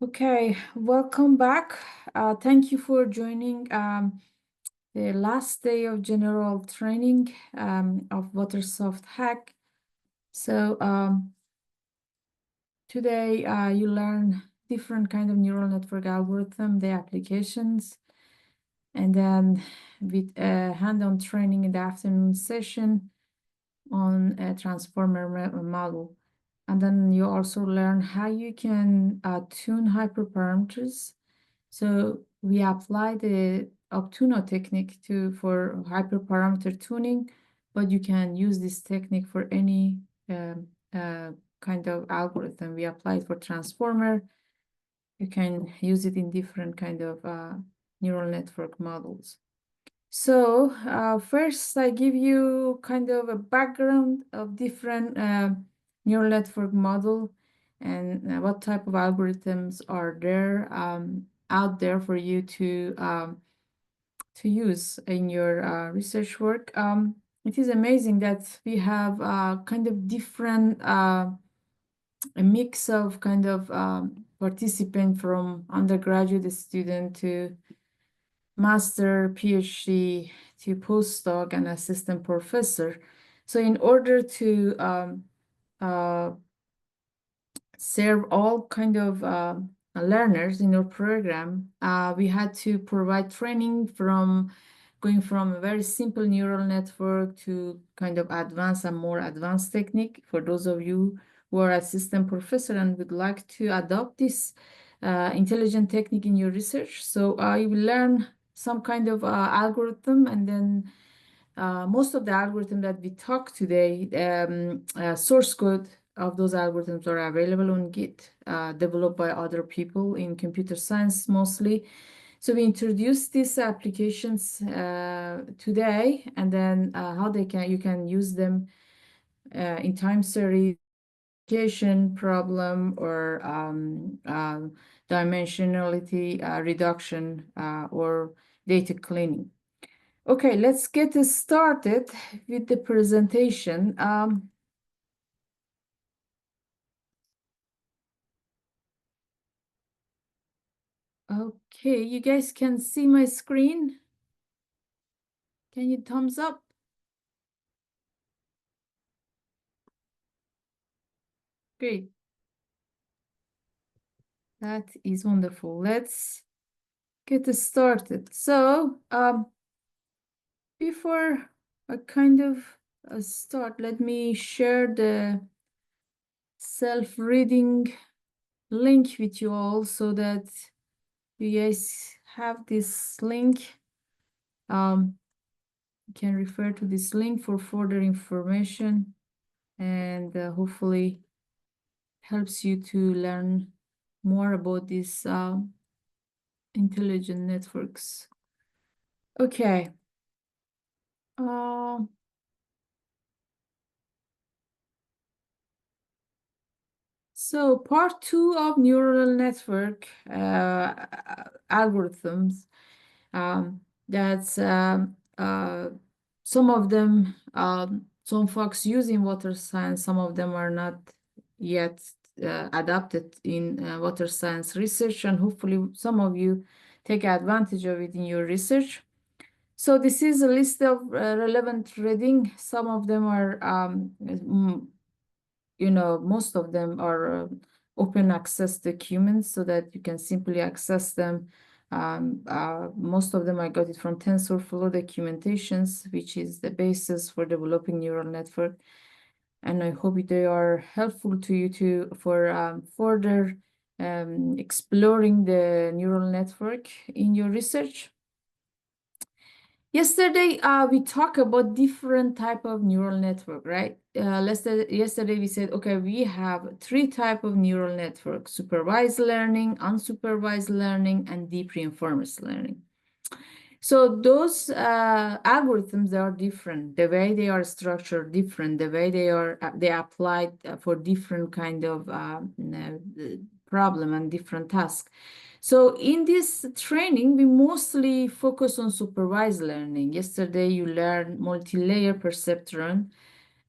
Okay, welcome back. Thank you for joining the last day of general training of WaterSoftHack. So today you learn different kind of neural network algorithm, the applications, and then with hand-on training in the afternoon session on a transformer model. And then you also learn how you can tune hyperparameters. So we apply the Optuna technique for hyperparameter tuning, but you can use this technique for any kind of algorithm. We apply it for transformer. You can use it in different kind of neural network models. So first, I give you kind of a background of different neural network model and what type of algorithms are there out there for you to use in your research work. It is amazing that we have kind of different a mix of kind of participant from undergraduate student to master, PhD, to postdoc and assistant professor. So in order to serve all kind of learners in our program, we had to provide training from going from a very simple neural network to kind of advanced and more advanced technique. For those of you who are assistant professor and would like to adopt this intelligent technique in your research. So you will learn some kind of algorithm, and then most of the algorithm that we talk today, source code of those algorithms are available on Git, developed by other people in computer science mostly. So we introduced these applications today, and then how you can use them in time series problem or dimensionality reduction or data cleaning. Okay, let's get started with the presentation. Okay, you guys can see my screen? Can you thumbs up? Great. That is wonderful. Let's get started. So, before I kind of start, let me share the self-reading link with you all so that you guys have this link. You can refer to this link for further information, and hopefully helps you to learn more about these intelligent networks. Okay. So part 2 of neural network algorithms, that's some of them, some folks using water science, some of them are not yet adapted in water science research, and hopefully some of you take advantage of it in your research. So this is a list of relevant reading. Some of them are most of them are open access documents so that you can simply access them. Most of them I got it from TensorFlow documentations, which is the basis for developing neural network. And I hope they are helpful to you for further exploring the neural network in your research. Yesterday, we talked about different type of neural network, right? Yesterday we said, okay, we have 3 type of neural network: supervised learning, unsupervised learning, and deep reinforcement learning. So those algorithms are different. The way they are structured different. The way they applied for different kind of problem and different tasks. So in this training, we mostly focus on supervised learning. Yesterday, you learned multi-layer perceptron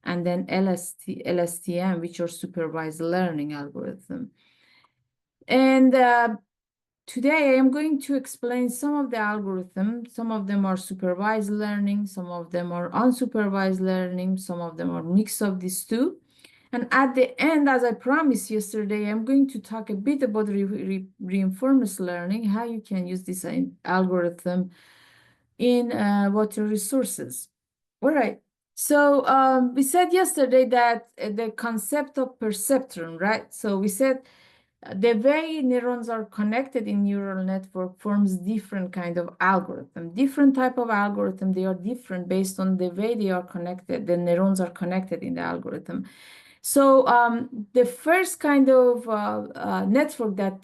and then LSTM, which are supervised learning algorithm. And today I am going to explain some of the algorithms. Some of them are supervised learning, some of them are unsupervised learning, some of them are mix of these two. And at the end, as I promised yesterday, I'm going to talk a bit about reinforcement learning, how you can use this algorithm in water resources. All right. So we said yesterday that the concept of perceptron, right? So we said the way neurons are connected in neural network forms different kind of algorithm. Different type of algorithm, they are different based on the way they are connected, the neurons are connected in the algorithm. So the first kind of network that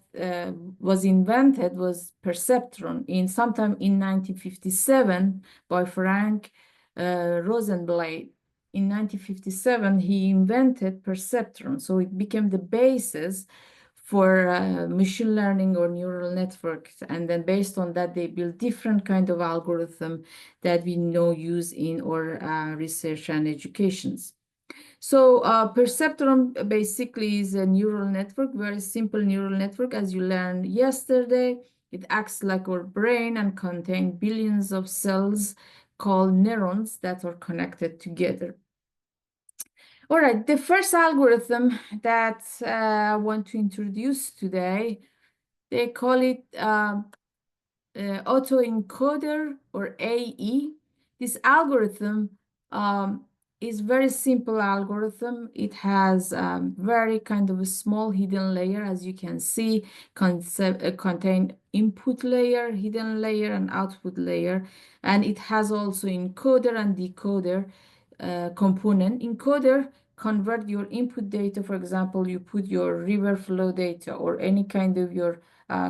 was invented was perceptron in sometime in 1957 by Frank Rosenblatt. In 1957, he invented perceptron. So it became the basis for machine learning or neural networks. And then based on that, they built different kind of algorithm that we know use in our research and educations. So perceptron basically is a neural network, very simple neural network. As you learned yesterday, it acts like our brain and contains billions of cells called neurons that are connected together. All right, the first algorithm that I want to introduce today, they call it autoencoder or AE. This algorithm is very simple algorithm. It has very kind of a small hidden layer, as you can see, contain input layer, hidden layer, and output layer. And it has also encoder and decoder component. Encoder convert your input data. For example, you put your river flow data or any kind of your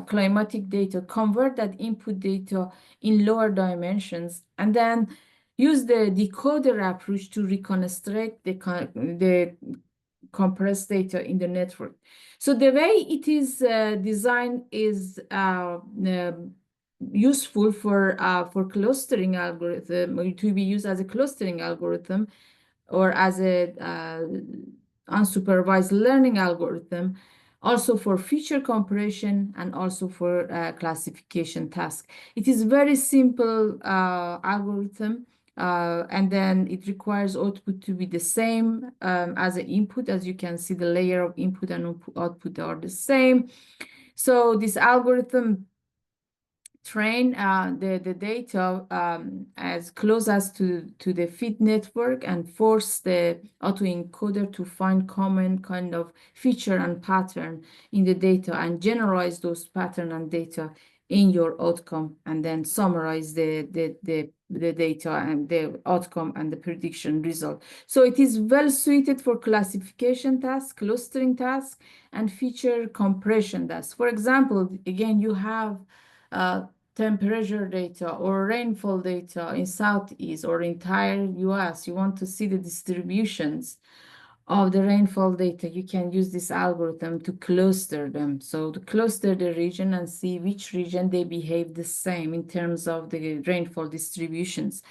climatic data, convert that input data in lower dimensions, and then use the decoder approach to reconstruct the compressed data in the network. So the way it is designed is useful for clustering algorithm, to be used as a clustering algorithm or as a unsupervised learning algorithm, also for feature compression and also for classification task. It is very simple algorithm, and then it requires output to be the same as an input. As you can see, the layer of input and output are the same. So this algorithm train the data as close as to the feed network and force the autoencoder to find common kind of feature and pattern in the data and generalize those pattern and data in your outcome, and then summarize the data and the outcome and the prediction result. So it is well suited for classification tasks, clustering tasks, and feature compression tasks. For example, again, you have temperature data or rainfall data in Southeast or entire US. You want to see the distributions of the rainfall data. You can use this algorithm to cluster them. So to cluster the region and see which region they behave the same in terms of the rainfall distributions.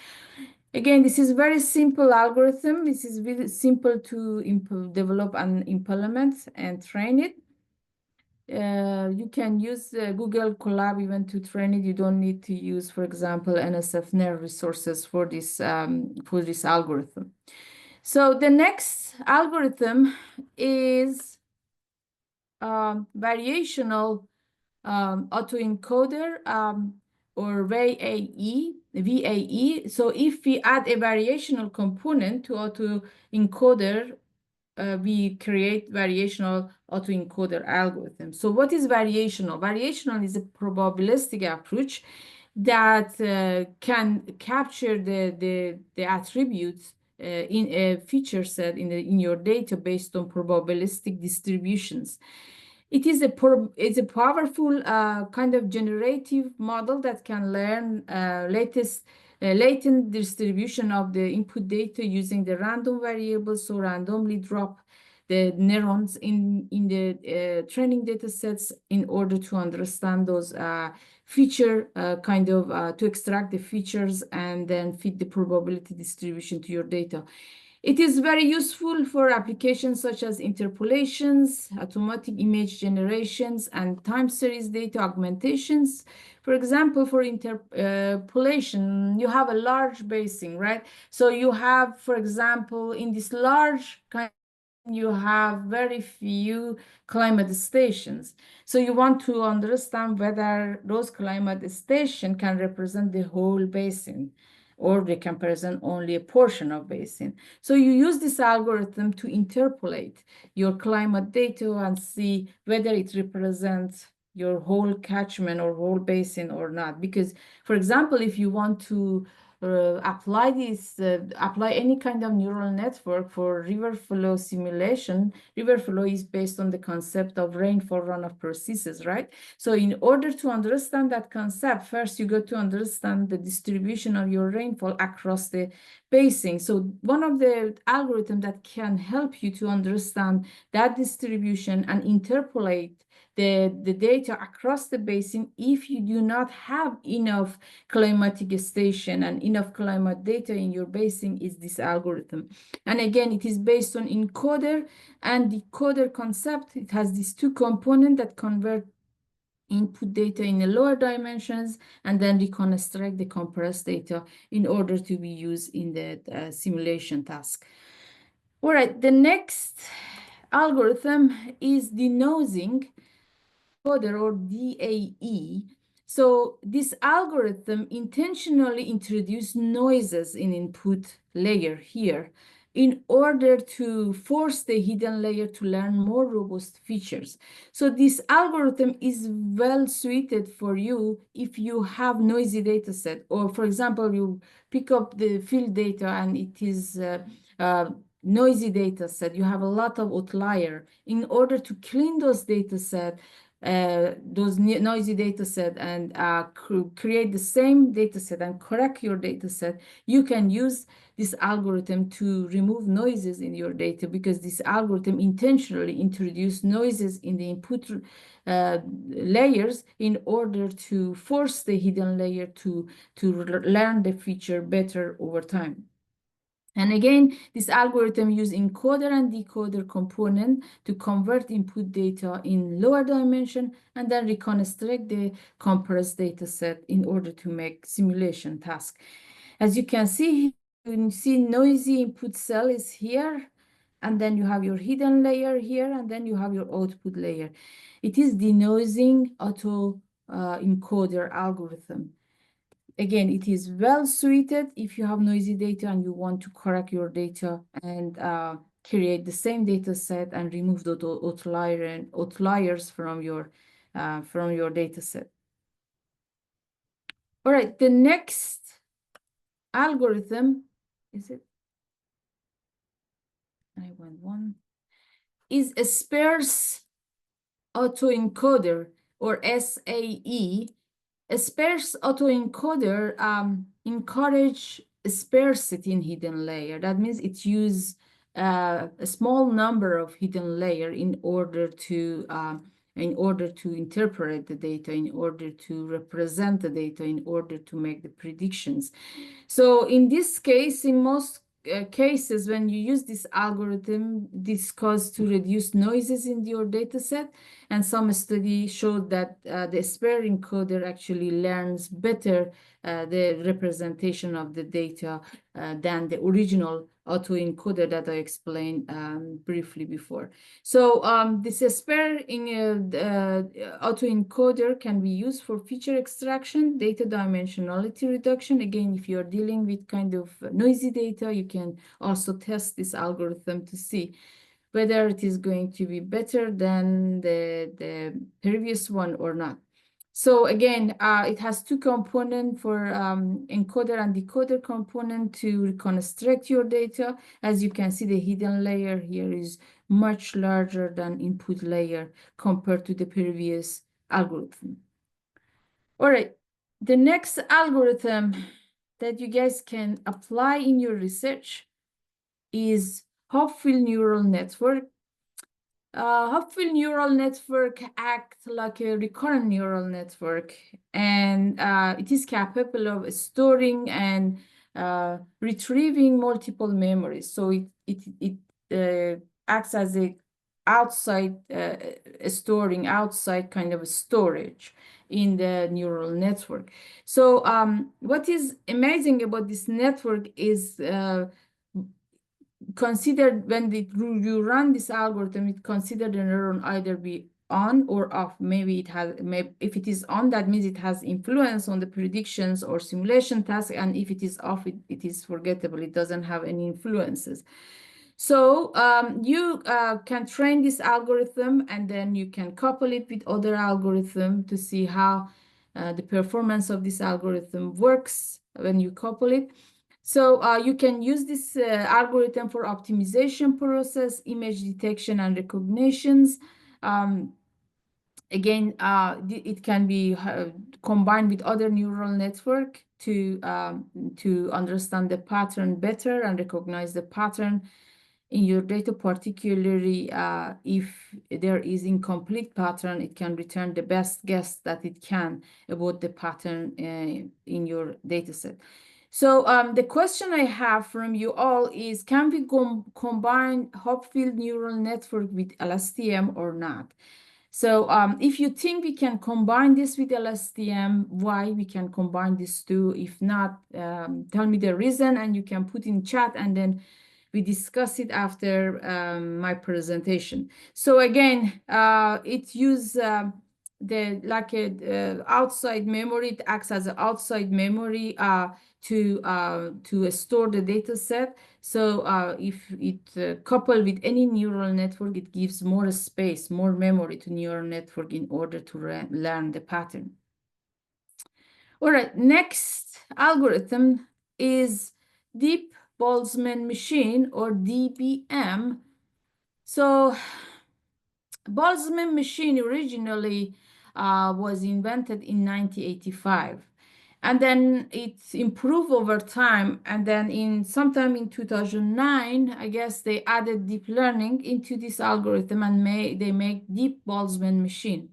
Again, this is very simple algorithm. This is really simple to develop and implement and train it. You can use Google Colab even to train it. You don't need to use, for example, NSF-NER resources for this algorithm. So the next algorithm is variational autoencoder or VAE. So if we add a variational component to autoencoder, we create variational autoencoder algorithm. So what is variational? Variational is a probabilistic approach that can capture the attributes in a feature set in your data based on probabilistic distributions. It is a powerful kind of generative model that can learn latent distribution of the input data using the random variables, so randomly drop the neurons in the training data sets in order to understand those feature to extract the features and then fit the probability distribution to your data. It is very useful for applications such as interpolations, automatic image generations, and time series data augmentations. For example, for interpolation, you have a large basin, right? So you have, for example, in this large kind, you have very few climate stations. So you want to understand whether those climate stations can represent the whole basin, or they can present only a portion of basin. So you use this algorithm to interpolate your climate data and see whether it represents your whole catchment or whole basin or not. Because, for example, if you want to apply any kind of neural network for river flow simulation. River flow is based on the concept of rainfall runoff processes, right? So in order to understand that concept, first you got to understand the distribution of your rainfall across the basin. So one of the algorithms that can help you to understand that distribution and interpolate the data across the basin, if you do not have enough climatic station and enough climate data in your basin, is this algorithm. And again, it is based on encoder and decoder concept. It has these two components that convert input data in the lower dimensions and then reconstruct the compressed data in order to be used in the simulation task. All right, the next algorithm is denoising decoder, or DAE. So this algorithm intentionally introduced noises in input layer here in order to force the hidden layer to learn more robust features. So this algorithm is well suited for you if you have noisy data set, or for example, you pick up the field data and it is noisy data set. You have a lot of outlier. In order to clean those data set, those noisy data set, and create the same data set and correct your data set, you can use this algorithm to remove noises in your data, because this algorithm intentionally introduced noises in the input layers in order to force the hidden layer to learn the feature better over time. And again, this algorithm uses encoder and decoder component to convert input data in lower dimension and then reconstruct the compressed data set in order to make simulation task. As you can see, noisy input cell is here, and then you have your hidden layer here, and then you have your output layer. It is denoising auto encoder algorithm. Again, it is well suited if you have noisy data and you want to correct your data and create the same data set and remove the outliers from your data set. All right, the next algorithm, is it? I want one. Is a sparse autoencoder, or SAE. A sparse autoencoder encourage sparsity in hidden layer. That means it uses a small number of hidden layer in order to interpret the data, in order to represent the data, in order to make the predictions. So in this case, in most cases, when you use this algorithm, this causes to reduce noises in your data set. And some studies showed that the spare encoder actually learns better the representation of the data than the original autoencoder that I explained briefly before. So this spare autoencoder can be used for feature extraction, data dimensionality reduction. Again, if you're dealing with kind of noisy data, you can also test this algorithm to see whether it is going to be better than the previous one or not. So again, it has two components for encoder and decoder component to reconstruct your data. As you can see, the hidden layer here is much larger than input layer compared to the previous algorithm. All right, the next algorithm that you guys can apply in your research is Hopfield neural network. Hopfield neural network acts like a recurrent neural network, and it is capable of storing and retrieving multiple memories. So it acts as a outside storing outside kind of a storage in the neural network. So what is amazing about this network is considered when you run this algorithm, it considered the neuron either be on or off. Maybe it has, if it is on, that means it has influence on the predictions or simulation task, and if it is off, it is forgettable. It doesn't have any influences. So you can train this algorithm, and then you can couple it with other algorithm to see how the performance of this algorithm works when you couple it. So you can use this algorithm for optimization process, image detection and recognitions. Again, it can be combined with other neural network to understand the pattern better and recognize the pattern in your data, particularly if there is incomplete pattern, it can return the best guess that it can about the pattern in your data set. So the question I have from you all is, can we combine Hopfield neural network with LSTM or not? So if you think we can combine this with LSTM, why we can combine these two? If not, tell me the reason, and you can put in chat, and then we discuss it after my presentation. So again, it uses outside memory. It acts as an outside memory to store the data set. So if it coupled with any neural network, it gives more space, more memory to neural network in order to learn the pattern. All right, next algorithm is Deep Boltzmann machine, or DBM. So Boltzmann machine originally was invented in 1985. And then it improved over time. And then sometime in 2009, I guess they added deep learning into this algorithm, and they make Deep Boltzmann machine.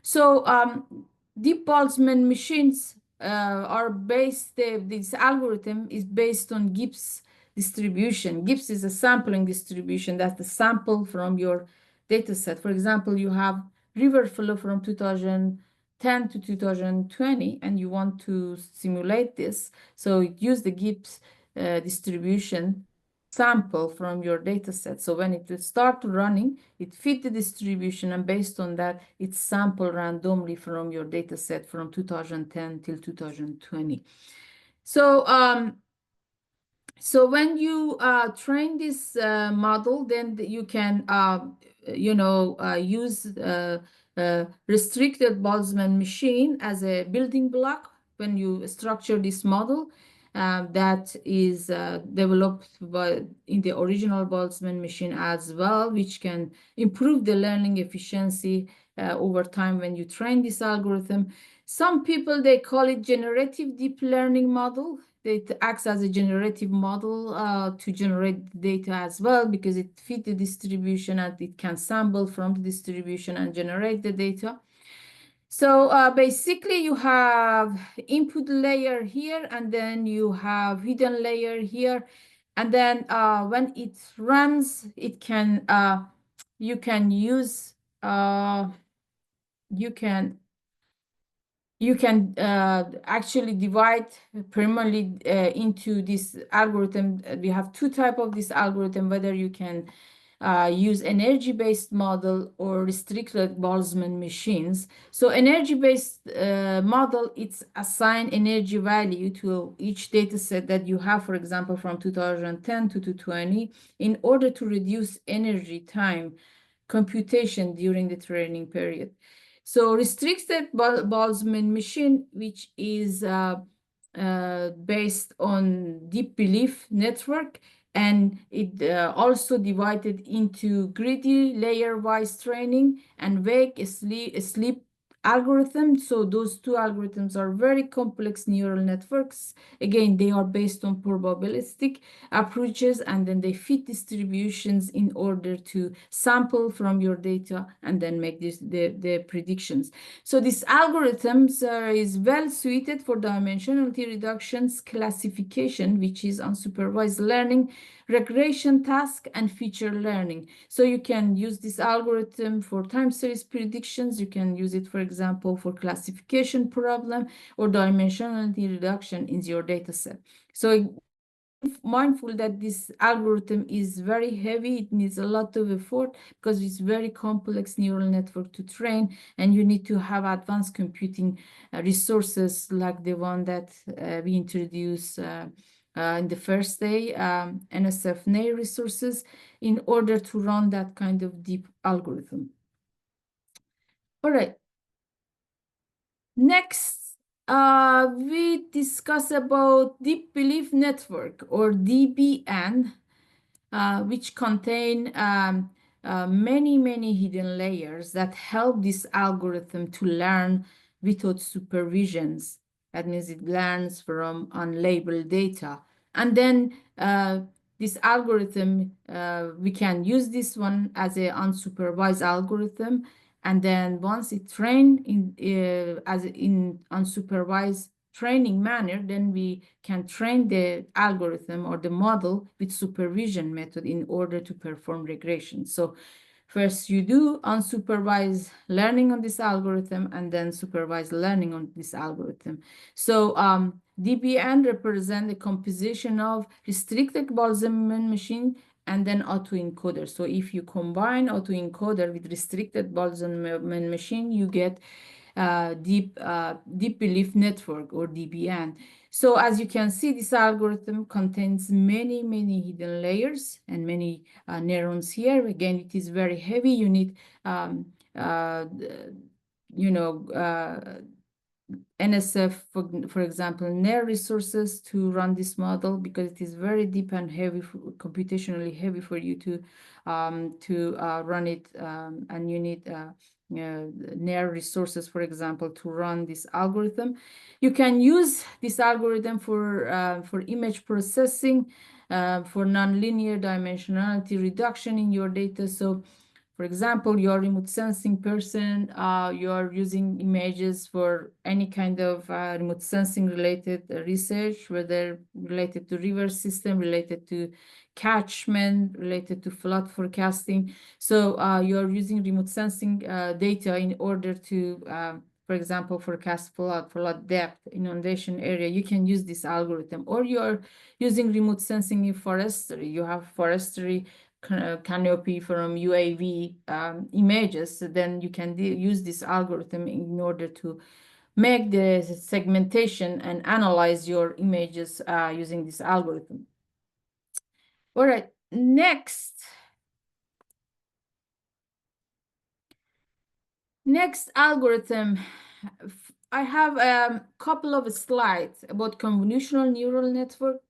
So Deep Boltzmann machines are based, this algorithm is based on Gibbs distribution. Gibbs is a sampling distribution. That's the sample from your data set. For example, you have river flow from 2010 to 2020, and you want to simulate this. So it use the Gibbs distribution sample from your data set. So when it will start running, it fit the distribution, and based on that, it sample randomly from your data set from 2010 till 2020. So so when you train this model, then you can use restricted Boltzmann machine as a building block when you structure this model that is developed in the original Boltzmann machine as well, which can improve the learning efficiency over time when you train this algorithm. Some people, they call it generative deep learning model. It acts as a generative model to generate data as well, because it fits the distribution and it can sample from the distribution and generate the data. So basically you have input layer here, and then you have hidden layer here. And then when it runs, it can, you can use, you can actually divide primarily into this algorithm. We have two types of this algorithm, whether you can use energy-based model or restricted Boltzmann machines. So energy-based model, it's assign energy value to each data set that you have, for example, from 2010 to 2020, in order to reduce energy time computation during the training period. So restricted Boltzmann machine, which is based on deep belief network, and it also divided into greedy layer-wise training and wake, sleep algorithm. So those two algorithms are very complex neural networks. Again, they are based on probabilistic approaches, and then they fit distributions in order to sample from your data and then make the predictions. So this algorithms is well suited for dimensionality reductions, classification, which is unsupervised learning, regression task, and feature learning. So you can use this algorithm for time series predictions. You can use it, for example, for classification problem or dimensionality reduction in your data set. So mindful that this algorithm is very heavy. It needs a lot of effort because it's very complex neural network to train, and you need to have advanced computing resources like the one that we introduced in the first day, NSF-NAIR resources, in order to run that kind of deep algorithm. All right. Next, we discuss about deep belief network, or DBN, which contain many hidden layers that help this algorithm to learn without supervisions. That means it learns from unlabeled data. And then this algorithm, we can use this one as an unsupervised algorithm. And then once it trained as in unsupervised training manner, then we can train the algorithm or the model with supervision method in order to perform regression. So first you do unsupervised learning on this algorithm and then supervised learning on this algorithm. So DBN represent the composition of restricted Boltzmann machine and then autoencoder. So if you combine autoencoder with restricted Boltzmann machine, you get deep belief network, or DBN. So as you can see, this algorithm contains many hidden layers and many neurons here. Again, it is very heavy. You need NSF, for example, NAIR resources to run this model, because it is very deep and heavy, computationally heavy for you to run it, and you need NAIR resources, for example, to run this algorithm. You can use this algorithm for image processing, for nonlinear dimensionality reduction in your data. So for example, you're a remote sensing person, you're using images for any kind of remote sensing related research, whether related to river system, related to catchment, related to flood forecasting. So you're using remote sensing data in order to, for example, forecast flood depth, inundation area. You can use this algorithm. Or you're using remote sensing in forestry. You have forestry canopy from UAV images, then you can use this algorithm in order to make the segmentation and analyze your images using this algorithm. All right, next algorithm. I have a couple of slides about convolutional neural network.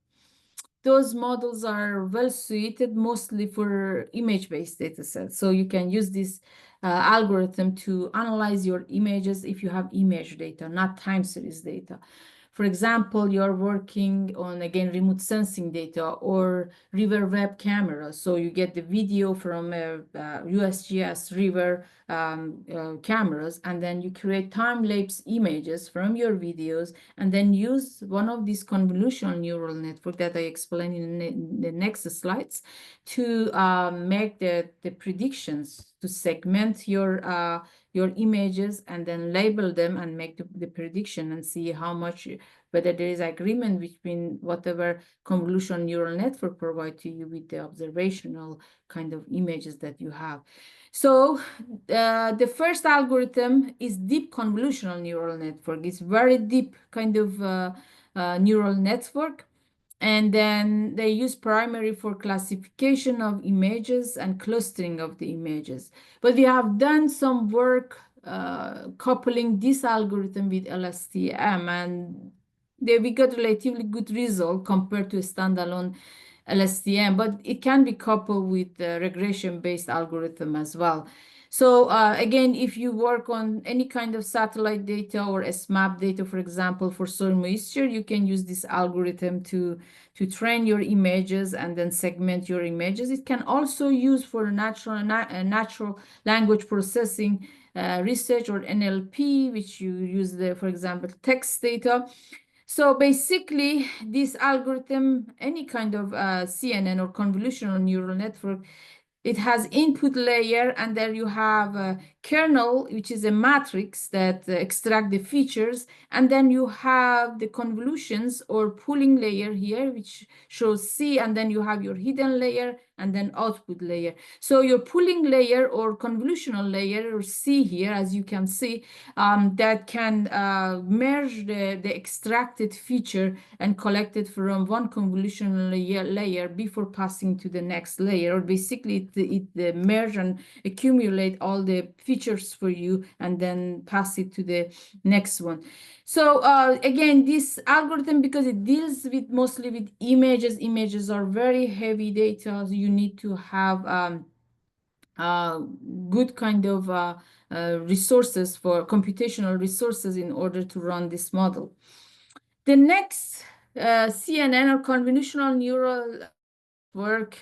Those models are well suited mostly for image-based data sets. So you can use this algorithm to analyze your images if you have image data, not time series data. For example, you're working on, again, remote sensing data or river web camera. So you get the video from USGS river cameras, and then you create time-lapse images from your videos, and then use one of these convolutional neural network that I explain in the next slides to make the predictions, to segment your images and then label them and make the prediction and see how much, whether there is agreement between whatever convolutional neural network provide to you with the observational kind of images that you have. So the first algorithm is deep convolutional neural network. It's very deep kind of neural network. And then they use primary for classification of images and clustering of the images. But we have done some work coupling this algorithm with LSTM, and we got relatively good result compared to a standalone LSTM, but it can be coupled with regression-based algorithm as well. So again, if you work on any kind of satellite data or SMAP data, for example, for soil moisture, you can use this algorithm to train your images and then segment your images. It can also use for natural language processing research or NLP, which you use for example, text data. So basically, this algorithm, any kind of CNN or convolutional neural network, it has input layer, and there you have a kernel, which is a matrix that extract the features, and then you have the convolutions or pooling layer here, which shows C, and then you have your hidden layer and then output layer. So your pooling layer or convolutional layer, or C here, as you can see, that can merge the extracted feature and collect it from one convolutional layer before passing to the next layer, or basically it merge and accumulate all the features for you and then pass it to the next one. So again, this algorithm, because it deals with mostly with images are very heavy data. So you need to have good kind of resources, for computational resources, in order to run this model. The next CNN or convolutional neural network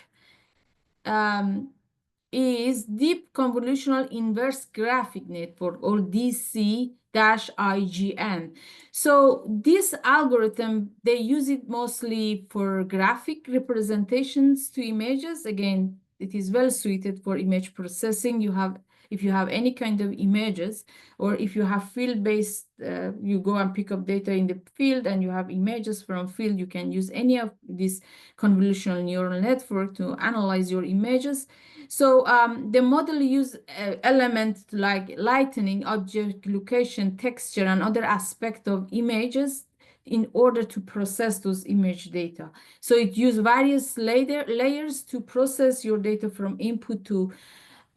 is Deep Convolutional Inverse Graphic Network, or DC-IGN. So this algorithm, they use it mostly for graphic representations to images. Again, it is well suited for image processing. If you have any kind of images, or if you have field-based, you go and pick up data in the field and you have images from field, you can use any of this convolutional neural network to analyze your images. So the model use elements like lighting, object location, texture, and other aspects of images in order to process those image data. So it uses various layers to process your data from input to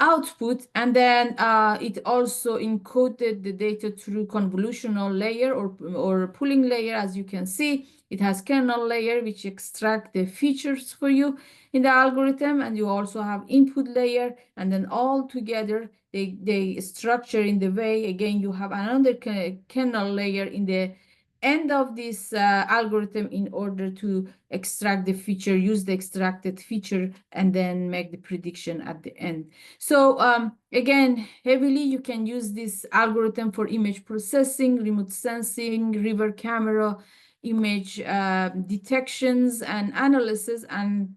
output, and then it also encoded the data through convolutional layer or pooling layer. As you can see, it has kernel layer, which extract the features for you in the algorithm, and you also have input layer, and then all together they structure in the way, again, you have another kernel layer in the end of this algorithm in order to extract the feature, use the extracted feature, and then make the prediction at the end. So again, heavily you can use this algorithm for image processing, remote sensing, river camera, image detections and analysis, and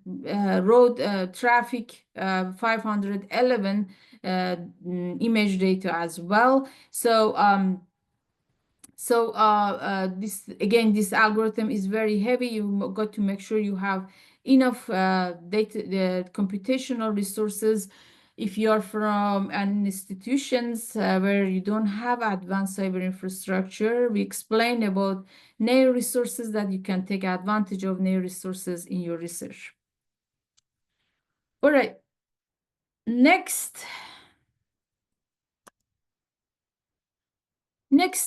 road traffic 511 image data as well. So this algorithm is very heavy. You got to make sure you have enough data, the computational resources. If you're from an institutions where you don't have advanced cyber infrastructure, we explain about NAIR resources, that you can take advantage of NAIR resources in your research. All right. Next,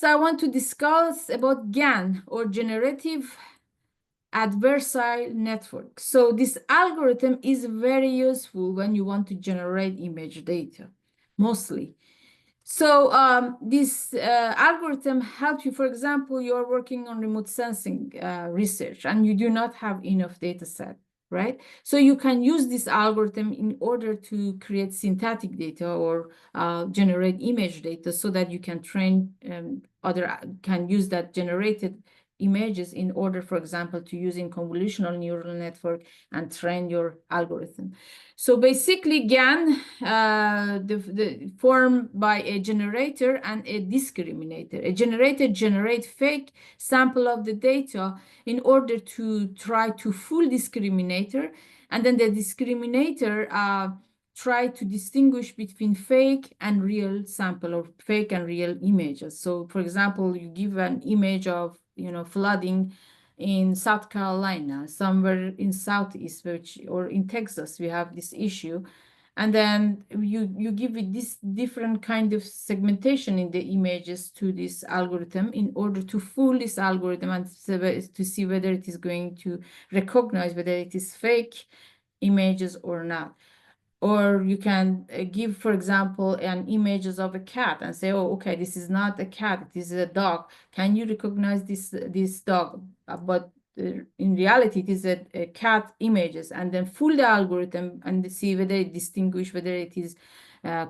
I want to discuss about GAN, or Generative Adversarial Network. So this algorithm is very useful when you want to generate image data, mostly. So this algorithm helps you. For example, you're working on remote sensing research and you do not have enough data set, right? So you can use this algorithm in order to create synthetic data or generate image data, so that you can train can use that generated images in order, for example, to using convolutional neural network and train your algorithm. So basically, GAN, formed by a generator and a discriminator. A generator generates fake sample of the data in order to try to fool discriminator, and then the discriminator try to distinguish between fake and real sample, or fake and real images. So, for example, you give an image of flooding in South Carolina, somewhere in Southeast, or in Texas, we have this issue. And then you give it this different kind of segmentation in the images to this algorithm in order to fool this algorithm and to see whether it is going to recognize whether it is fake images or not. Or you can give, for example, an images of a cat and say, oh, okay, this is not a cat, it is a dog. Can you recognize this dog? But in reality, it is a cat images, and then fool the algorithm and see whether it distinguish whether it is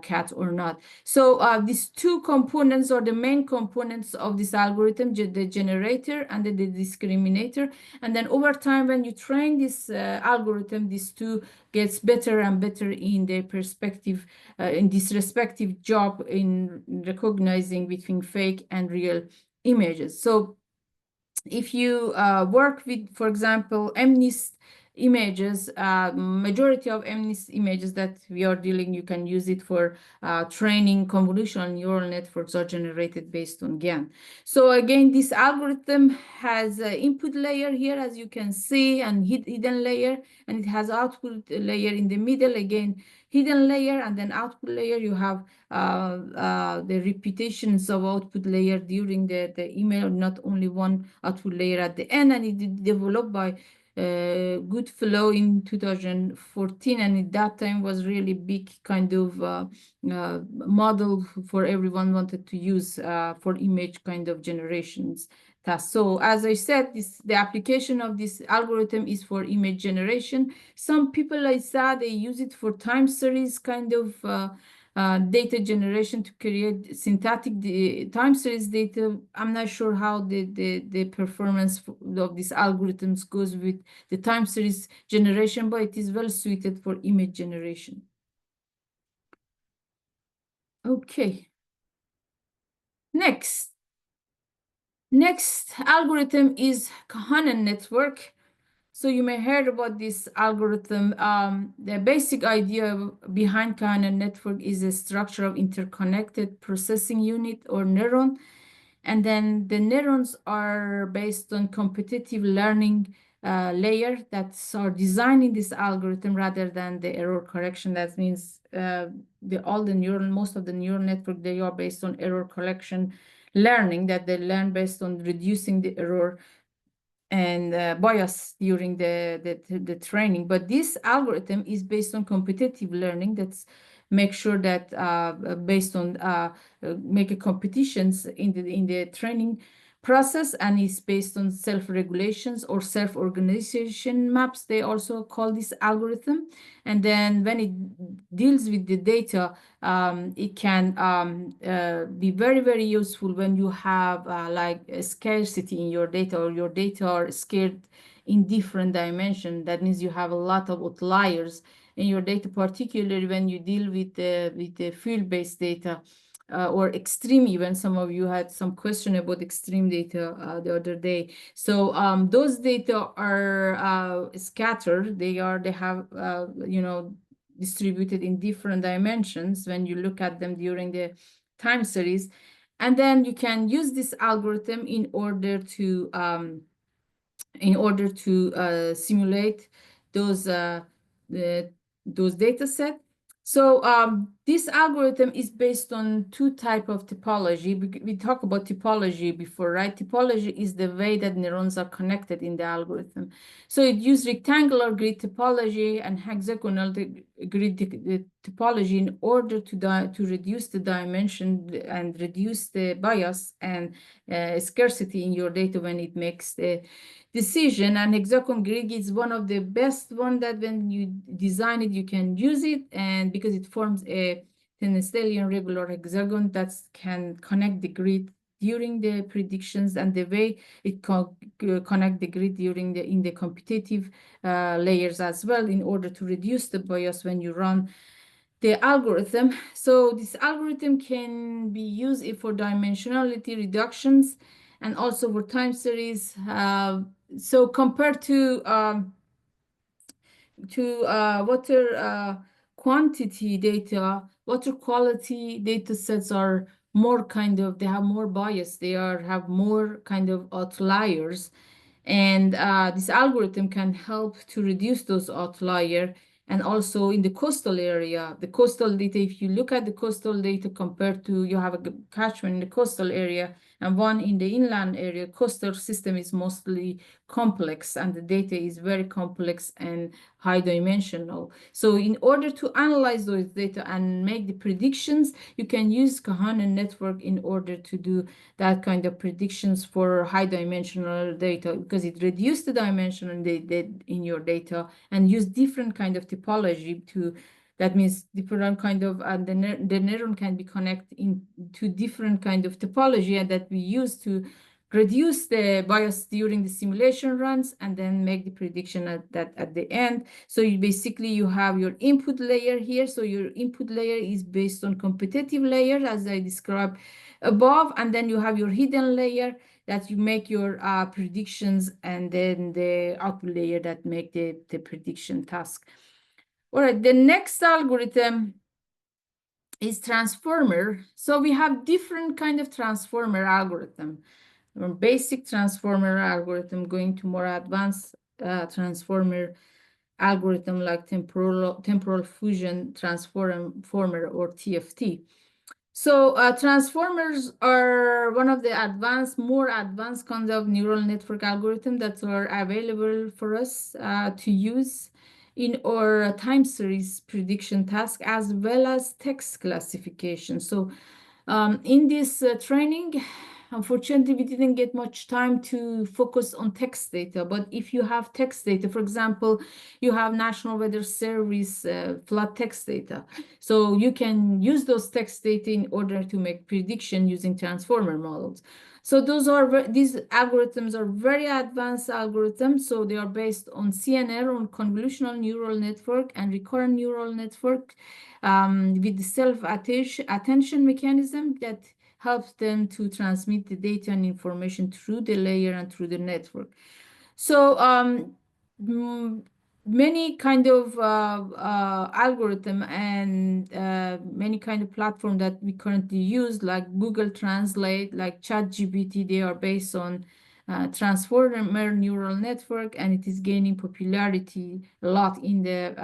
cat or not. So these two components are the main components of this algorithm, the generator and the discriminator. And then over time, when you train this algorithm, these two gets better and better in their perspective, in this respective job in recognizing between fake and real images. So if you work with, for example, MNIST images, majority of MNIST images that we are dealing, you can use it for training. Convolutional neural networks are generated based on GAN. So again, this algorithm has an input layer here, as you can see, and hidden layer, and it has output layer in the middle. Again, hidden layer and then output layer. You have the repetitions of output layer during the email, not only one output layer at the end. And it developed by Good Flow in 2014, and at that time was really big kind of model for everyone wanted to use for image kind of generations task. So as I said, the application of this algorithm is for image generation. Some people, I saw, they use it for time series kind of data generation to create synthetic time series data. I'm not sure how the performance of these algorithms goes with the time series generation, but it is well suited for image generation. Okay. Next algorithm is Kahanen network. So you may heard about this algorithm. The basic idea behind Kahanen network is a structure of interconnected processing unit or neuron. And then the neurons are based on competitive learning layer that are designing this algorithm rather than the error correction. That means most of the neural network, they are based on error correction learning, that they learn based on reducing the error and bias during the training. But this algorithm is based on competitive learning. That's make sure that based on make a competitions in the training process, and is based on self-regulations or self-organization maps. They also call this algorithm. And then when it deals with the data, it can be very, very useful when you have like a scarcity in your data, or your data are scared in different dimensions. That means you have a lot of outliers in your data, particularly when you deal with the field-based data or extreme events. Some of you had some question about extreme data the other day. So those data are scattered. They have distributed in different dimensions when you look at them during the time series. And then you can use this algorithm in order to simulate those data set. So this algorithm is based on two types of topology. We talked about topology before, right? Topology is the way that neurons are connected in the algorithm. So it uses rectangular grid topology and hexagonal grid topology in order to reduce the dimension and reduce the bias and scarcity in your data when it makes the decision. And hexagon grid is one of the best one that when you design it, you can use it, and because it forms a Stellian regular hexagon that can connect the grid during the predictions, and the way it connect the grid during in the competitive layers as well, in order to reduce the bias when you run the algorithm. So this algorithm can be used for dimensionality reductions and also for time series. So compared to water quantity data, water quality data sets are more they have more bias. They have more kind of outliers. And this algorithm can help to reduce those outliers. And also in the coastal area, the coastal data, if you look at the coastal data compared to, you have a catchment in the coastal area and one in the inland area, coastal system is mostly complex, and the data is very complex and high dimensional. So in order to analyze those data and make the predictions, you can use Kahana network in order to do that kind of predictions for high dimensional data, because it reduces the dimension in your data and use different kind of topology to, that means different kind of, the neuron can be connected into different kind of topology, and that we use to reduce the bias during the simulation runs and then make the prediction at the end. So you have your input layer here. So your input layer is based on competitive layer, as I described above, and then you have your hidden layer that you make your predictions, and then the output layer that make the prediction task. All right, the next algorithm is transformer. So we have different kind of transformer algorithm. From basic transformer algorithm going to more advanced transformer algorithm like temporal fusion transformer, or TFT. So transformers are one of the more advanced kind of neural network algorithm that are available for us to use in our time series prediction task, as well as text classification. So in this training, unfortunately, we didn't get much time to focus on text data. But if you have text data, for example, you have National Weather Service flood text data. So you can use those text data in order to make prediction using transformer models. So these algorithms are very advanced algorithms. So they are based on CNN, on convolutional neural network and recurrent neural network, with the self-attention mechanism that helps them to transmit the data and information through the layer and through the network. So many kind of algorithm and many kind of platform that we currently use, like Google Translate, like ChatGPT, they are based on transformer neural network, and it is gaining popularity a lot in the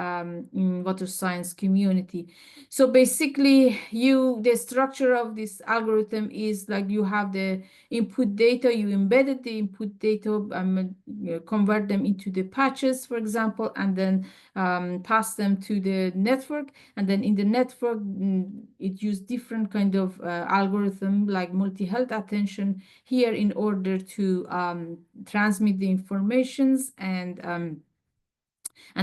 in water science community. So basically, the structure of this algorithm is like you have the input data, you embedded the input data, convert them into the patches, for example, and then pass them to the network. And then in the network, it used different kind of algorithm like multi-health attention here in order to transmit the informations, and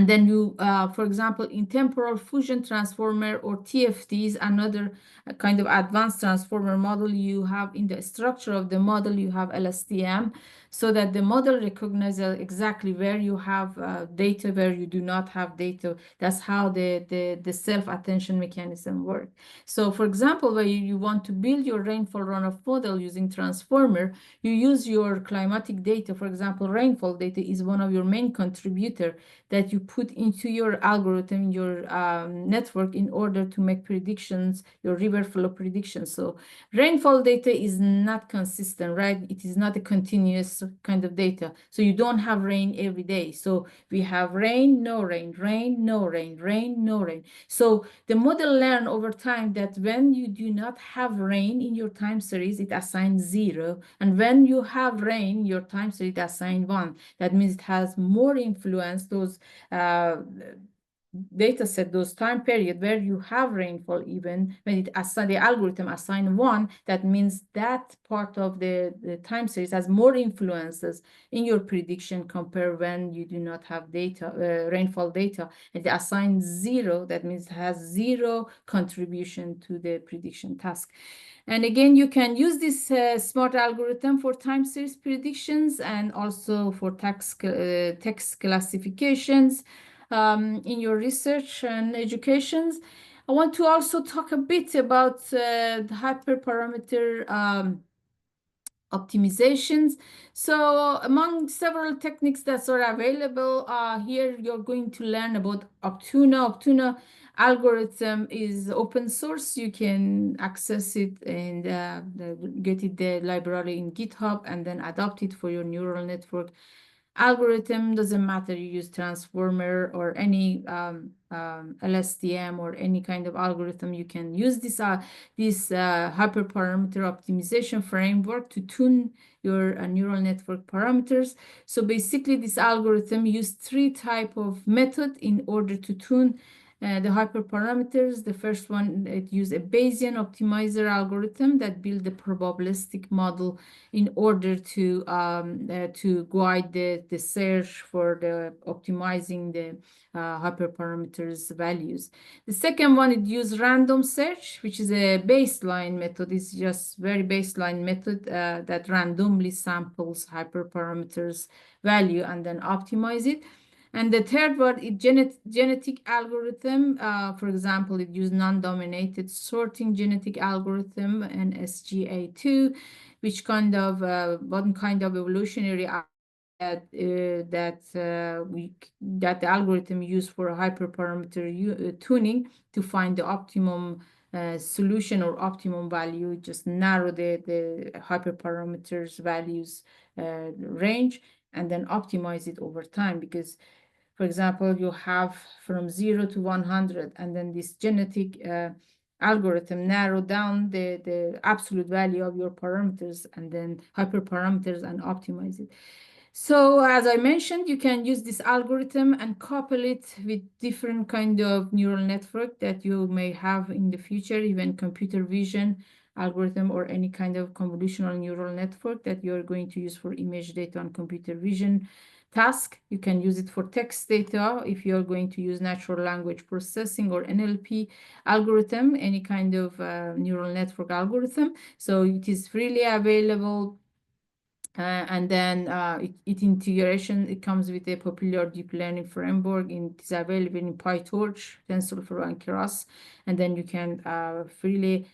then you, for example, in temporal fusion transformer, or TFTs, another kind of advanced transformer model, you have in the structure of the model, you have LSTM, so that the model recognizes exactly where you have data, where you do not have data. That's how the self-attention mechanism works. So for example, when you want to build your rainfall runoff model using transformer, you use your climatic data. For example, rainfall data is one of your main contributor that you put into your algorithm, your network, in order to make predictions, your river flow predictions. So rainfall data is not consistent, right? It is not a continuous kind of data. So you don't have rain every day. So we have rain, no rain, rain, no rain, rain, no rain. So the model learn over time that when you do not have rain in your time series, it assigns 0. And when you have rain in your time series, it assigns 1. That means it has more influence, those data set, those time period where you have rainfall, even when the algorithm assign 1, that means that part of the time series has more influences in your prediction compared when you do not have data, rainfall data, and they assign 0, that means it has 0 contribution to the prediction task. And again, you can use this smart algorithm for time series predictions and also for text classifications in your research and educations. I want to also talk a bit about the hyperparameter optimizations. So among several techniques that are available here, you're going to learn about Optuna. Optuna algorithm is open source. You can access it and get it, the library in GitHub, and then adopt it for your neural network algorithm, doesn't matter you use transformer or any LSTM or any kind of algorithm, you can use this hyperparameter optimization framework to tune your neural network parameters. So basically this algorithm used 3 type of method in order to tune the hyperparameters. The first one, it used a Bayesian optimizer algorithm that built the probabilistic model in order to guide the search for the optimizing the hyperparameters values. The second one, it used random search, which is a baseline method. It's just very baseline method that randomly samples hyperparameters value and then optimize it. And the third one is genetic algorithm. For example, it used non-dominated sorting genetic algorithm and SGA2, which kind of one kind of evolutionary that the algorithm used for hyperparameter tuning to find the optimum solution or optimum value, just narrow the hyperparameters values range and then optimize it over time. Because for example, you have from 0 to 100, and then this genetic algorithm narrow down the absolute value of your parameters and then hyperparameters and optimize it. So as I mentioned, you can use this algorithm and couple it with different kind of neural network that you may have in the future, even computer vision algorithm or any kind of convolutional neural network that you're going to use for image data and computer vision task. You can use it for text data if you're going to use natural language processing or NLP algorithm, any kind of neural network algorithm. So it is freely available. And then it comes with a popular deep learning framework. It is available in PyTorch, TensorFlow, and Keras. And then you can freely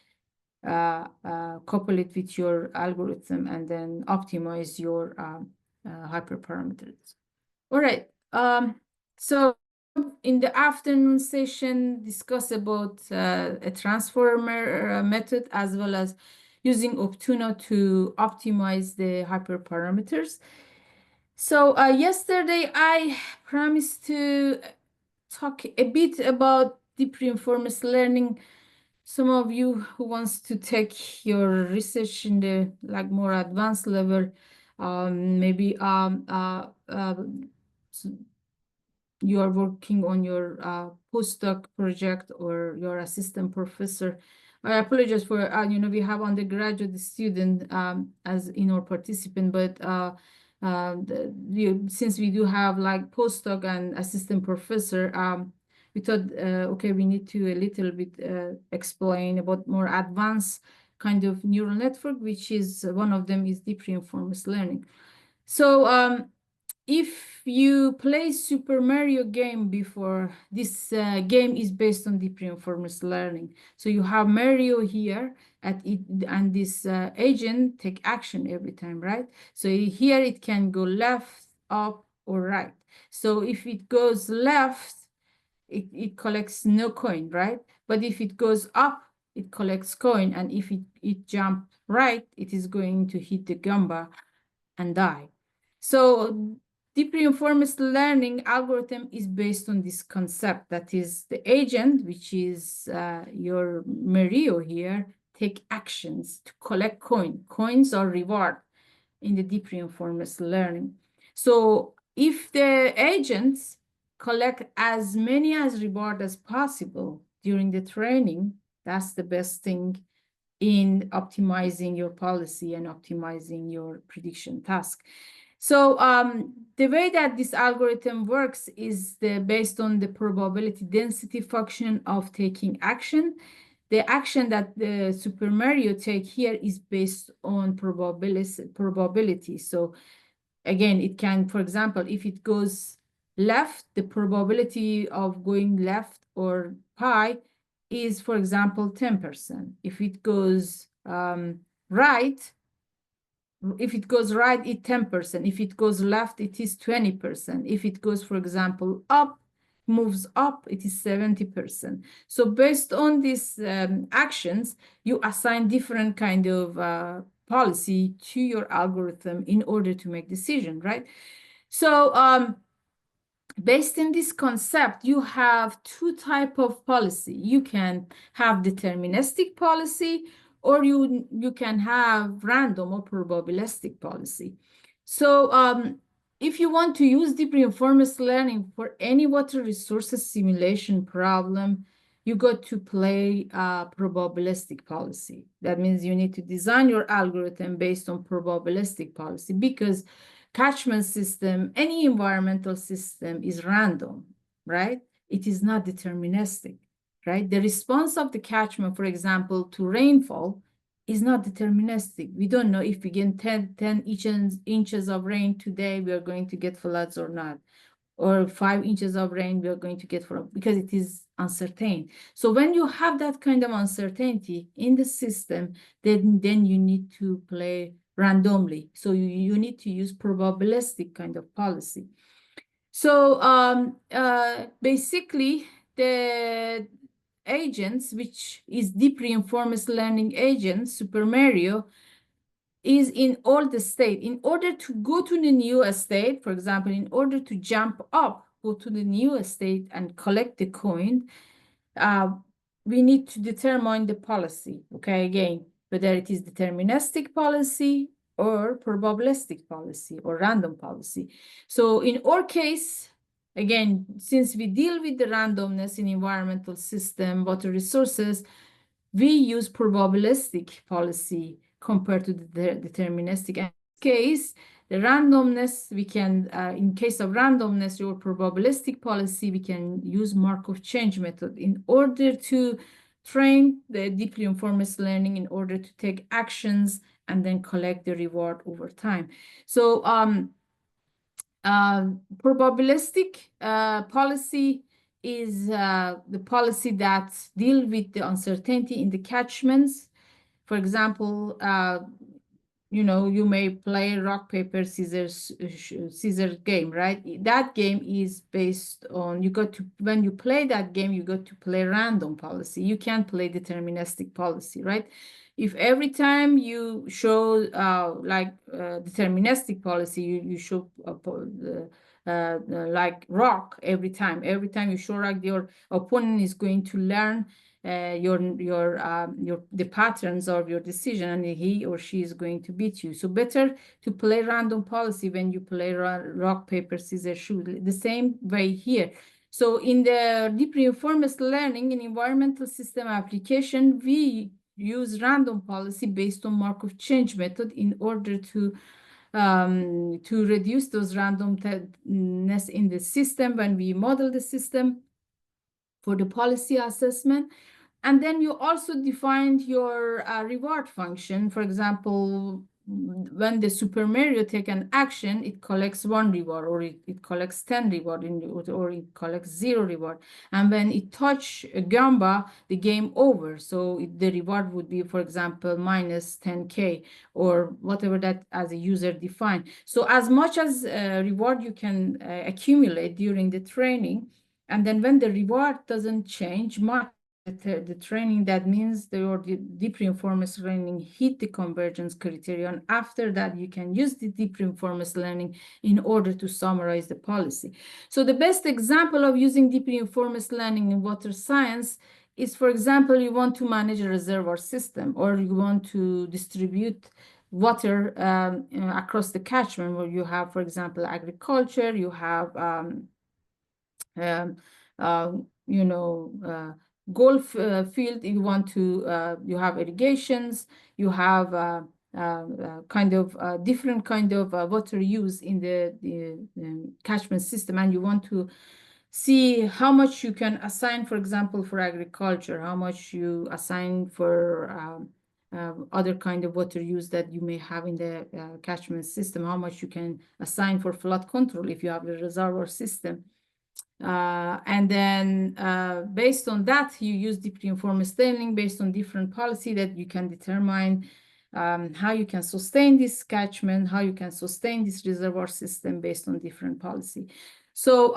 couple it with your algorithm and then optimize your hyperparameters. All right. So in the afternoon session, discuss about a transformer method as well as using Optuna to optimize the hyperparameters. So yesterday I promised to talk a bit about deep reinforcement learning. Some of you who wants to take your research in the more advanced level, maybe you are working on your postdoc project or your assistant professor. I apologize for, we have undergraduate student as in our participant, but since we do have like postdoc and assistant professor, we thought, okay, we need to a little bit explain about more advanced kind of neural network, which is one of them is deep reinforcement learning. So if you play Super Mario game before, this game is based on deep reinforcement learning. So you have Mario here at it, and this agent take action every time, right? So here it can go left, up, or right. So if it goes left, it collects no coin, right? But if it goes up, it collects coin, and if it jump right, it is going to hit the gamba and die. So deep reinforcement learning algorithm is based on this concept, that is the agent, which is your Mario here, take actions to collect coin. Coins are reward in the deep reinforcement learning. So if the agents collect as many as reward as possible during the training, that's the best thing in optimizing your policy and optimizing your prediction task. So the way that this algorithm works is based on the probability density function of taking action. The action that the Super Mario take here is based on probability. So again, it can, for example, if it goes left, the probability of going left or pi is, for example, 10%. If it goes right, it's 10%. If it goes left, it is 20%. If it goes, for example, up, moves up, it is 70%. So based on these actions, you assign different kind of policy to your algorithm in order to make decision, right? So based in this concept, you have two types of policy. You can have deterministic policy, or you can have random or probabilistic policy. So if you want to use deep reinforcement learning for any water resources simulation problem, you got to play a probabilistic policy. That means you need to design your algorithm based on probabilistic policy, because catchment system, any environmental system is random, right? It is not deterministic, right? The response of the catchment, for example, to rainfall is not deterministic. We don't know if we get 10 inches of rain today, we are going to get floods or not, or 5 inches of rain, we are going to get floods, because it is uncertain. So when you have that kind of uncertainty in the system, then you need to play randomly. So you need to use probabilistic kind of policy. So basically, the agents, which is deep reinforcement learning agent, Super Mario, is in all the state. In order to go to the new state, for example, in order to jump up, go to the new state and collect the coin, we need to determine the policy, okay? Again, whether it is deterministic policy or probabilistic policy or random policy. So in our case, again, since we deal with the randomness in environmental system, water resources, we use probabilistic policy compared to the deterministic. In this case, the randomness, we can, in case of randomness or probabilistic policy, we can use Markov chain method in order to train the deep reinforcement learning, in order to take actions and then collect the reward over time. So probabilistic policy is the policy that deal with the uncertainty in the catchments. For example, you know, you may play rock, paper, scissors game, right? That game is based on, you got to, when you play that game, you got to play random policy. You can't play deterministic policy, right? If every time you show deterministic policy, you show like rock every time you show rock, your opponent is going to learn the patterns of your decision, and he or she is going to beat you. So better to play random policy when you play rock, paper, scissors, shoot. The same way here. So in the deep reinforcement learning in environmental system application, we use random policy based on Markov chain method in order to reduce those randomness in the system when we model the system for the policy assessment. And then you also defined your reward function. For example, when the Super Mario take an action, it collects 1 reward, or it collects 10 reward, or it collects 0 reward. And when it touch a Gamba, the game over. So the reward would be, for example, minus 10K or whatever that as a user define. So as much as reward you can accumulate during the training, and then when the reward doesn't change much, the training, that means your deep reinforcement learning hit the convergence criterion. After that, you can use the deep reinforcement learning in order to summarize the policy. So the best example of using deep reinforcement learning in water science is, for example, you want to manage a reservoir system, or you want to distribute water across the catchment, where you have, for example, agriculture, you have golf field, you want to, you have irrigations, you have different kind of water use in the catchment system, and you want to see how much you can assign, for example, for agriculture, how much you assign for other kind of water use that you may have in the catchment system, how much you can assign for flood control if you have the reservoir system. And then based on that, you use deep reinforcement learning based on different policy that you can determine how you can sustain this catchment, how you can sustain this reservoir system based on different policy. So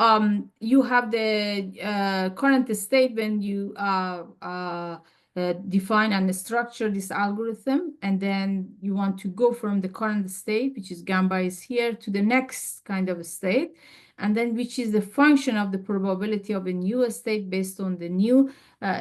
you have the current state when you define and structure this algorithm, and then you want to go from the current state, which is gamma is here, to the next kind of state, and then which is the function of the probability of a new state based on the new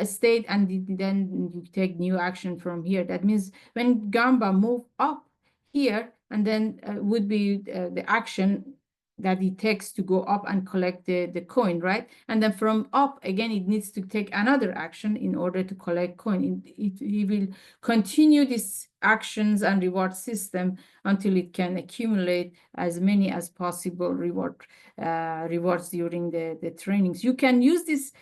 state, and then you take new action from here. That means when gamma move up here, and then would be the action that it takes to go up and collect the coin, right? And then from up, again, it needs to take another action in order to collect coin. It will continue these actions and reward system until it can accumulate as many as possible rewards during the trainings. You can use this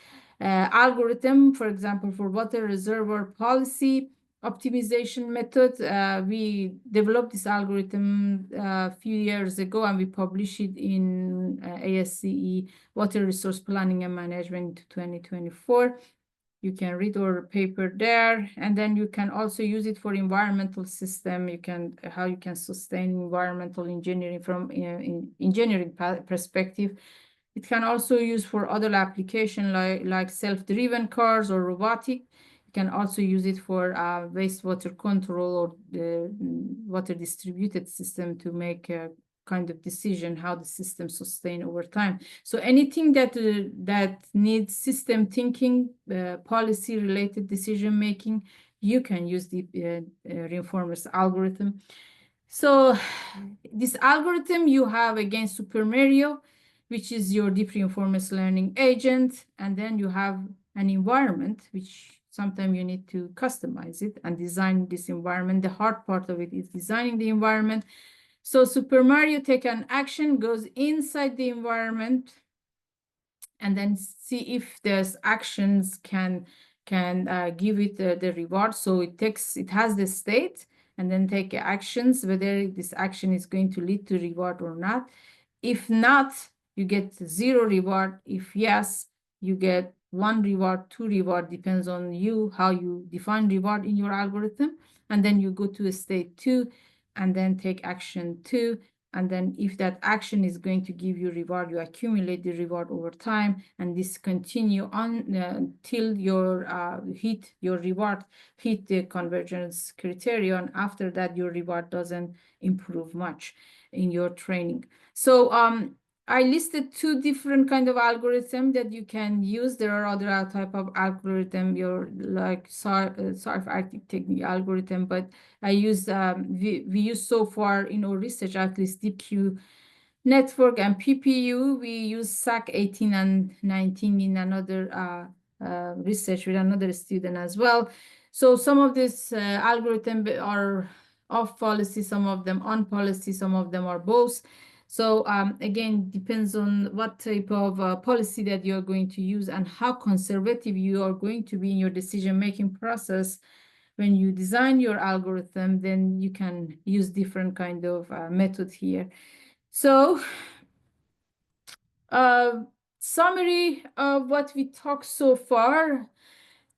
algorithm, for example, for water reservoir policy optimization method. We developed this algorithm a few years ago, and we published it in ASCE Water Resource Planning and Management 2024. You can read our paper there, and then you can also use it for environmental system. How you can sustain environmental engineering from engineering perspective. It can also use for other application like self-driven cars or robotic. You can also use it for wastewater control or the water distributed system to make a kind of decision how the system sustain over time. So anything that needs system thinking, policy related decision making, you can use the reinforcement algorithm. So this algorithm, you have again Super Mario, which is your deep reinforcement learning agent, and then you have an environment, which sometimes you need to customize it and design this environment. The hard part of it is designing the environment. So Super Mario take an action, goes inside the environment, and then see if those actions can give it the reward. So it has the state, and then take actions, whether this action is going to lead to reward or not. If not, you get 0 reward. If yes, you get 1 reward, 2 reward, depends on you, how you define reward in your algorithm. And then you go to a state 2, and then take action 2. And then if that action is going to give you reward, you accumulate the reward over time, and this continue on till your hit the convergence criterion. After that, your reward doesn't improve much in your training. So I listed 2 different kind of algorithm that you can use. There are other type of algorithm, like Arctic technique algorithm, but I use we use so far in our research, at least DeepQ network and PPU. We use SAC 18 and 19 in another research with another student as well. So some of these algorithms are off policy, some of them on policy, some of them are both. So again, depends on what type of policy that you're going to use and how conservative you are going to be in your decision-making process. When you design your algorithm, then you can use different kind of method here. So summary of what we talked so far.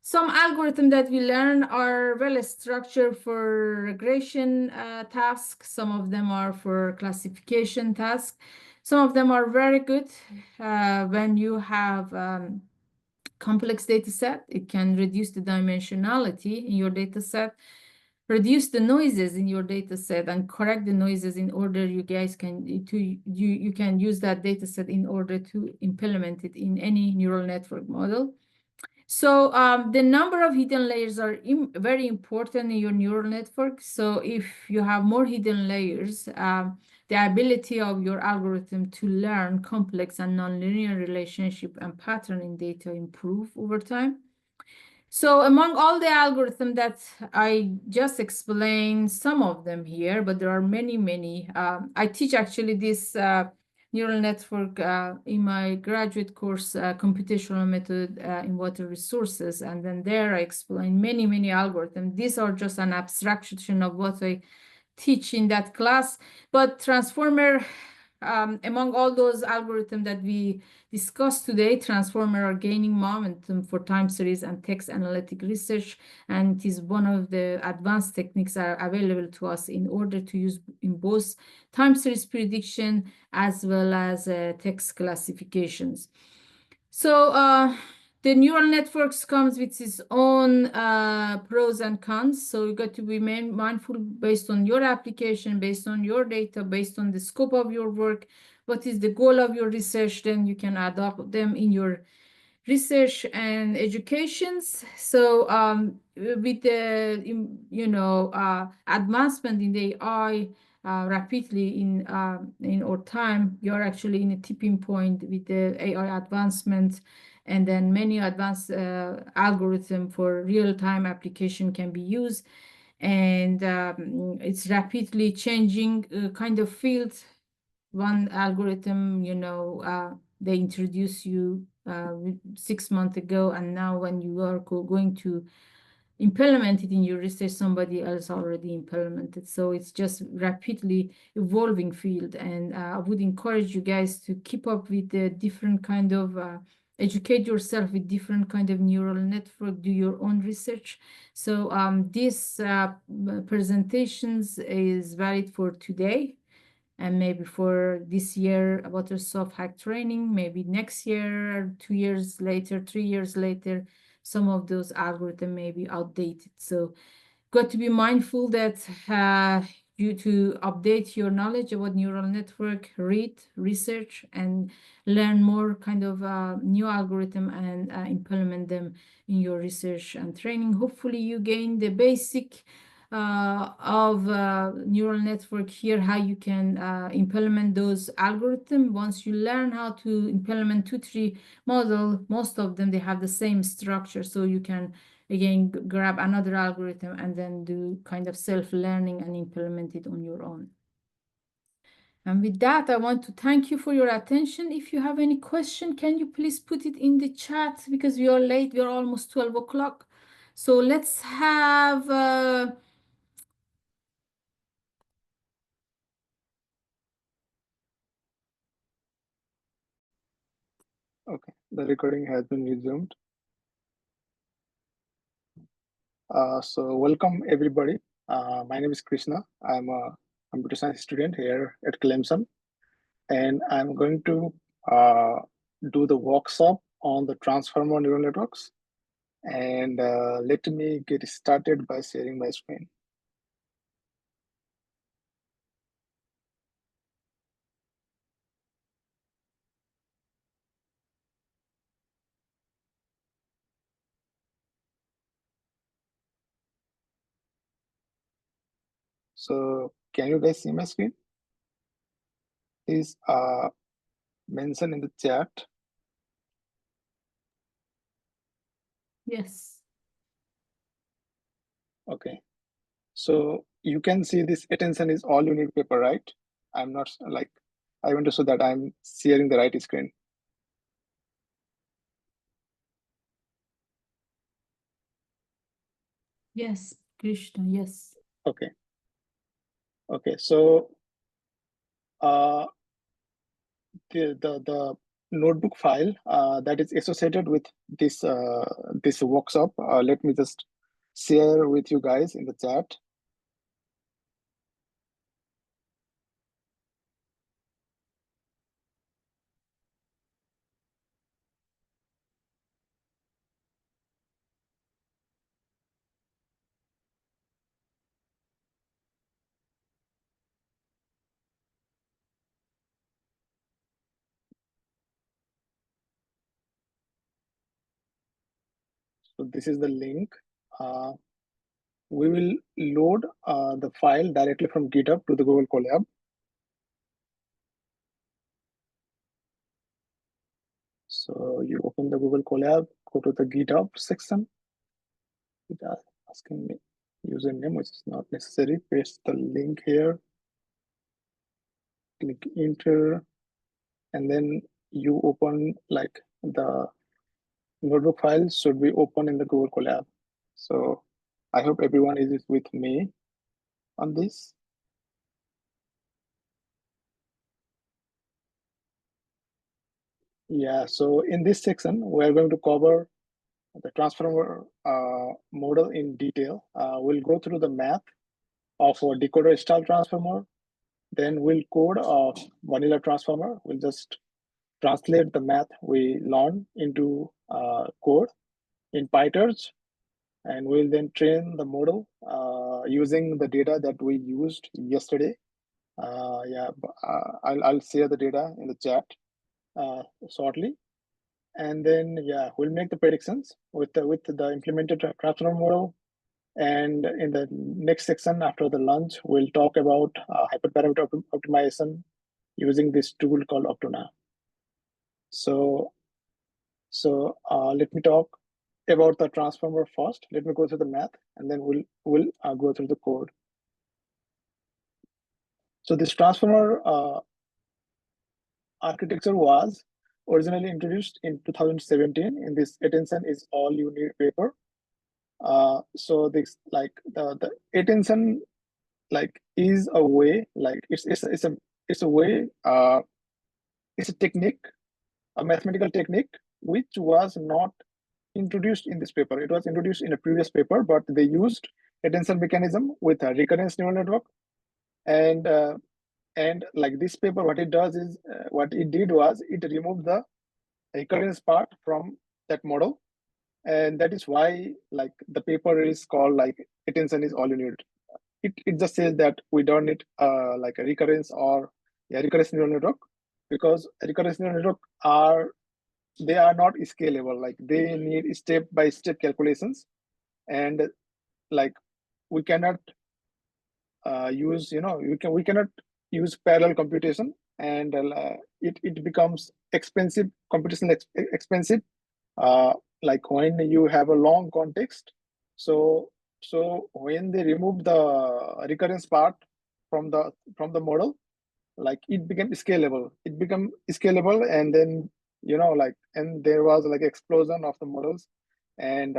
Some algorithms that we learn are well structured for regression tasks. Some of them are for classification tasks. Some of them are very good when you have complex data set. It can reduce the dimensionality in your data set, reduce the noises in your data set, and correct the noises in order you guys can you can use that data set in order to implement it in any neural network model. So the number of hidden layers are very important in your neural network. So if you have more hidden layers, the ability of your algorithm to learn complex and nonlinear relationship and pattern in data improve over time. So among all the algorithms that I just explained, some of them here, but there are many, many. I teach actually this neural network in my graduate course, computational method in water resources. And then there I explain many, many algorithms. These are just an abstraction of what I teach in that class. But transformer, among all those algorithms that we discussed today, transformer are gaining momentum for time series and text analytic research, and it is one of the advanced techniques that are available to us in order to use in both time series prediction as well as text classifications. So the neural networks comes with its own pros and cons. So you got to be mindful based on your application, based on your data, based on the scope of your work. What is the goal of your research? Then you can adopt them in your research and educations. So with the advancement in the AI rapidly in our time, you're actually in a tipping point with the AI advancement, and then many advanced algorithm for real-time application can be used, and it's rapidly changing kind of field. One algorithm, they introduce you 6 months ago, and now when you are going to implement it in your research, somebody else already implemented. So it's just rapidly evolving field, and I would encourage you guys to keep up with the different kind of educate yourself with different kind of neural network, do your own research. So this presentations is valid for today, and maybe for this year WaterSoft hack training, maybe next year, 2 years later, 3 years later, some of those algorithms may be outdated. So got to be mindful that you to update your knowledge about neural network, read, research, and learn more kind of new algorithm, and implement them in your research and training. Hopefully you gain the basic of neural network here, how you can implement those algorithms. Once you learn how to implement 2-3 model, most of them, they have the same structure. So you can, again, grab another algorithm and then do kind of self-learning and implement it on your own. And with that, I want to thank you for your attention. If you have any question, can you please put it in the chat, because we are late. We are almost 12 o'clock. So let's have... Okay, the recording has been resumed. So welcome everybody. My name is Krishna. I'm a computer science student here at Clemson, and I'm going to do the workshop on the transformer neural networks. And let me get started by sharing my screen. So can you guys see my screen? Please mention in the chat. Yes. Okay. So you can see this attention is all you need paper, right? I'm not like, I want to show that I'm sharing the right screen. Yes, Krishna, yes. Okay. Okay, so the notebook file that is associated with this this workshop, let me just share with you guys in the chat. So this is the link. We will load the file directly from GitHub to the Google Colab. So you open the Google Colab, go to the GitHub section. It is asking me username, which is not necessary. Paste the link here. Click enter, and then you open like the notebook file should be open in the Google Colab. So I hope everyone is with me on this. Yeah, so in this section, we're going to cover the transformer model in detail. We'll go through the math of a decoder style transformer. Then we'll code a vanilla transformer. We'll just translate the math we learn into code in PyTorch, and we'll then train the model using the data that we used yesterday. I'll share the data in the chat shortly, and then we'll make the predictions with the implemented transformer model. And in the next section after the lunch, we'll talk about hyperparameter optimization using this tool called Optuna. So let me talk about the transformer first. Let me go through the math, and then we'll go through the code. So this transformer architecture was originally introduced in 2017 in this attention is all you need paper. So this like the attention like is a way, like it's a way, it's a technique, a mathematical technique which was not introduced in this paper. It was introduced in a previous paper, but they used attention mechanism with a recurrence neural network. And like this paper, what it does is, what it did was it removed the recurrence part from that model. And that is why like the paper is called like attention is all you need. It just says that we don't need like a recurrence or recurrence neural network, because recurrence neural network are not scalable. Like they need step-by-step calculations, and like we cannot use, we cannot use parallel computation, and it becomes expensive, computation expensive, like when you have a long context. So when they remove the recurrence part from the model, like it became scalable. And then and there was like explosion of the models, and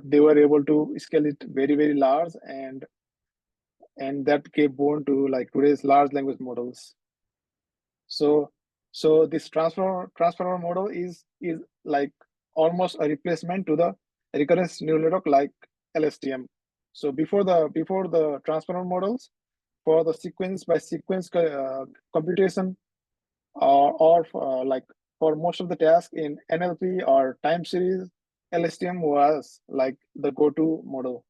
they were able to scale it very, very large, and that gave born to like today's large language models. So this transformer model is like almost a replacement to the recurrence neural network like LSTM. So before the transformer models, for the sequence by sequence computation, or like for most of the tasks in NLP or time series, LSTM was like the go-to model.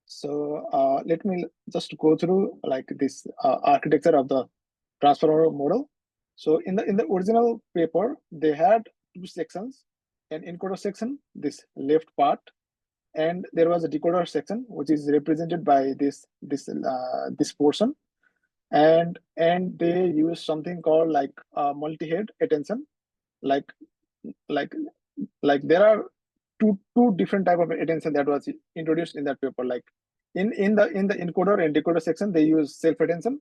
So let me just go through like this architecture of the transformer model. So in the original paper, they had two sections: an encoder section, this left part, and there was a decoder section, which is represented by this portion. And they use something called like multi-head attention. Like there are two different type of attention that was introduced in that paper. Like in the encoder and decoder section, they use self attention,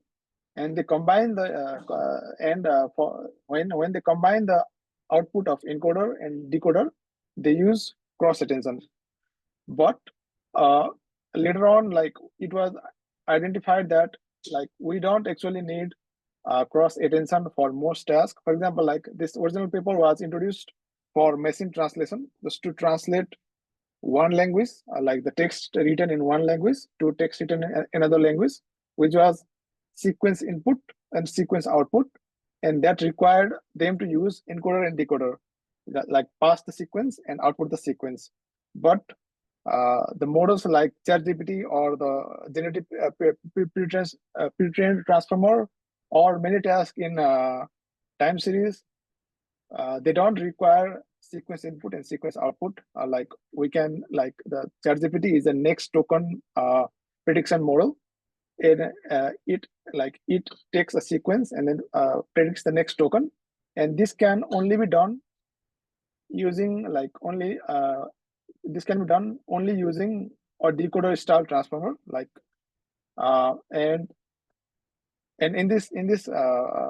and they combine the for when they combine the output of encoder and decoder, they use cross attention. But later on, like it was identified that like we don't actually need cross attention for most tasks. For example, like this original paper was introduced for machine translation, just to translate one language, like the text written in one language to text written in another language, which was sequence input and sequence output, and that required them to use encoder and decoder, that like pass the sequence and output the sequence. But the models like ChatGPT or the generative pre-trained transformer or many tasks in time series, they don't require sequence input and sequence output. Like we can, like the ChatGPT is the next token prediction model. It takes a sequence and then predicts the next token, and this can only be done using only using a decoder style transformer. Like and in this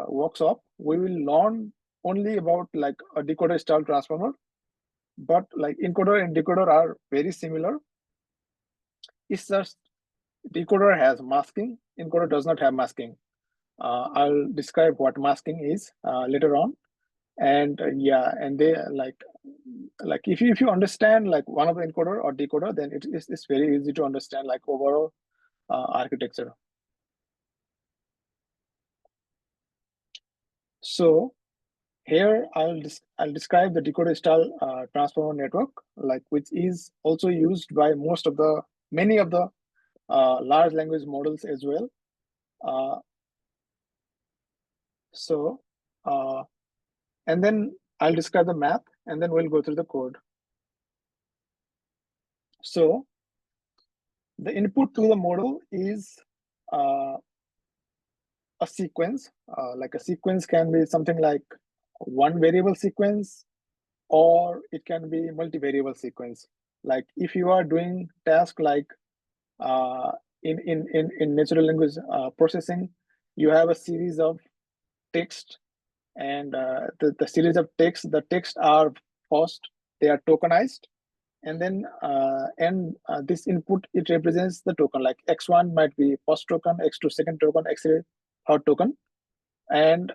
workshop, we will learn only about like a decoder style transformer, but like encoder and decoder are very similar. It's just decoder has masking, encoder does not have masking. I'll describe what masking is later on. And and they like if you understand like one of the encoder or decoder, then it's very easy to understand like overall architecture. So here I'll describe the decoder style transformer network, like which is also used by many of the large language models as well. So and then I'll describe the map, and then we'll go through the code. So the input to the model is a sequence. Like a sequence can be something like one variable sequence, or it can be multivariable sequence. Like if you are doing task like in natural language processing, you have a series of text, and the series of text, the text are first, they are tokenized, and then this input, it represents the token, like x1 might be first token, x2 second token, x3 third token, and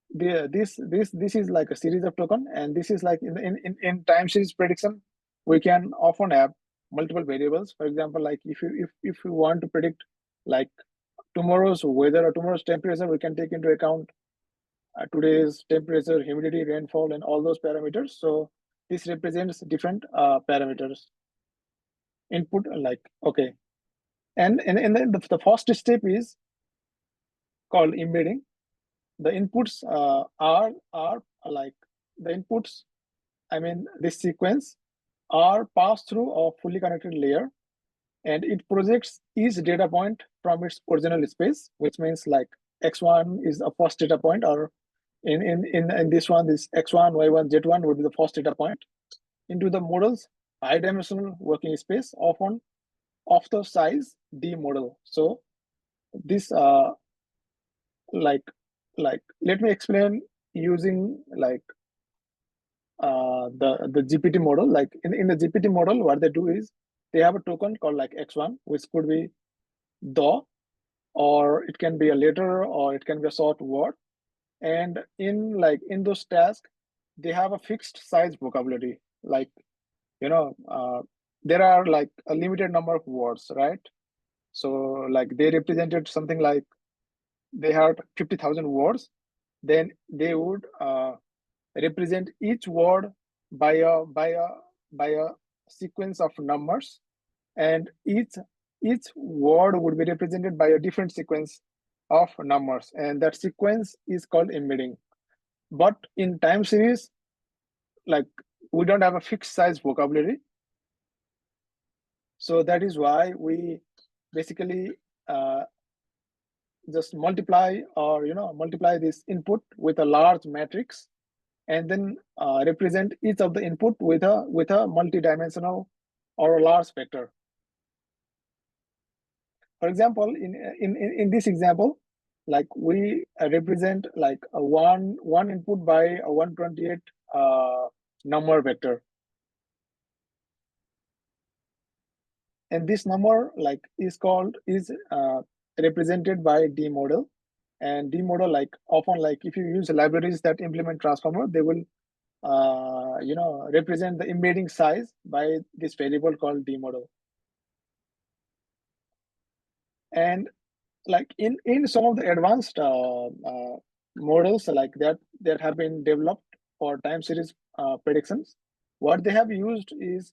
this is like a series of token, and this is like in time series prediction, we can often have multiple variables. For example, like if you want to predict like tomorrow's weather or tomorrow's temperature, we can take into account today's temperature, humidity, rainfall, and all those parameters. So this represents different parameters input, like okay. And then the first step is called embedding. The inputs are like the inputs, I mean this sequence, are passed through a fully connected layer, and it projects each data point from its original space, which means like x1 is a first data point, or in this one, this x1, y1, z1 would be the first data point, into the model's high dimensional working space, often of the size D model. So this like let me explain using like the GPT model. Like in the GPT model, what they do is they have a token called like x1, which could be the, or it can be a letter, or it can be a short word. And in those tasks, they have a fixed size vocabulary. Like there are like a limited number of words, right? So like they represented something like they had 50,000 words, then they would represent each word by a sequence of numbers, and each word would be represented by a different sequence of numbers, and that sequence is called embedding. But in time series, like we don't have a fixed size vocabulary, so that is why we basically just multiply this input with a large matrix, and then represent each of the input with a multi-dimensional or a large vector. For example, in this example, like we represent like a one input by a 128 number vector, and this number like is represented by D model. And D model, like often, like if you use libraries that implement transformer, they will represent the embedding size by this variable called D model. And like in some of the advanced models like that have been developed for time series predictions, what they have used is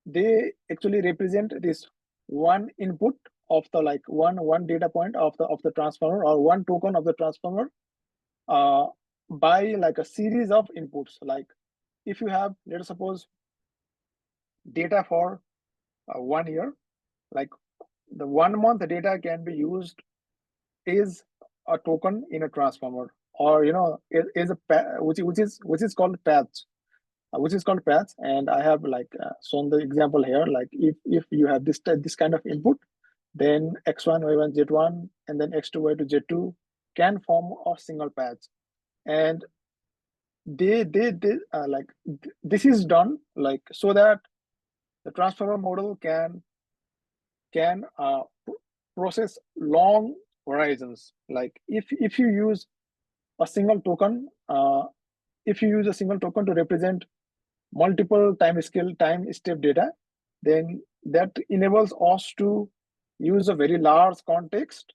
they actually represent this one input of the like one data point of the transformer, or one token of the transformer, uh, by like a series of inputs. Like if you have, let us suppose, data for 1 year, like the 1 month data can be used is a token in a transformer, or is which is called paths, and I have like shown the example here. Like if you have this kind of input, then x1 y1 z1 and then x2 y2 z2 can form a single path. And they like this is done like so that the transformer model can process long horizons. Like if you use a single token, to represent multiple time step data, then that enables us to use a very large context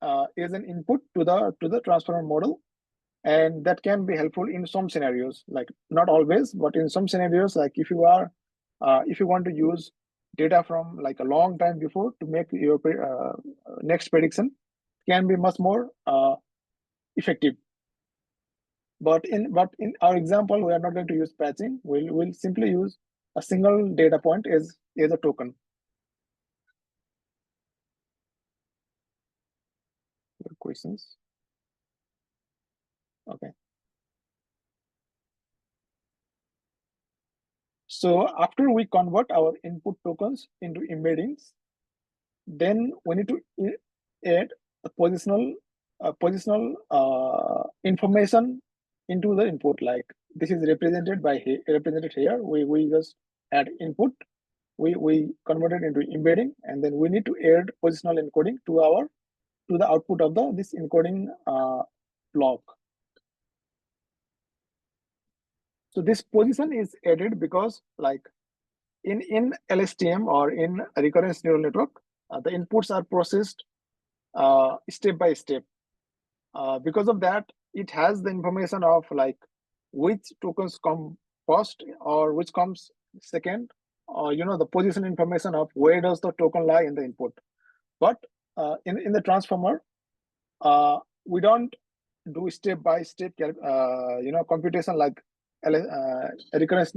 as an input to the transformer model. And that can be helpful in some scenarios, like not always, but in some scenarios, like if you are if you want to use data from like a long time before to make your next prediction, can be much more effective. But in our example, we are not going to use patching. We'll simply use a single data point as a token. Questions? Okay. So after we convert our input tokens into embeddings, then we need to add a positional information into the input. Like this is represented here. We just add input. We convert it into embedding, and then we need to add positional encoding to the output of this encoding block. So this position is added because like in LSTM or in a recurrence neural network, the inputs are processed step by step. Because of that, it has the information of like which tokens come first or which comes second, or the position information of where does the token lie in the input. But in the transformer, we don't do step by step computation like recurrence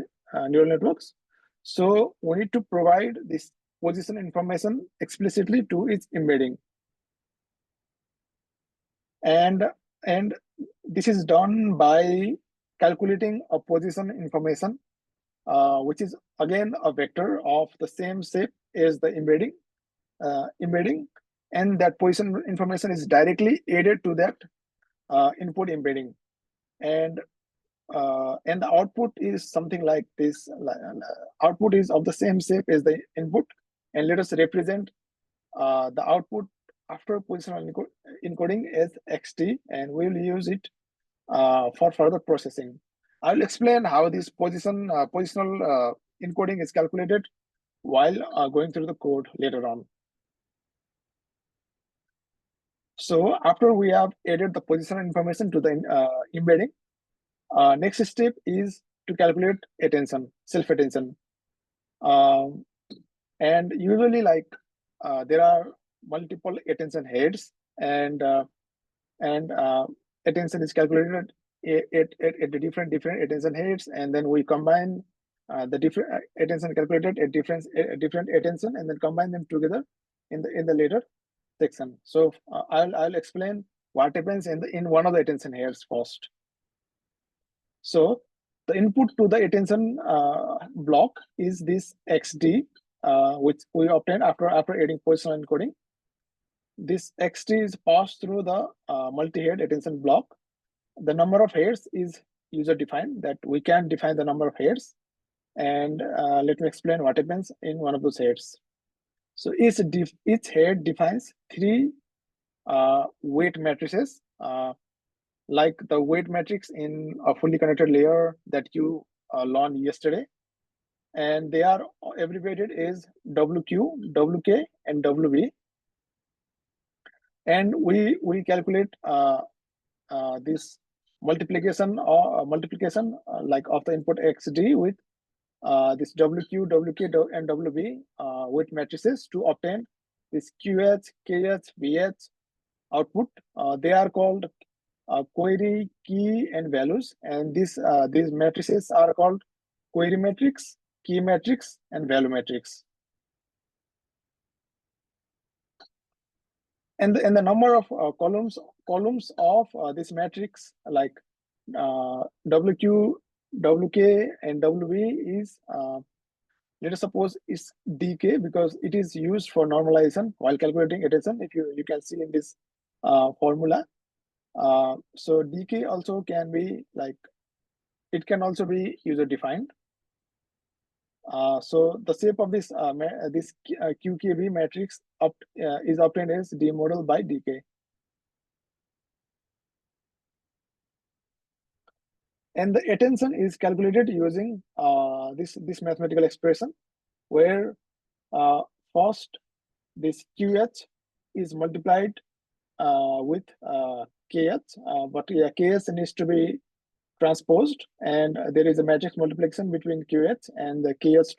neural networks. So we need to provide this position information explicitly to its embedding, and this is done by calculating a position information, which is again a vector of the same shape as the embedding, and that position information is directly added to that input embedding, and the output is something like this. Output is of the same shape as the input, and let us represent the output after positional encoding as xt, and we will use it for further processing. I will explain how this positional encoding is calculated while going through the code later on. So after we have added the positional information to the embedding, next step is to calculate attention, self-attention. And usually like there are multiple attention heads, and attention is calculated at the different attention heads, and then we combine the different attention calculated at different attention, and then combine them together in the later section. So I'll explain what happens in one of the attention heads first. So the input to the attention block is this XD, which we obtain after adding positional encoding. This XD is passed through the multi-head attention block. The number of heads is user defined, that we can define the number of heads. And let me explain what happens in one of those heads. So each head defines three weight matrices, like the weight matrix in a fully connected layer that you learned yesterday. And they are abbreviated as WQ, WK, and WB. And we calculate this multiplication like of the input XD with this WQ, WK, and WB with matrices to obtain this QH, KH, VH output. They are called query, key, and values, and these matrices are called query matrix, key matrix, and value matrix. And the number of columns of this matrix, like WQ, WK, and WB is let us suppose is DK, because it is used for normalization while calculating attention. If you can see in this formula. So DK also can be like, it can also be user defined. So the shape of this QKB matrix is obtained as D model by DK. And the attention is calculated using this mathematical expression, where first this QH is multiplied with kth, but yeah, kth needs to be transposed, and there is a matrix multiplication between qth and the kth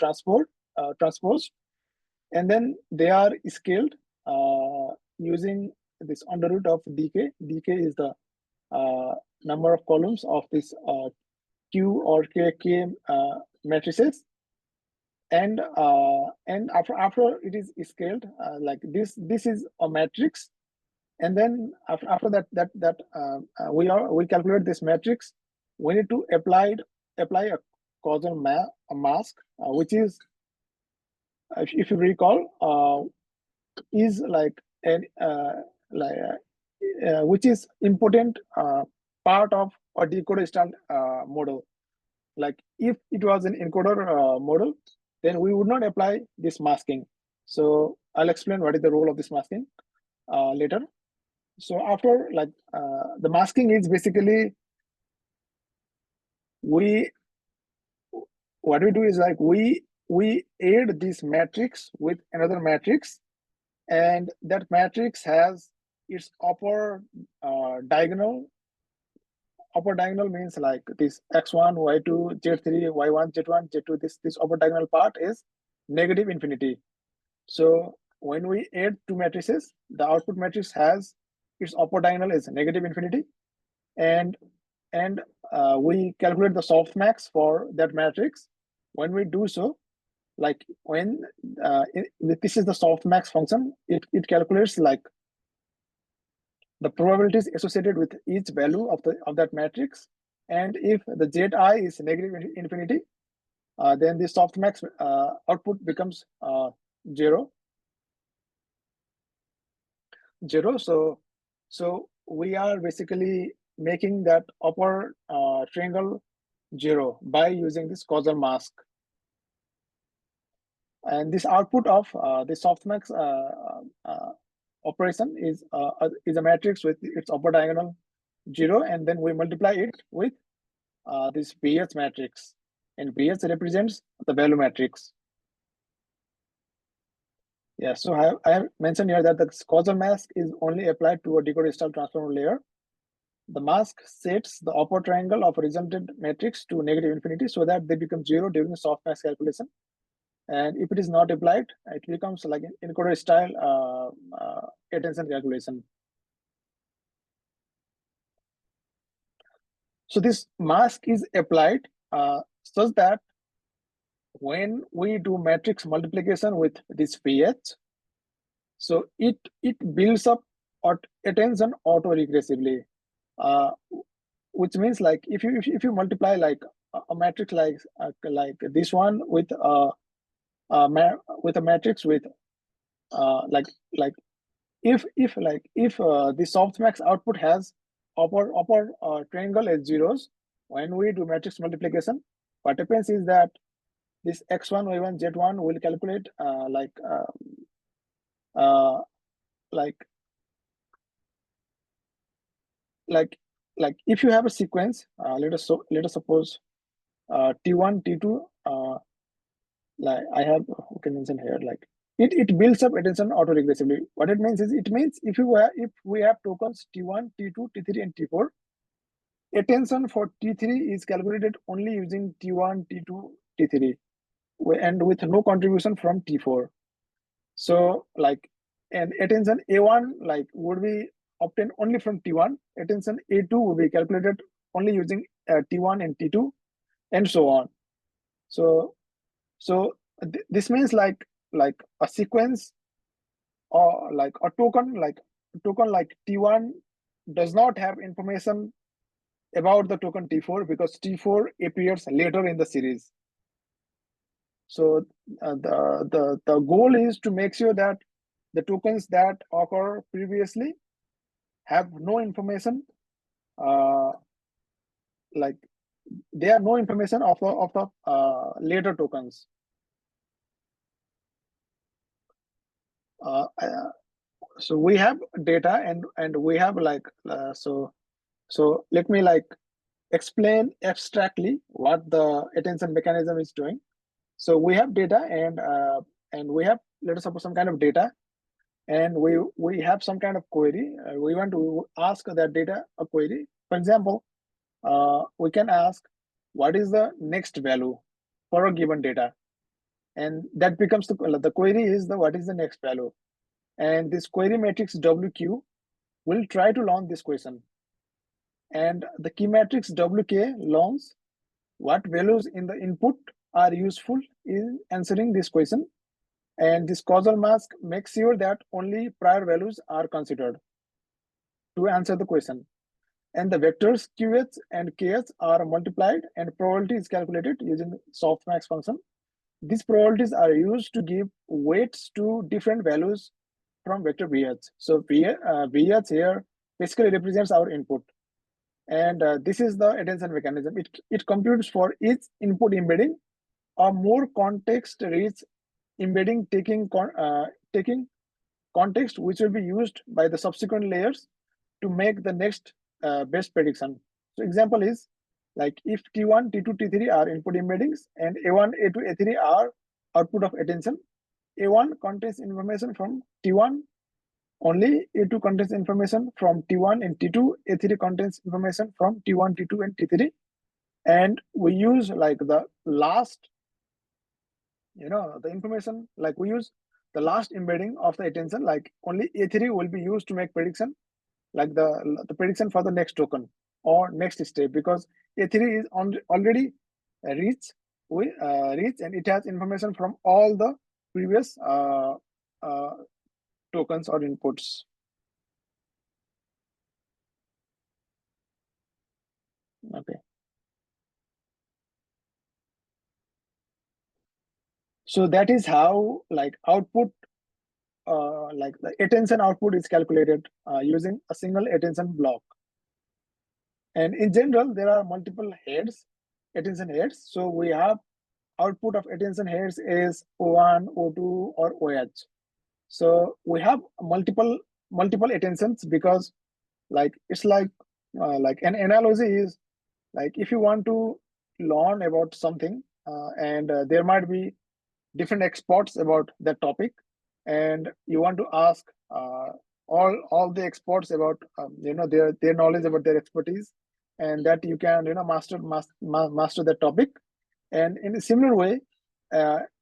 transposed, and then they are scaled using this under root of dk. Dk is the number of columns of this q or k matrices, and after it is scaled like this is a matrix, and then after that we calculate this matrix. We need to apply a causal mask, which is, if you recall, is like an which is important part of a decoder style model. Like if it was an encoder model, then we would not apply this masking. So I'll explain what is the role of this masking later. So after the masking is basically what we do is like we add this matrix with another matrix, and that matrix has its upper diagonal. Upper diagonal means like this x1, y2, z3, y1, z1, z2. This upper diagonal part is negative infinity. So when we add two matrices, the output matrix has its upper diagonal is negative infinity, and we calculate the softmax for that matrix. When we do so, like when this is the softmax function, it calculates like the probabilities associated with each value of that matrix, and if the zi is negative infinity, then the softmax output becomes zero. So we are basically making that upper triangle zero by using this causal mask. And this output of the softmax operation is a matrix with its upper diagonal zero, and then we multiply it with this BH matrix, and BH represents the value matrix. Yeah, so I have mentioned here that the causal mask is only applied to a decoder style transformer layer. The mask sets the upper triangle of a resultant matrix to negative infinity so that they become zero during the softmax calculation. And if it is not applied, it becomes like an encoder style attention calculation. So this mask is applied such that when we do matrix multiplication with this pH, so it builds up attention auto-regressively, which means like if you multiply like a matrix like this one with a matrix with if the softmax output has upper triangle as zeros, when we do matrix multiplication, what happens is that this x1, y1, z1 will calculate if you have a sequence, let us suppose t1, t2, like I have mention here, like it builds up attention auto-regressively. What it means is, it means if we have tokens t1, t2, t3, and t4, attention for t3 is calculated only using t1, t2, t3, and with no contribution from t4. So like, and attention a1 like would be obtained only from t1. Attention a2 will be calculated only using t1 and t2, and so on. So this means like a sequence or like a token like t1 does not have information about the token t4 because t4 appears later in the series. So the goal is to make sure that the tokens that occur previously have no information, like they have no information of the later tokens. So we have data and we have like so let me like explain abstractly what the attention mechanism is doing. So we have data and we have, let us suppose, some kind of data, and we have some kind of query. We want to ask that data a query. For example, we can ask what is the next value for a given data, and that becomes the query is the what is the next value, and this query matrix WQ will try to learn this question, and the key matrix WK learns what values in the input are useful in answering this question, and this causal mask makes sure that only prior values are considered to answer the question. And the vectors QH and KH are multiplied and probability is calculated using softmax function. These probabilities are used to give weights to different values from vector VH. So VH here basically represents our input. And this is the attention mechanism. It computes for each input embedding a more context-rich embedding taking context which will be used by the subsequent layers to make the next best prediction. So example is like if T1, T2, T3 are input embeddings and A1, A2, A3 are output of attention, A1 contains information from T1 only, A2 contains information from T1 and T2, A3 contains information from T1, T2, and T3. And we use like the last, the information, like we use the last embedding of the attention, like only A3 will be used to make prediction, like the prediction for the next token or next step, because A3 is already rich and it has information from all the previous tokens or inputs. Okay. So that is how like output, like the attention output is calculated using a single attention block. And in general, there are multiple heads, attention heads. So we have output of attention heads is O1, O2, or OH. So we have multiple attentions because like it's like an analogy is like if you want to learn about something and there might be different experts about that topic, and you want to ask all the experts about their knowledge about their expertise, and that you can master that topic. And in a similar way,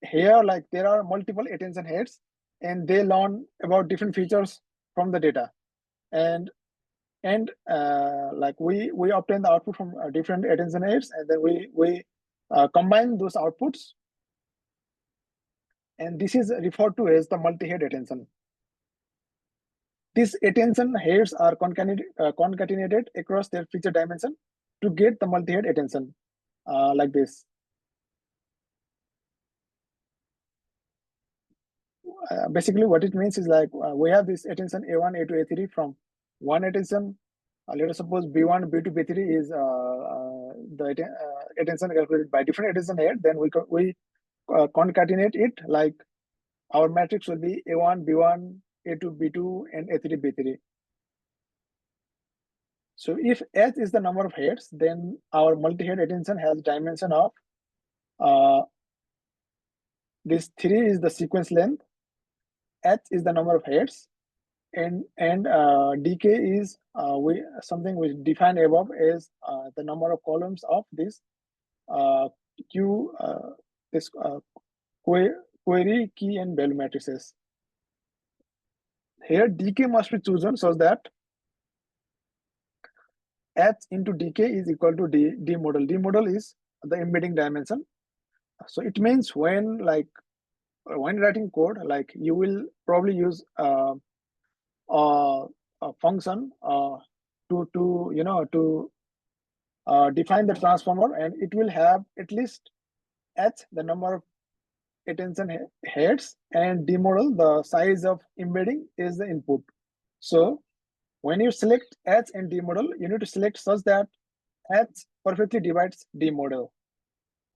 here like there are multiple attention heads, and they learn about different features from the data, and like we obtain the output from different attention heads, and then we combine those outputs, and this is referred to as the multi-head attention. These attention heads are concatenated across their feature dimension to get the multi-head attention like this. Basically, what it means is like we have this attention A1, A2, A3 from one attention. Let us suppose B1, B2, B3 is the attention calculated by different attention head. Then we concatenate it like our matrix will be A1, B1, A2, B2, and A3, B3. So if H is the number of heads, then our multi-head attention has dimension of this 3 is the sequence length, H is the number of heads, and dk is something we define above as the number of columns of this this query, key, and value matrices. Here dk must be chosen so that H into dk is equal to d model. D model is the embedding dimension. So it means when writing code, like you will probably use a function to define the transformer, and it will have at least H, the number of attention heads, and d model, the size of embedding, is the input. So when you select H and d model, you need to select such that H perfectly divides d model.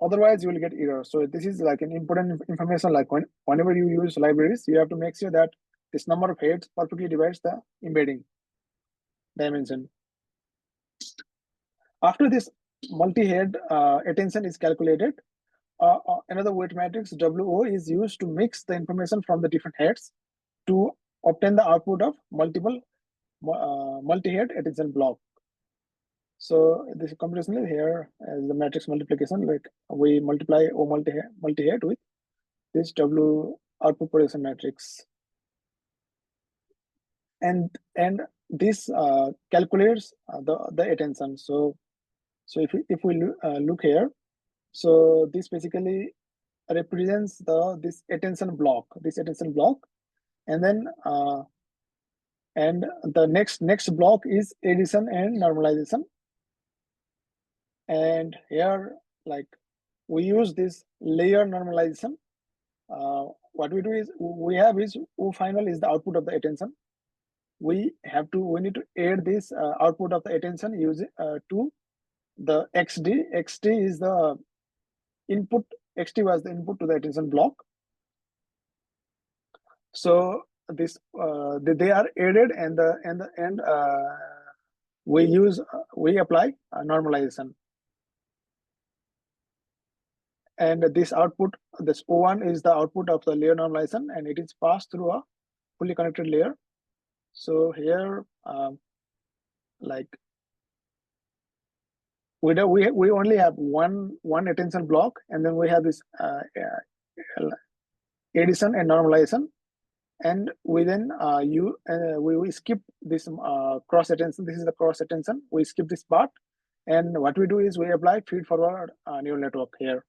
Otherwise, you will get error. So this is like an important information. Like whenever you use libraries, you have to make sure that this number of heads perfectly divides the embedding dimension. After this multi-head attention is calculated, another weight matrix WO is used to mix the information from the different heads to obtain the output of multiple multi-head attention block. So this computationally here as the matrix multiplication, like we multiply O multi-head with this W output projection matrix, and this calculates the attention. So if we look here, so this basically represents this attention block, and then and the next block is addition and normalization. And here, like, we use this layer normalization. What we do is O final is the output of the attention. We need to add this output of the attention using to the XD. XD is the input. XD was the input to the attention block. So this they are added, and we apply normalization. And this output, this O1 is the output of the layer normalization, and it is passed through a fully connected layer. So here, like, we only have one attention block, and then we have this addition and normalization, and we then we skip this cross attention. This is the cross attention. We skip this part, and what we do is we apply feed forward neural network here.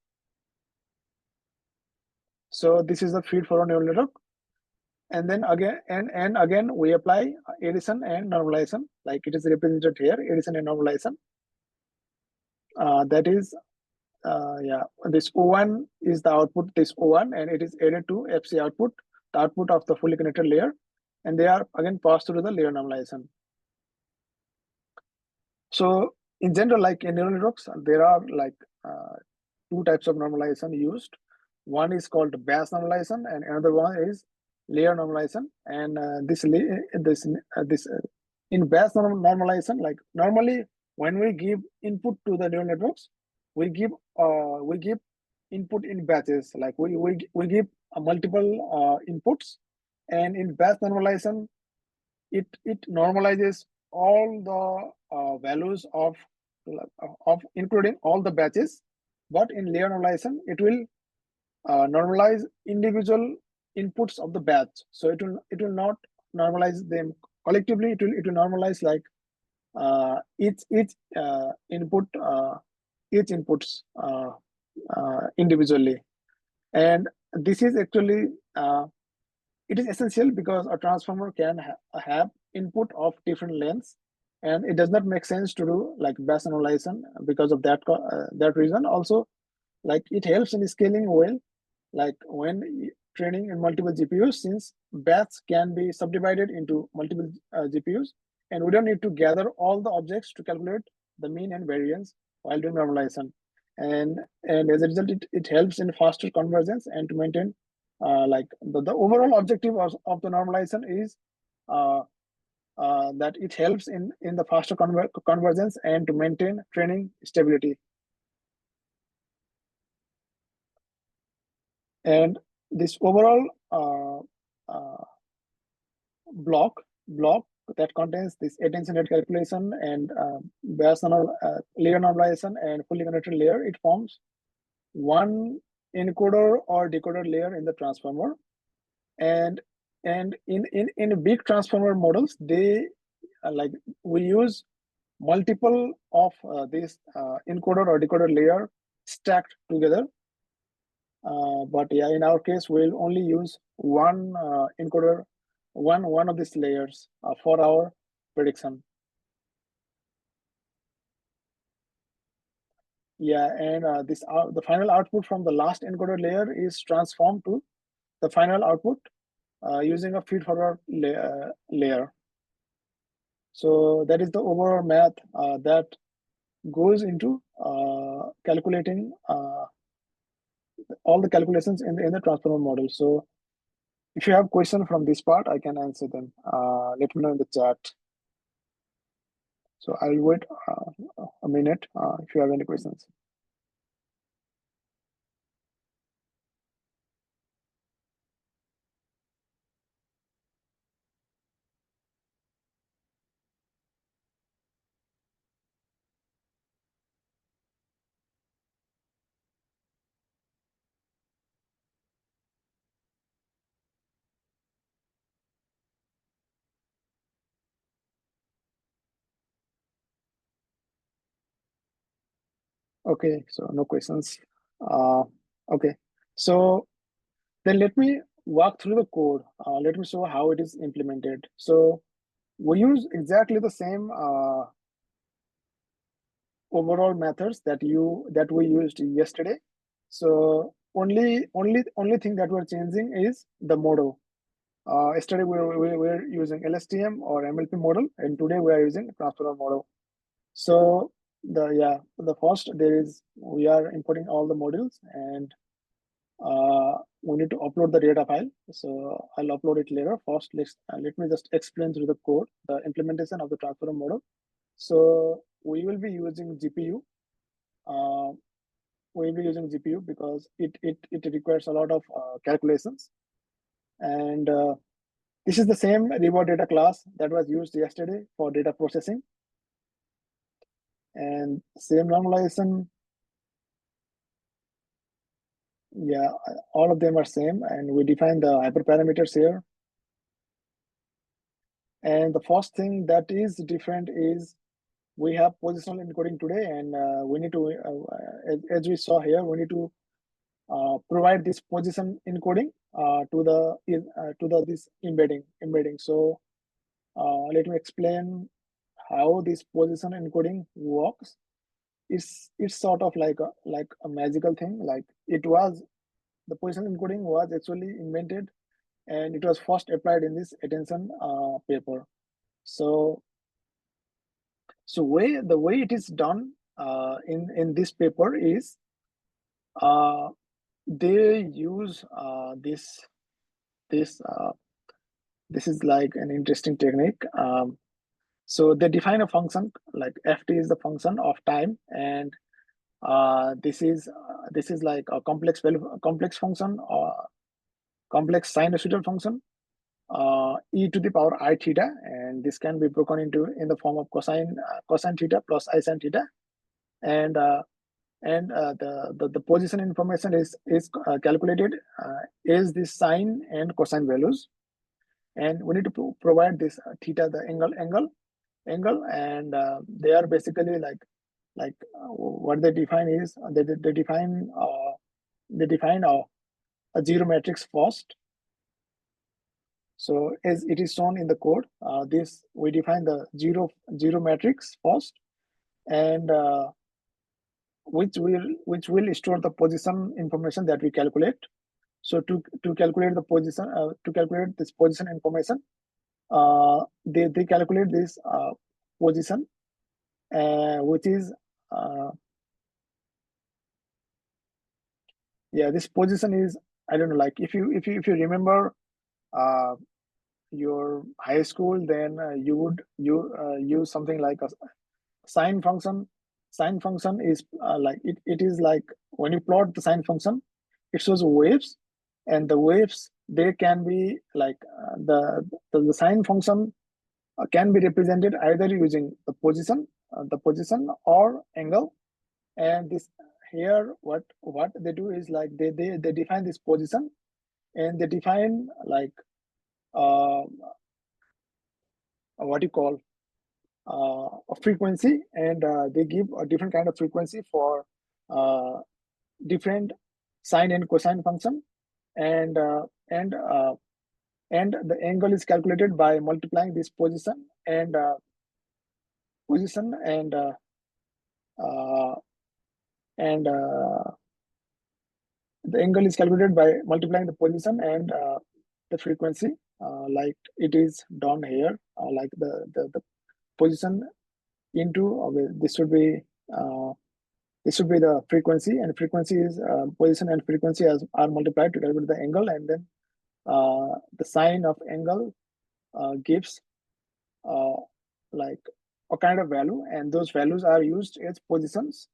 So this is the feed forward neural network, and then again and again we apply addition and normalization, like it is represented here, addition and normalization. That is, yeah, this O1 is the output, this O1, and it is added to FC output, the output of the fully connected layer, and they are again passed through the layer normalization. So in general, like in neural networks, there are like two types of normalization used. One is called batch normalization, and another one is layer normalization. And in batch normalization, like normally when we give input to the neural networks, we give input in batches. Like we give multiple inputs, and in batch normalization, it normalizes all the values of including all the batches. But in layer normalization, it will normalize individual inputs of the batch. So it will not normalize them collectively. It will normalize like each input each inputs individually. And this is actually it is essential because a transformer can have input of different lengths, and it does not make sense to do like batch normalization because of that reason. Also, like it helps in scaling well, like when training in multiple GPUs, since batch can be subdivided into multiple GPUs, and we don't need to gather all the objects to calculate the mean and variance while doing normalization. And as a result, it helps in faster convergence and to maintain like the overall objective of the normalization is that it helps in the faster convergence and to maintain training stability. And this overall block that contains this attention rate calculation and layer normalization and fully connected layer, it forms one encoder or decoder layer in the transformer. And in big transformer models, they like we use multiple of this encoder or decoder layer stacked together. But yeah, in our case, we'll only use one encoder, one of these layers for our prediction. Yeah, and the final output from the last encoder layer is transformed to the final output using a feed forward layer. So that is the overall math that goes into calculating all the calculations in the transformer model. So if you have questions from this part, I can answer them. Let me know in the chat. So I'll wait a minute if you have any questions. Okay, so no questions. Okay, so then let me walk through the code. Let me show how it is implemented. So we use exactly the same overall methods that we used yesterday. So only thing that we're changing is the model. Yesterday we were using LSTM or MLP model, and today we are using transformer model. So the first we are importing all the modules, and we need to upload the data file. So I'll upload it later. First, let me just explain through the code, the implementation of the transformer model. So we will be using GPU. Uh, we'll be using GPU because it requires a lot of calculations. And this is the same reward data class that was used yesterday for data processing. And same normalization. Yeah, all of them are same, and we define the hyperparameters here. And the first thing that is different is we have positional encoding today, and we need to, as we saw here, we need to provide this position encoding to this embedding. So let me explain how this position encoding works. It's sort of like a magical thing. Like the position encoding was actually invented, and it was first applied in this attention paper. So the way it is done in this paper is they use this this is like an interesting technique. So they define a function, like ft is the function of time, and this is like a complex function or complex sinusoidal function, e to the power I theta, and this can be broken into in the form of cosine theta plus I sin theta, and the position information is calculated is the sine and cosine values, and we need to provide this theta, the angle, and they are basically what they define is they define a zero matrix first. So as it is shown in the code, this we define the zero matrix first, and which will store the position information that we calculate. So to calculate the position to calculate this position information, they calculate this position, which is this position is, I don't know, like if you remember your high school, then you would use something like a sine function. Sine function is it is like when you plot the sine function, it shows waves, and the waves, they can be like the sine function can be represented either using the position or angle. And this here, what they do is like they define this position, and they define like uh, what you call a frequency, and they give a different kind of frequency for uh, different sine and cosine function, and and the angle is calculated by multiplying this position uh, and the angle is calculated by multiplying the position and the frequency, like it is done here, like the position into uh, this should be the frequency, and frequency is position and frequency are multiplied to calculate the angle, and then the sign of angle gives uh, like a kind of value, and those values are used as positions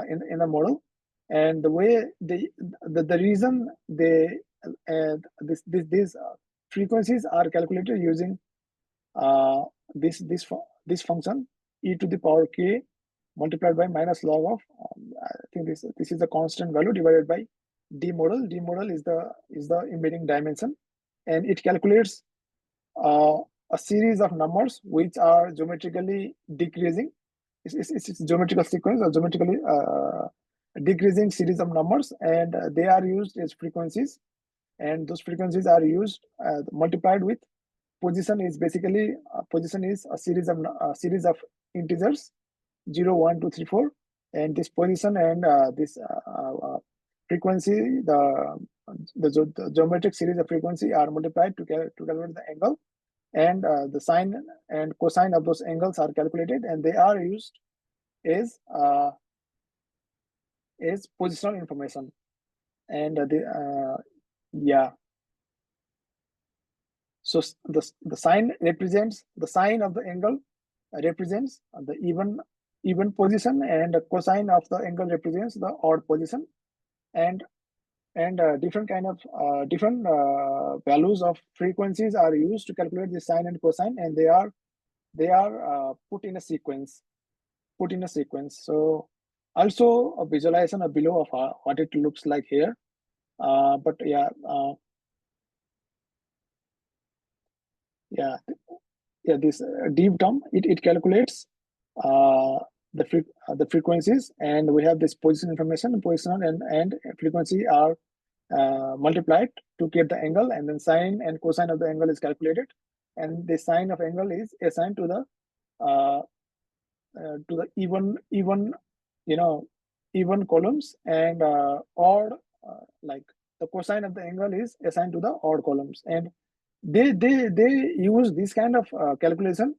in the model. And the way the reason these frequencies are calculated using uh, this function e to the power k multiplied by minus log of I think this is the constant value divided by d model. D model is the embedding dimension, and it calculates uh, a series of numbers which are geometrically decreasing, it's geometrical sequence or geometrically decreasing series of numbers, and they are used as frequencies, and those frequencies are used multiplied with position. Is basically position is a series of integers 0, 1, 2, 3, 4, and this position and this frequency, the geometric series of frequency are multiplied to calculate the angle, and the sine and cosine of those angles are calculated, and they are used as positional information. And yeah, so the sign represents the sign of the angle represents the even position, and the cosine of the angle represents the odd position, and different kind of different values of frequencies are used to calculate the sine and cosine, and they are put in a sequence. So also a visualization below of what it looks like here. But yeah, this deep term, it calculates the frequencies, and we have this position information. Position and frequency are multiplied to get the angle, and then sine and cosine of the angle is calculated, and the sine of angle is assigned to the even even columns, and odd like the cosine of the angle is assigned to the odd columns, and they use this kind of calculation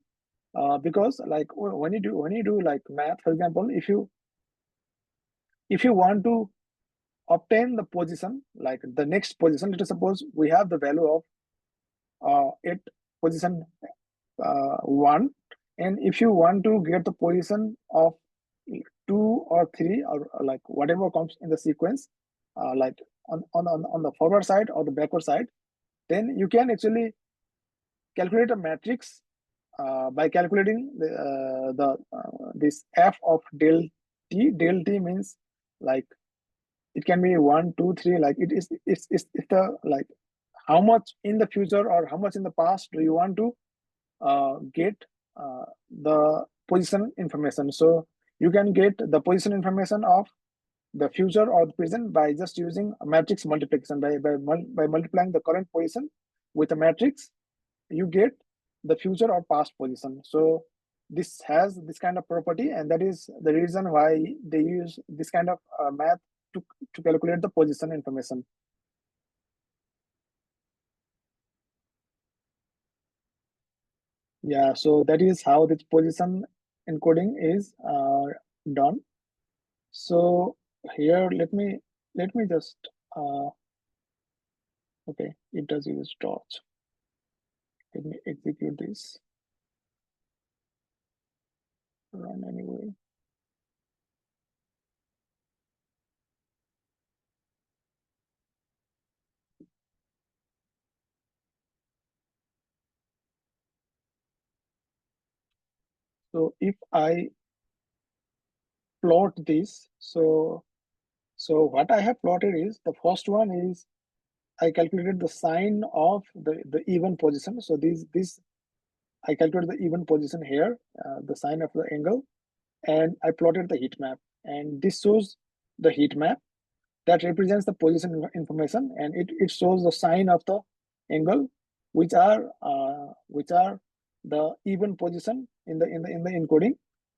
because like when you do like math, for example, if you want to obtain the position, like the next position, let us suppose we have the value of at position 1, and if you want to get the position of 2 or 3 or like whatever comes in the sequence, like on the forward side or the backward side, then you can actually calculate a matrix by calculating this f of del t. Del t means like it can be 1, 2, 3, like it's the like how much in the future or how much in the past do you want to get the position information. So you can get the position information of the future or the present by just using a matrix multiplication. By multiplying the current position with a matrix, you get the future or past position. So this has this kind of property, and that is the reason why they use this kind of math to calculate the position information. Yeah, so that is how this position encoding is done. So here, let me just okay, it does use torch. Let me execute this. Run anyway. So if I plot this, so what I have plotted is the first one is I calculated the sine of the even position. So this I calculated the even position here, the sine of the angle, and I plotted the heat map, and this shows the heat map that represents the position information, and it shows the sine of the angle, which are the even position in the encoding.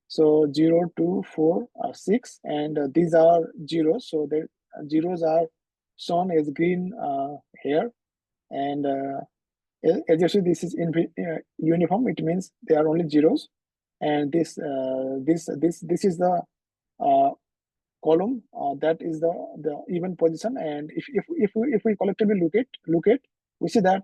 So 0, 2, 4, 6, and these are zeros. So the zeros are shown as green here, and as you see, this is in uniform. It means they are only zeros, and this is the uh, column that is the even position. And if we collectively look at, we see that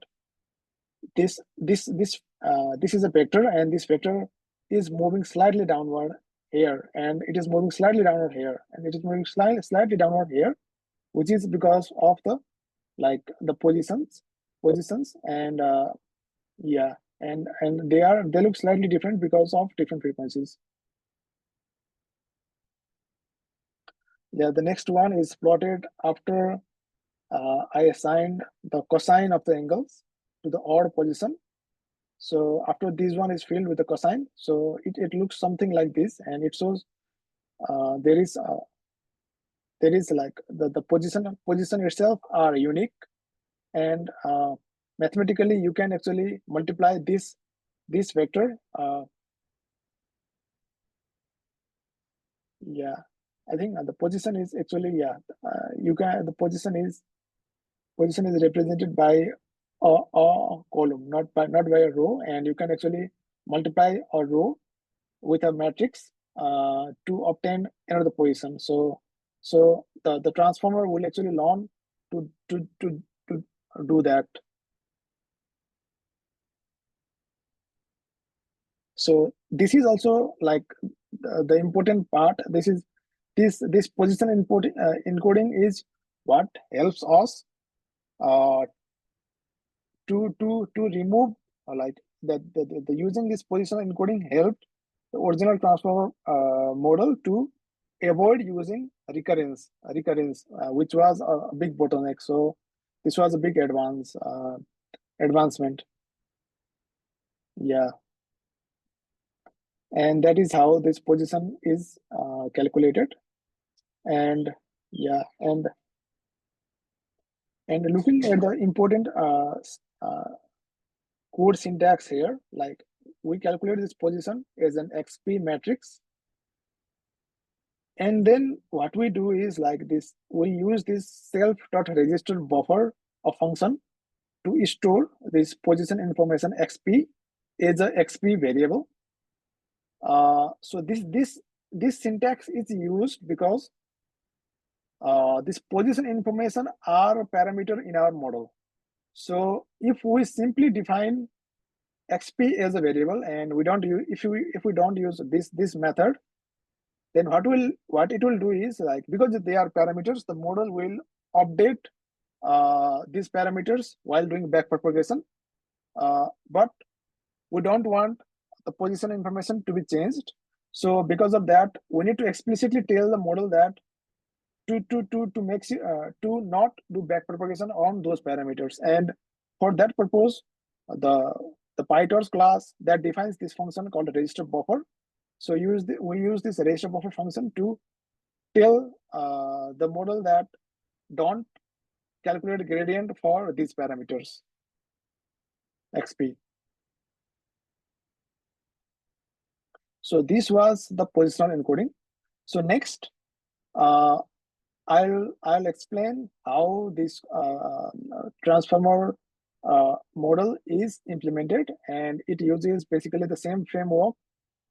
this is a vector, and this vector is moving slightly downward here, and it is moving slightly downward here, and it is moving slightly downward here, which is because of the like the positions, and yeah, and they look slightly different because of different frequencies. Yeah, the next one is plotted after I assigned the cosine of the angles to the odd position, So after this one is filled with the cosine, so it looks something like this, and it shows there is like the position itself are unique, and mathematically you can actually multiply this vector. Yeah, I think the position is actually, yeah, you can, the position is represented by a column, not by a row, and you can actually multiply a row with a matrix to obtain another position. So the transformer will actually learn to do that. So this is also like the important part. This position encoding is what helps us uh, to remove like the using this positional encoding helped the original transformer model to avoid using recurrence, which was a big bottleneck. So this was a big advancement. Yeah, and that is how this position is calculated. And yeah, and looking at the important code syntax here, like we calculate this position as an XP matrix. And then what we do is like this, we use this self.register buffer of function to store this position information XP as a XP variable. So this syntax is used because this position information are a parameter in our model. So if we simply define XP as a variable and we don't use, if we don't use this method, then what it will do is like, because they are parameters, the model will update these parameters while doing backpropagation. But we don't want the position information to be changed. So because of that, we need to explicitly tell the model that to make to not do backpropagation on those parameters. And for that purpose, the PyTorch class that defines this function called a register buffer. So we use this register buffer function to tell the model that don't calculate gradient for these parameters XP. So this was the positional encoding. So next, uh, I'll explain how this transformer model is implemented, and it uses basically the same framework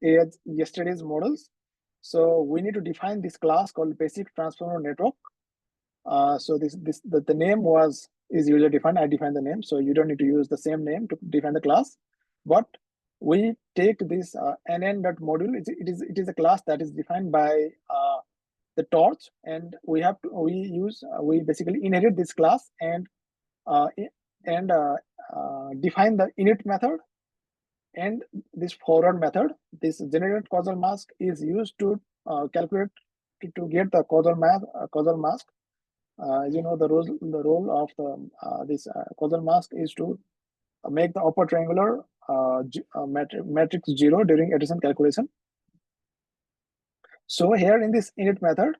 as yesterday's models. So we need to define this class called basic transformer network. So the name is user defined. I define the name, so you don't need to use the same name to define the class. But we take this nn.module. It is a class that is defined by the torch, and we basically inherit this class and uh, and define the init method and this forward method. This generated causal mask is used to calculate to get the causal mask. As you know, the role of this causal mask is to make the upper triangular matrix 0 during addition calculation. So here in this init method,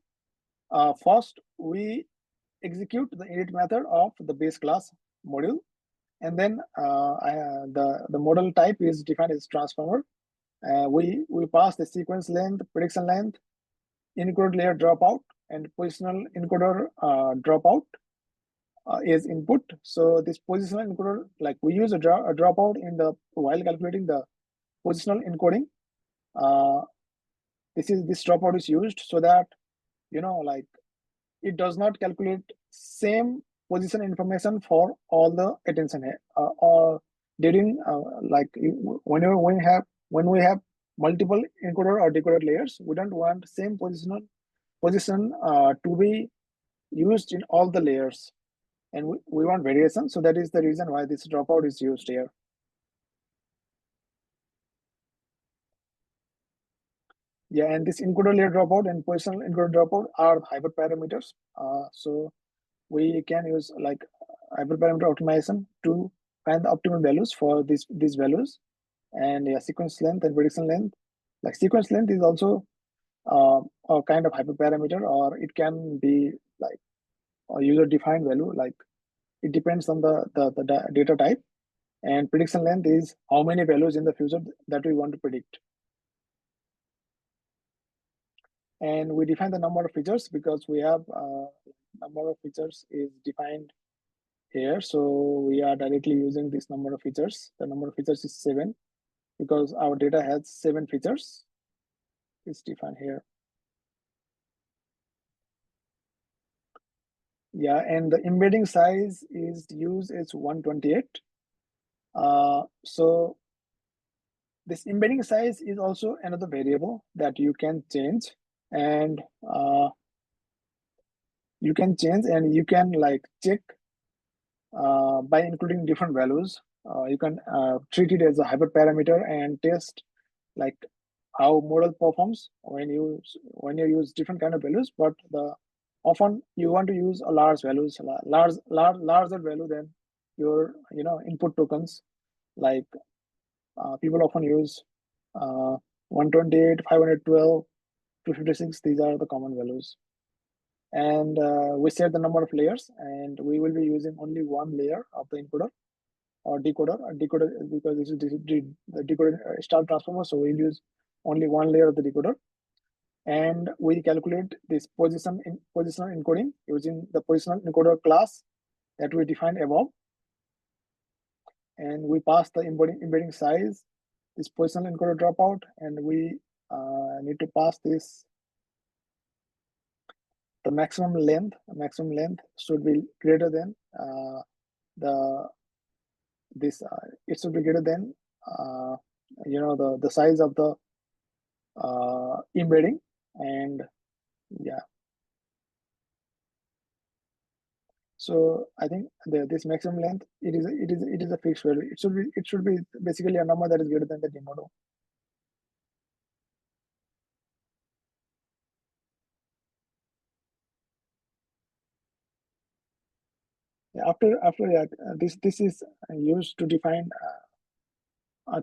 first we execute the init method of the base class module, and then the model type is defined as transformer. We pass the sequence length, prediction length, encoded layer dropout, and positional encoder dropout is input. So this positional encoder, like we use a dropout in the while calculating the positional encoding. This dropout is used so that, you know, like it does not calculate same position information for all the attention or during like when we have multiple encoder or decoder layers, we don't want same position to be used in all the layers, and we want variation. So that is the reason why this dropout is used here. Yeah, and this encoder layer dropout and positional encoder dropout are hyperparameters. So we can use like hyperparameter optimization to find the optimal values for these values. And yeah, sequence length and prediction length. Like sequence length is also a kind of hyperparameter, or it can be like a user defined value. Like it depends on the data type. And prediction length is how many values in the future that we want to predict. And we define the number of features because we have number of features is defined here. So we are directly using this number of features. The number of features is 7 because our data has 7 features. It's defined here. Yeah, and the embedding size is used as 128. So this embedding size is also another variable that you can change, and you can like check by including different values. You can treat it as a hyperparameter and test like how model performs when you use different kind of values. But often you want to use a larger value than your input tokens. Like people often use 128, 512, 256. These are the common values. And we set the number of layers, and we will be using only one layer of the encoder or decoder. Decoder because this is the decoder star transformer, so we'll use only one layer of the decoder. And we calculate this positional encoding using the positional encoder class that we defined above. And we pass the embedding size, this positional encoder dropout, and we need to pass this the maximum length. Maximum length should be greater than it should be greater than the size of the embedding. And yeah, so I think this maximum length, it is a fixed value. It should be basically a number that is greater than the D model. After this is used to define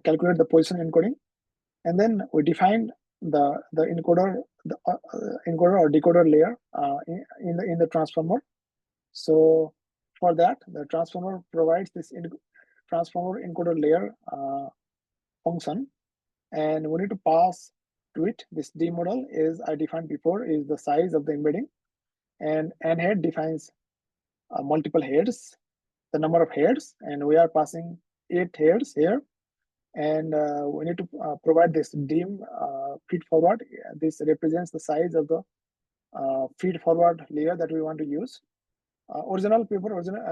calculate the position encoding, and then we define the encoder encoder or decoder layer in the transformer. So for that, the transformer provides this transformer encoder layer function, and we need to pass to it this D model is I defined before is the size of the embedding, and n head defines multiple heads, the number of heads, and we are passing 8 heads here. And we need to provide this dim feed forward. This represents the size of the feed forward layer that we want to use. Original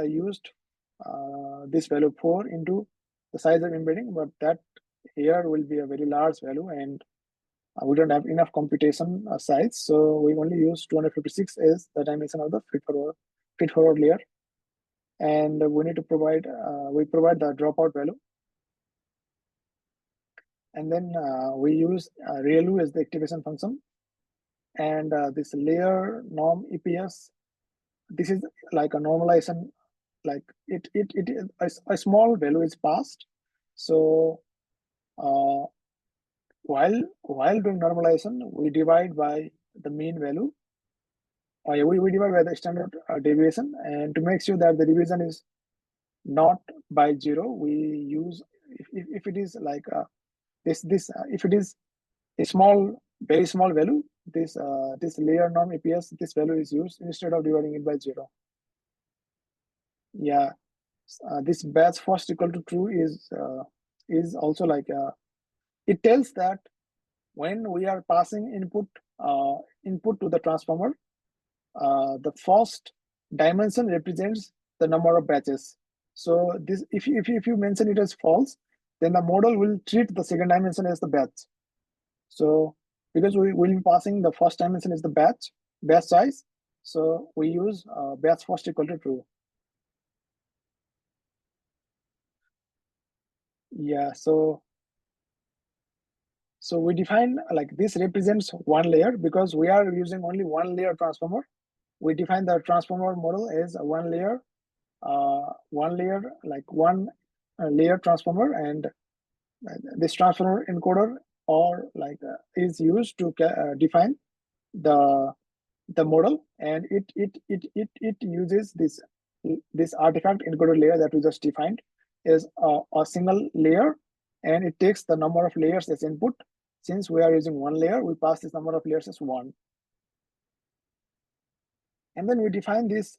used this value 4 into the size of embedding, but that here will be a very large value, and we don't have enough computation size, so we only use 256 as the dimension of the feed forward layer. And we need to provide the dropout value, and then we use ReLU as the activation function. And this layer norm EPS, this is like a normalization, like a small value is passed. So while doing normalization, we divide by the mean value. We divide by the standard deviation, and to make sure that the deviation is not by 0, we use if it is like if it is a very small value, this layer norm EPS, this value is used instead of dividing it by 0. Yeah, this batch first equal to true is also like it tells that when we are passing input to the transformer, the first dimension represents the number of batches. So this if you mention it as false, then the model will treat the second dimension as the batch. So because we will be passing the first dimension is the batch size, so we use batch first equal to true. Yeah, so we define like this represents one layer because we are using only one layer transformer. We define the transformer model as one layer like one layer transformer, and this transformer encoder or is used to define the model, and it uses this artifact encoder layer that we just defined as a single layer, and it takes the number of layers as input. Since we are using one layer, we pass this number of layers as 1, and then we define this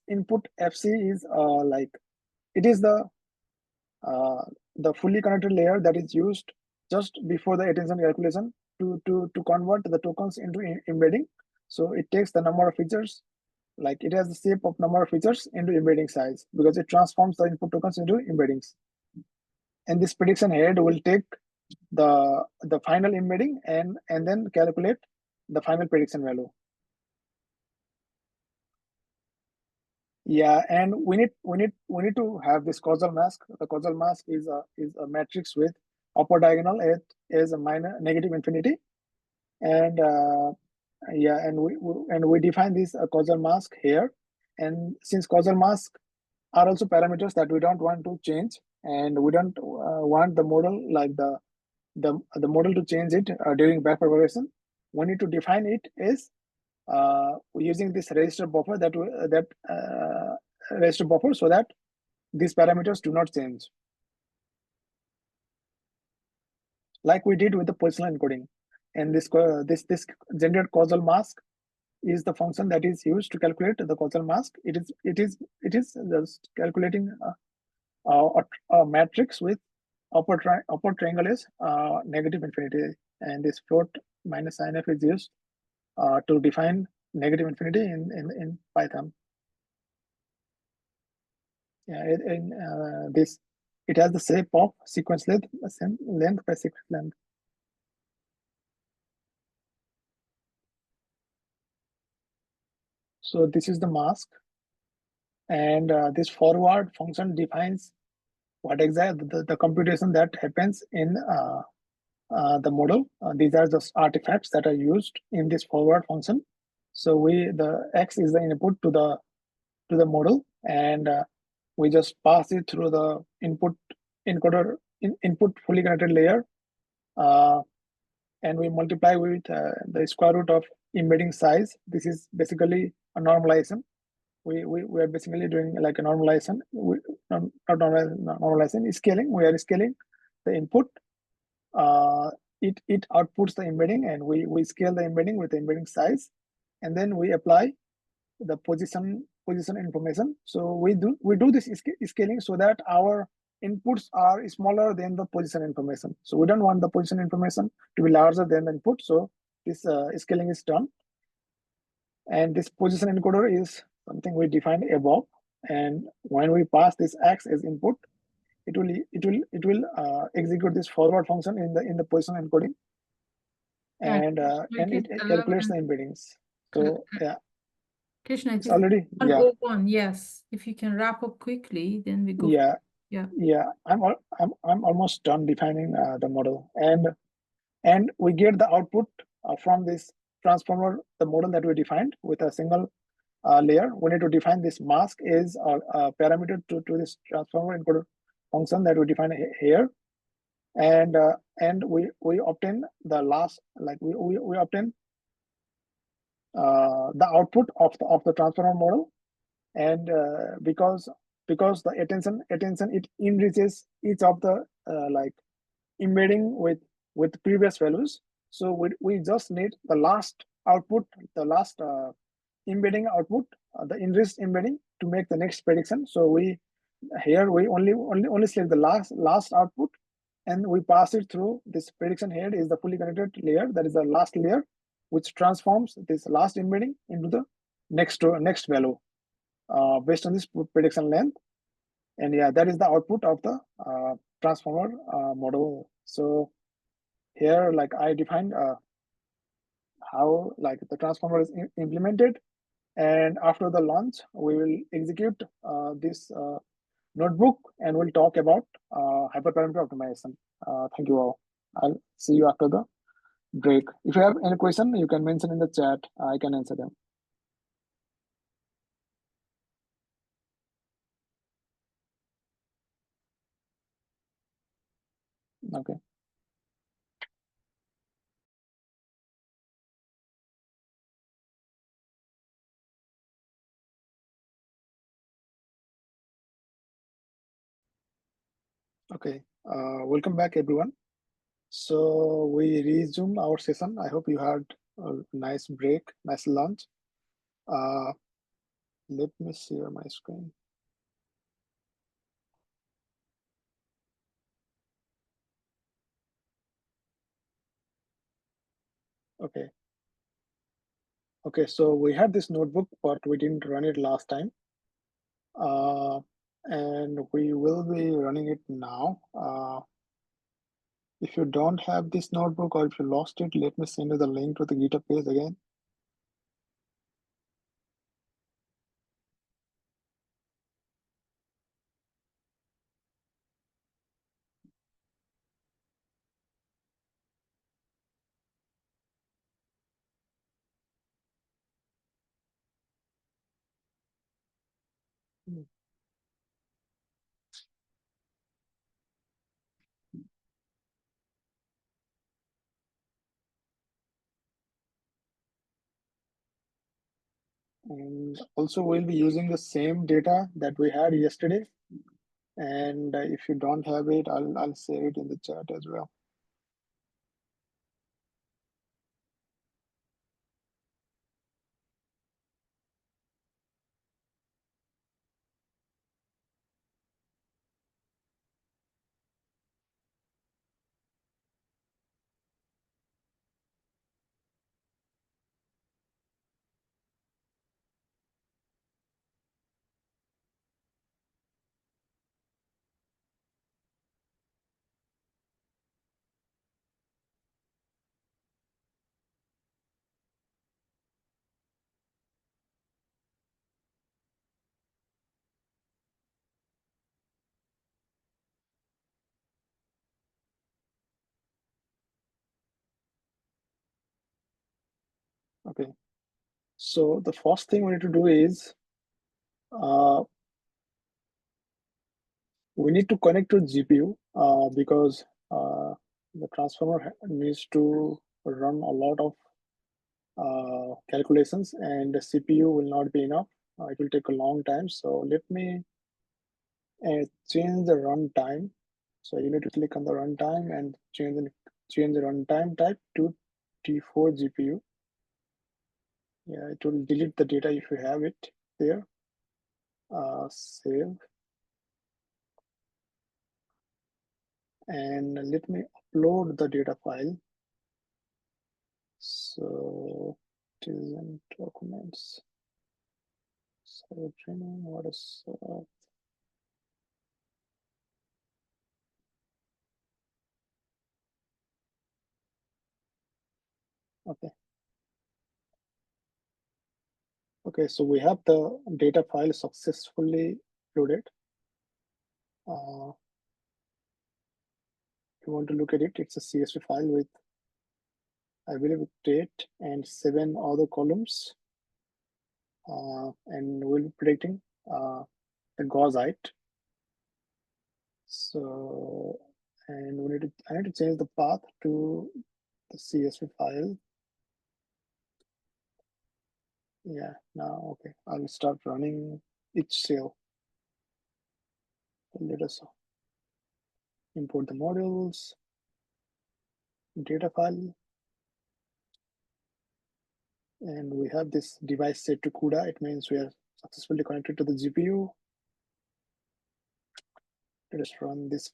input FC is it is the fully connected layer that is used just before the attention calculation to convert the tokens into embedding. So it takes the number of features, like it has the shape of number of features into embedding size, because it transforms the input tokens into embeddings. And this prediction head will take the final embedding and then calculate the final prediction value. Yeah, and we need to have this causal mask. The causal mask is a matrix with upper diagonal as a negative infinity, and yeah, and we define this causal mask here. And since causal mask are also parameters that we don't want to change, and we don't want the model the model to change it during backpropagation, we need to define it as using this register buffer register buffer, so that these parameters do not change, like we did with the positional encoding. And this generated causal mask is the function that is used to calculate the causal mask. It is just calculating a matrix with upper triangle is negative infinity, and this float minus sinf is used to define negative infinity in Python. Yeah, it has the shape of sequence length, same length by sequence length. So this is the mask, and this forward function defines what exactly the computation that happens in the model. These are just artifacts that are used in this forward function. So the x is the input to the model, and we just pass it through the input encoder input fully connected layer, and we multiply with the square root of embedding size. This is basically a normalization. We are basically doing like a normalization. Not normalization, scaling. We are scaling the input. It outputs the embedding, and we scale the embedding with the embedding size, and then we apply the position information. So we do this scaling so that our inputs are smaller than the position information. So we don't want the position information to be larger than the input. So this scaling is done, and this position encoder is something we defined above. And when we pass this x as input, it will execute this forward function in the position encoding, and it calculates the embeddings. So yeah, Krishna, it's already 101. Yes, if you can wrap up quickly, then we go. Yeah. I'm almost done defining the model, and we get the output from this transformer, the model that we defined with a single layer. We need to define this mask is a parameter to this transformer encoder function that we define here, and we obtain the last, like we obtain the output of the transformer model. And because the attention it enriches each of the embedding with previous values. So we just need the last output, the last embedding output, the enriched embedding, to make the next prediction. So we only select the last output, and we pass it through this prediction head is the fully connected layer, that is the last layer, which transforms this last embedding into the next value based on this prediction length. And yeah, that is the output of the transformer model. So here, like I defined how like the transformer is implemented, and after the launch, we will execute this notebook, and we'll talk about hyperparameter optimization. Thank you all. I'll see you after the break. If you have any question, you can mention in the chat. I can answer them. Okay. Okay. Welcome back, everyone. So we resume our session. I hope you had a nice break, nice lunch. Uh, Let me share my screen. Okay. Okay, so we had this notebook, but we didn't run it last time. And we will be running it now. If you don't have this notebook or if you lost it, let me send you the link to the GitHub page again. And also we'll be using the same data that we had yesterday. And if you don't have it, I'll share it in the chat as well. Okay, so the first thing we need to do is uh, we need to connect to GPU because the transformer needs to run a lot of calculations and the CPU will not be enough. It will take a long time. So let me change the runtime. So you need to click on the runtime and change the runtime type to T4 GPU. Yeah, it will delete the data if you have it there. Save. And let me upload the data file. So it is in documents. So training, what is okay. Okay, so we have the data file successfully loaded. If you want to look at it, it's a CSV file with, I believe, date and 7 other columns. And we'll be predicting the gauge height. So, and I need to change the path to the CSV file. Yeah, now, okay, I'll start running each cell. Let us import the modules, data file, and we have this device set to CUDA. It means we are successfully connected to the GPU. Let us run this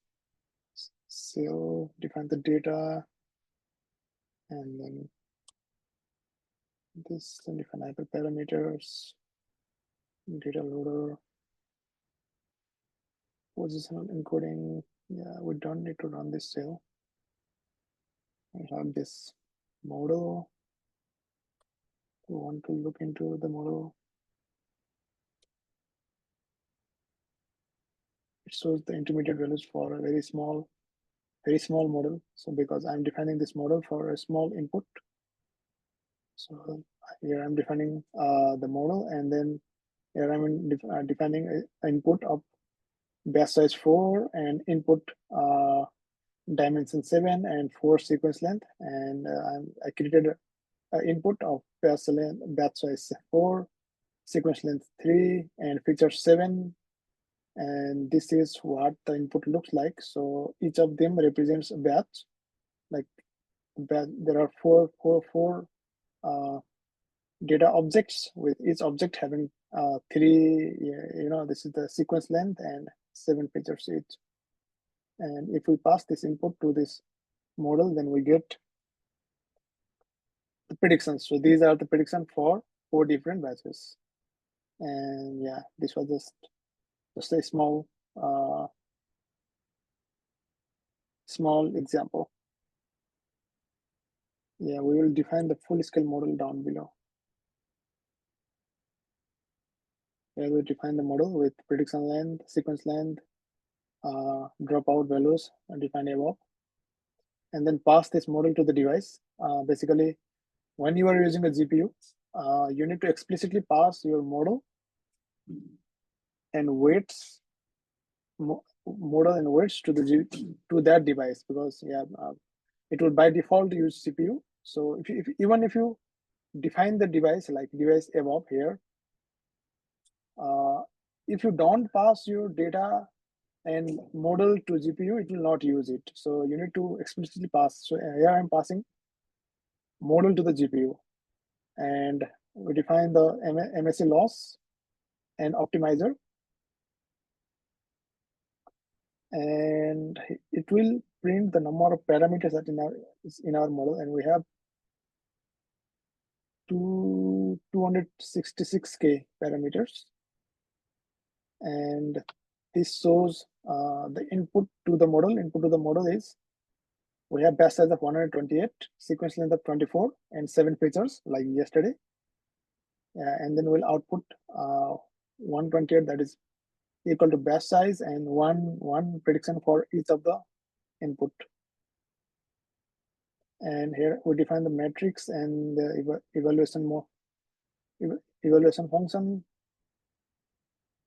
cell, define the data, and then this, and define hyperparameters, data loader, positional encoding. Yeah, we don't need to run this cell. We have this model. We want to look into the model. It shows the intermediate values for a very small model. So because I'm defining this model for a small input, so here I'm defining the model, and then here I'm defining an input of batch size 4 and input dimension 7 and 4 sequence length, and I created an input of batch size 4, sequence length 3, and feature 7, and this is what the input looks like. So each of them represents a batch. Like there are four data objects, with each object having 3. This is the sequence length and 7 features each. And if we pass this input to this model, then we get the predictions. So these are the prediction for 4 different batches. And yeah, this was just a small example. Yeah, we will define the full scale model down below. Here we define the model with prediction length, sequence length, dropout values, and define above, and then pass this model to the device. Basically, when you are using a GPU, you need to explicitly pass your model and weights, model and weights to that device, because it will by default use CPU. So even if you define the device like device above here, if you don't pass your data and model to GPU, it will not use it. So you need to explicitly pass. So here I'm passing model to the GPU, and we define the MSE loss and optimizer, and it will print the number of parameters that in our model, and we have 266k parameters, and this shows the input to the model. Input to the model is, we have batch size of 128, sequence length of 24, and 7 features like yesterday. And then we'll output 128, that is equal to batch size, and one prediction for each of the input. And here we define the metrics and the evaluation function.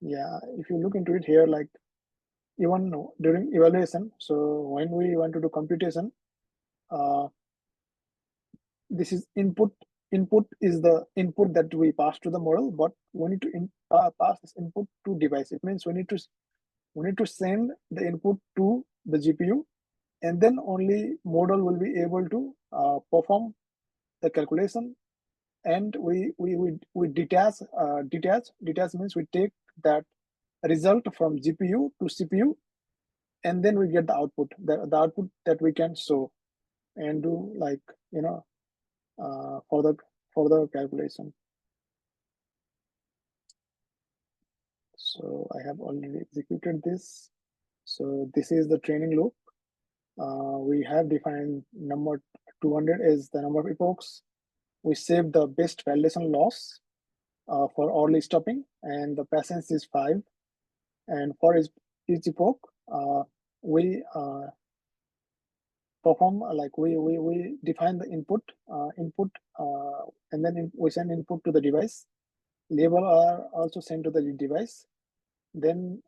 Yeah, if you look into it here, like even during evaluation, so when we want to do computation, this is input. Input is the input that we pass to the model, but we need to pass this input to device. It means we need to send the input to the GPU, and then only model will be able to perform the calculation. And we detach. Detach means we take that result from GPU to CPU, and then we get the output. The output that we can show and do, like, for the calculation. So I have already executed this. So this is the training loop. We have defined number 200 is the number of epochs. We save the best validation loss for early stopping, and the patience is 5. And for each epoch, we perform, like we define the input, and then we send input to the device. Label are also sent to the device. Then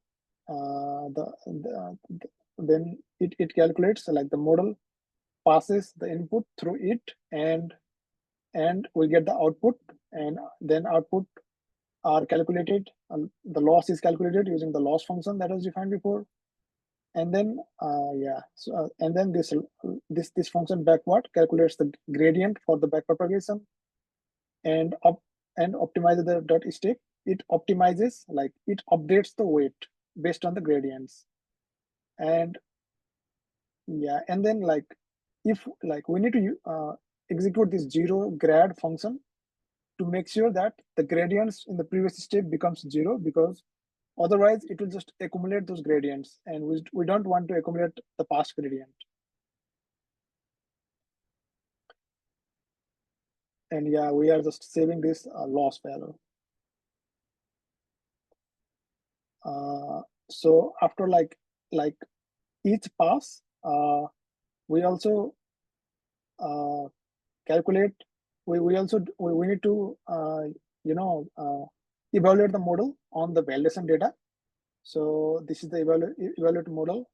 then it calculates, like the model passes the input through it, and we get the output, and then output are calculated. The loss is calculated using the loss function that was defined before, and then and then this function backward calculates the gradient for the back propagation, and optimizes the dot step. It optimizes, like it updates the weight based on the gradients. And yeah, and then like if we need to execute this zero grad function to make sure that the gradients in the previous step becomes 0, because otherwise it will just accumulate those gradients, and we don't want to accumulate the past gradient. And yeah, we are just saving this loss value. So after like each pass, we also calculate. We also we need to evaluate the model on the validation data. So this is the evaluate model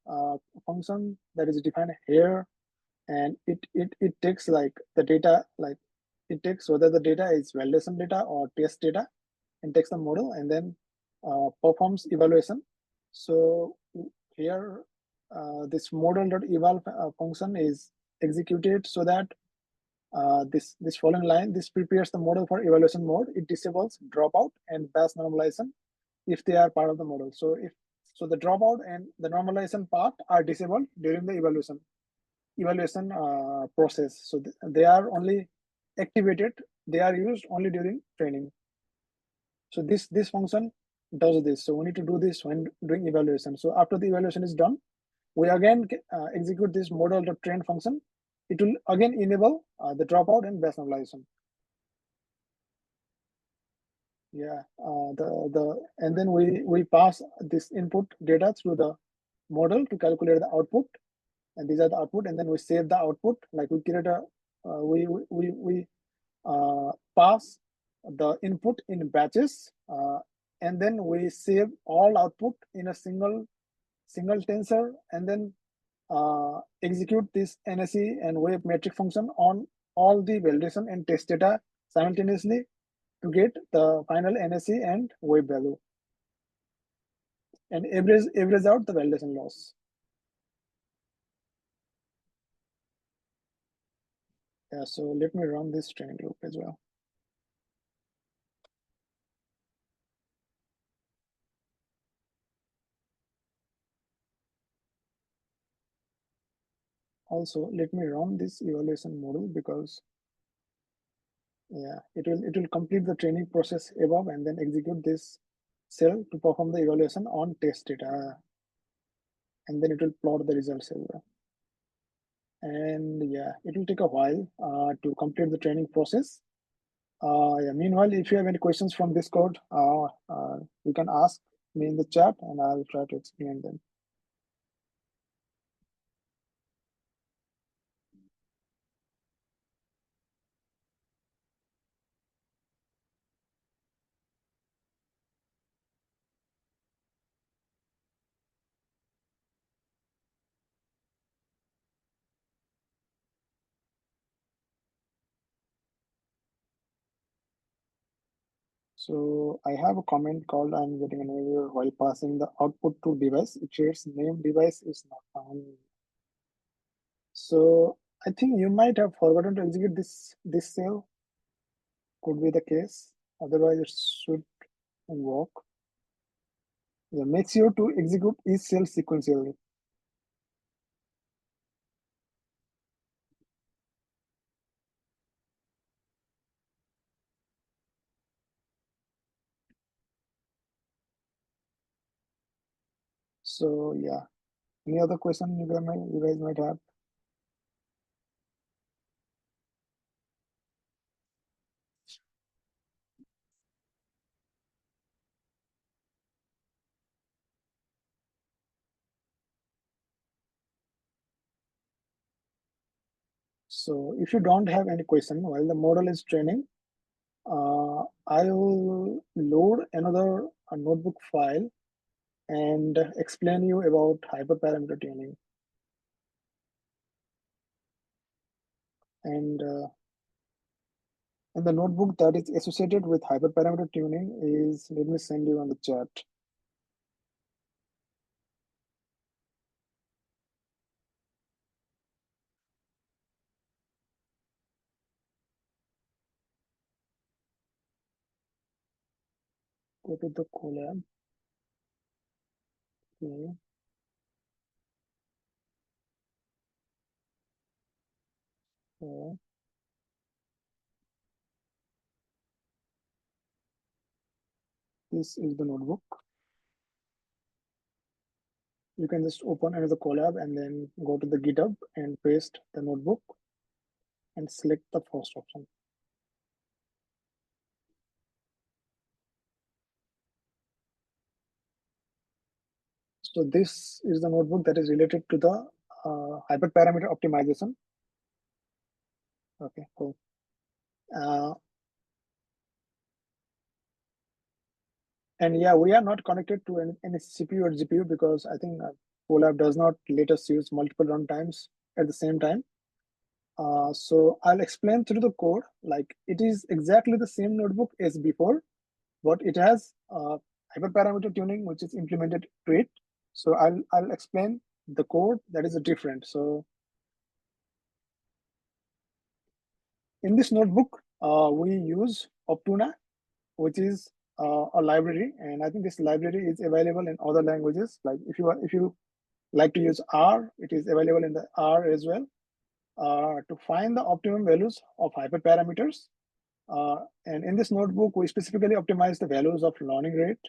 function that is defined here, and it takes like the data, like it takes whether the data is validation data or test data, and takes the model and then performs evaluation. So here this model.eval function is executed so that this following line, this prepares the model for evaluation mode. It disables dropout and batch normalization if they are part of the model. So the dropout and the normalization part are disabled during the evaluation process. So they are only activated. They are used only during training. So this function does this. So we need to do this when doing evaluation. So after the evaluation is done, we again execute this model.train function. It will again enable the dropout and batch normalization. Yeah, and then we pass this input data through the model to calculate the output, and these are the output, and then we save the output. Like we create a we pass the input in batches, and then we save all output in a single tensor, and then execute this NSE and wave metric function on all the validation and test data simultaneously to get the final NSE and wave value, and average out the validation loss. Yeah, so let me run this training loop as well. Also, let me run this evaluation model because yeah, it will complete the training process above and then execute this cell to perform the evaluation on test data, and then it will plot the results as well. And yeah, it will take a while to complete the training process. Yeah, meanwhile, if you have any questions from this code, you can ask me in the chat and I'll try to explain them. So I have a comment called I'm getting an error while passing the output to device. It shares name device is not found. So I think you might have forgotten to execute this cell. Could be the case. Otherwise, it should work. Yeah, make sure to execute each cell sequentially. So yeah, any other question you guys might have? So if you don't have any question while the model is training, I'll load another notebook file and explain you about hyperparameter tuning. And the notebook that is associated with hyperparameter tuning is, let me send you on the chat. Go to the collab. Okay. So this is the notebook. You can just open another collab and then go to the GitHub and paste the notebook and select the first option. So this is the notebook that is related to the hyperparameter optimization. Okay, cool. Uh, And yeah, we are not connected to any CPU or GPU because I think Colab does not let us use multiple runtimes at the same time. So I'll explain through the code. Like it is exactly the same notebook as before, but it has hyperparameter tuning which is implemented to it. So I'll explain the code that is different. So in this notebook, we use Optuna, which is a library, and I think this library is available in other languages. Like if you like to use R, it is available in the R as well. To find the optimum values of hyperparameters, and in this notebook, we specifically optimize the values of learning rate,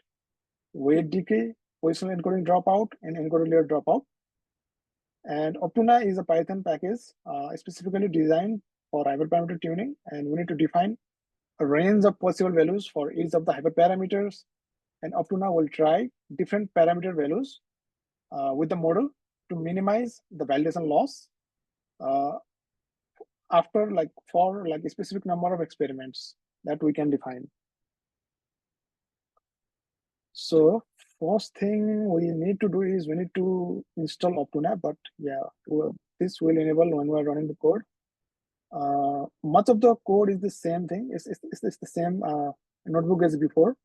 weight decay, positional encoding dropout, and encoded layer dropout. And Optuna is a Python package specifically designed for hyperparameter tuning, and we need to define a range of possible values for each of the hyperparameters. And Optuna will try different parameter values with the model to minimize the validation loss after for a specific number of experiments that we can define. So first thing we need to do is we need to install Optuna, but yeah, this will enable when we're running the code. Much of the code is the same thing. It's the same notebook as before.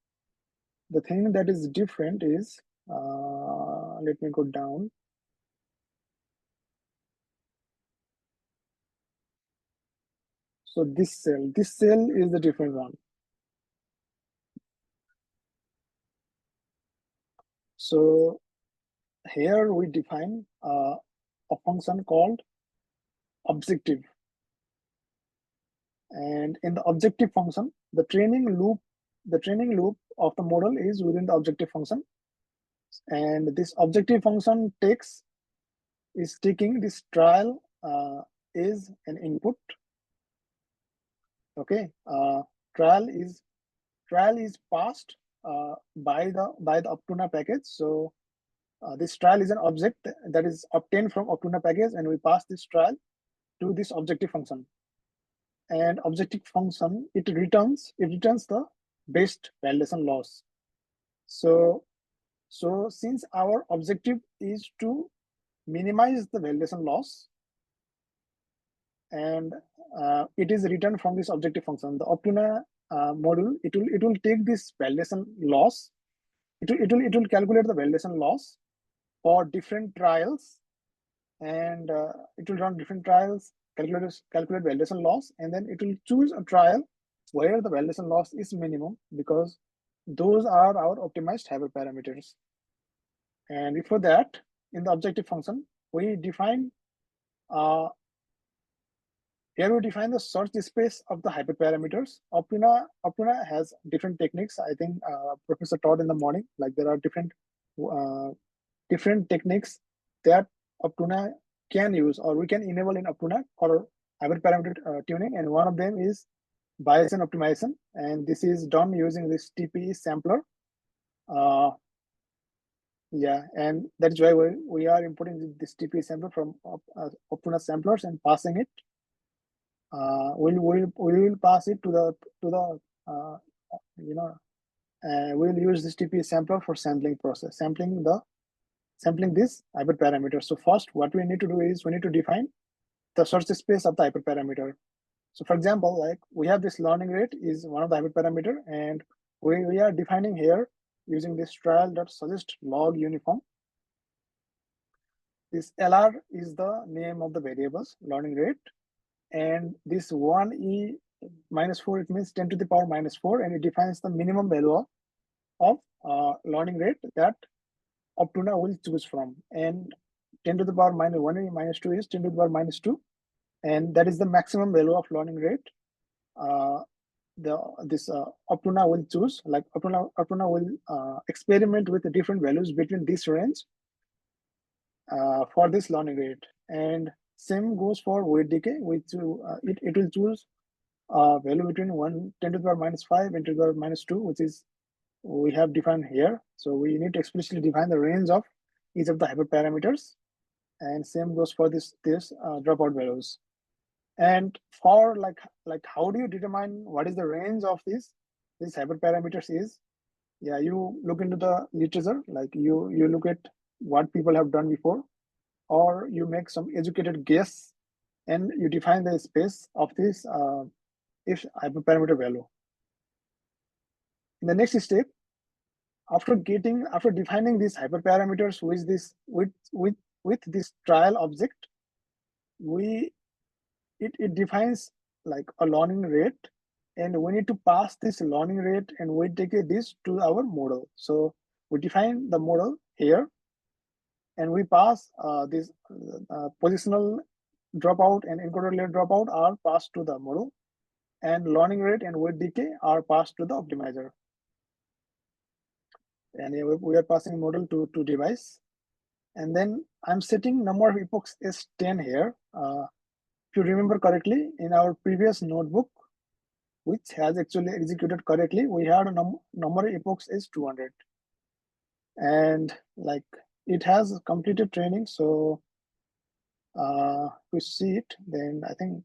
The thing that is different is, let me go down. So this cell is the different one. So here we define a function called objective. And in the objective function, the training loop of the model is within the objective function. And this objective function is taking this trial is an input. Okay, trial is passed by the Optuna package. So this trial is an object that is obtained from Optuna package, and we pass this trial to this objective function. And objective function, it returns the best validation loss. So since our objective is to minimize the validation loss, and it is returned from this objective function, the Optuna module, it will take this validation loss. It will calculate the validation loss for different trials, and it will run different trials, calculate validation loss, and then it will choose a trial where the validation loss is minimum, because those are our optimized hyperparameters. And before that, in the objective function, we define here we define the search space of the hyperparameters. Optuna has different techniques. I think Professor taught in the morning. Like there are different techniques that Optuna can use, or we can enable in Optuna for hyperparameter tuning. And one of them is Bayesian optimization, and this is done using this TPE sampler. Yeah, and that's why we are importing this TPE sampler from Optuna samplers and passing it. We will pass it to the we'll use this TPE sampler for sampling process, sampling this hyperparameter. So first, what we need to do is we need to define the search space of the hyperparameter. So for example, like we have this learning rate is one of the hyperparameter, and we are defining here using this trial.suggest log uniform. This LR is the name of the variables learning rate, and this 1e minus 4, it means 10 to the power minus 4, and it defines the minimum value of learning rate that Optuna will choose from. And 10 to the power minus 1 minus 2 is 10 to the power minus 2, and that is the maximum value of learning rate Optuna will choose. Like Optuna will experiment with the different values between this range for this learning rate. And same goes for weight decay, which it will choose value between 10 to the power minus 5 and 10 to the power minus 2, which is we have defined here. So we need to explicitly define the range of each of the hyperparameters, and same goes for this dropout values. And for like how do you determine what is the range of these hyperparameters is? yeah, you look into the literature, like you look at what people have done before, or you make some educated guess, and you define the space of this if hyperparameter value. In the next step, after defining these hyperparameters with this trial object, it defines like a learning rate, and we need to pass this learning rate and we take this to our model. So we define the model here, and we pass this positional dropout and encoder layer dropout are passed to the model, and learning rate and weight decay are passed to the optimizer. And we are passing model to device. And then I'm setting number of epochs is 10 here. If you remember correctly, in our previous notebook, which has actually executed correctly, we had a number of epochs is 200. And like it has completed training. So we see it, then I think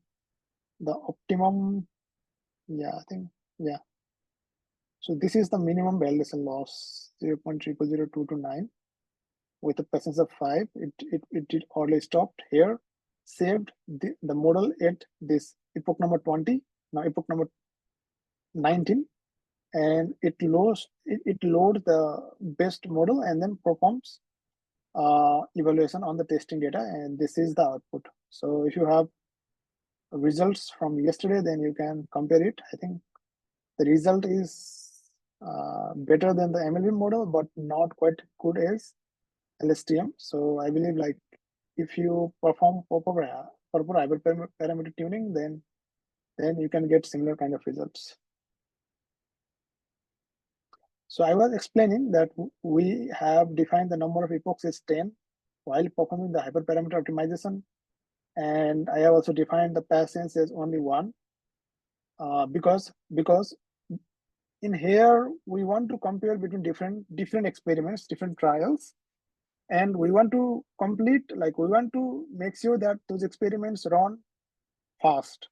the optimum, yeah, I think, yeah. So this is the minimum validation loss, 0.000229 with a presence of 5. It already stopped here, saved the model at this epoch number 20, now epoch number 19, and it loads the best model and then performs evaluation on the testing data, and this is the output. So if you have results from yesterday, then you can compare it. I think the result is better than the MLB model, but not quite good as LSTM. So I believe like if you perform proper hyperparameter tuning, then you can get similar kind of results. So I was explaining that we have defined the number of epochs as 10 while performing the hyperparameter optimization, and I have also defined the patience as only 1 because in here we want to compare between different experiments, different trials, and we want to complete, like we want to make sure that those experiments run fast.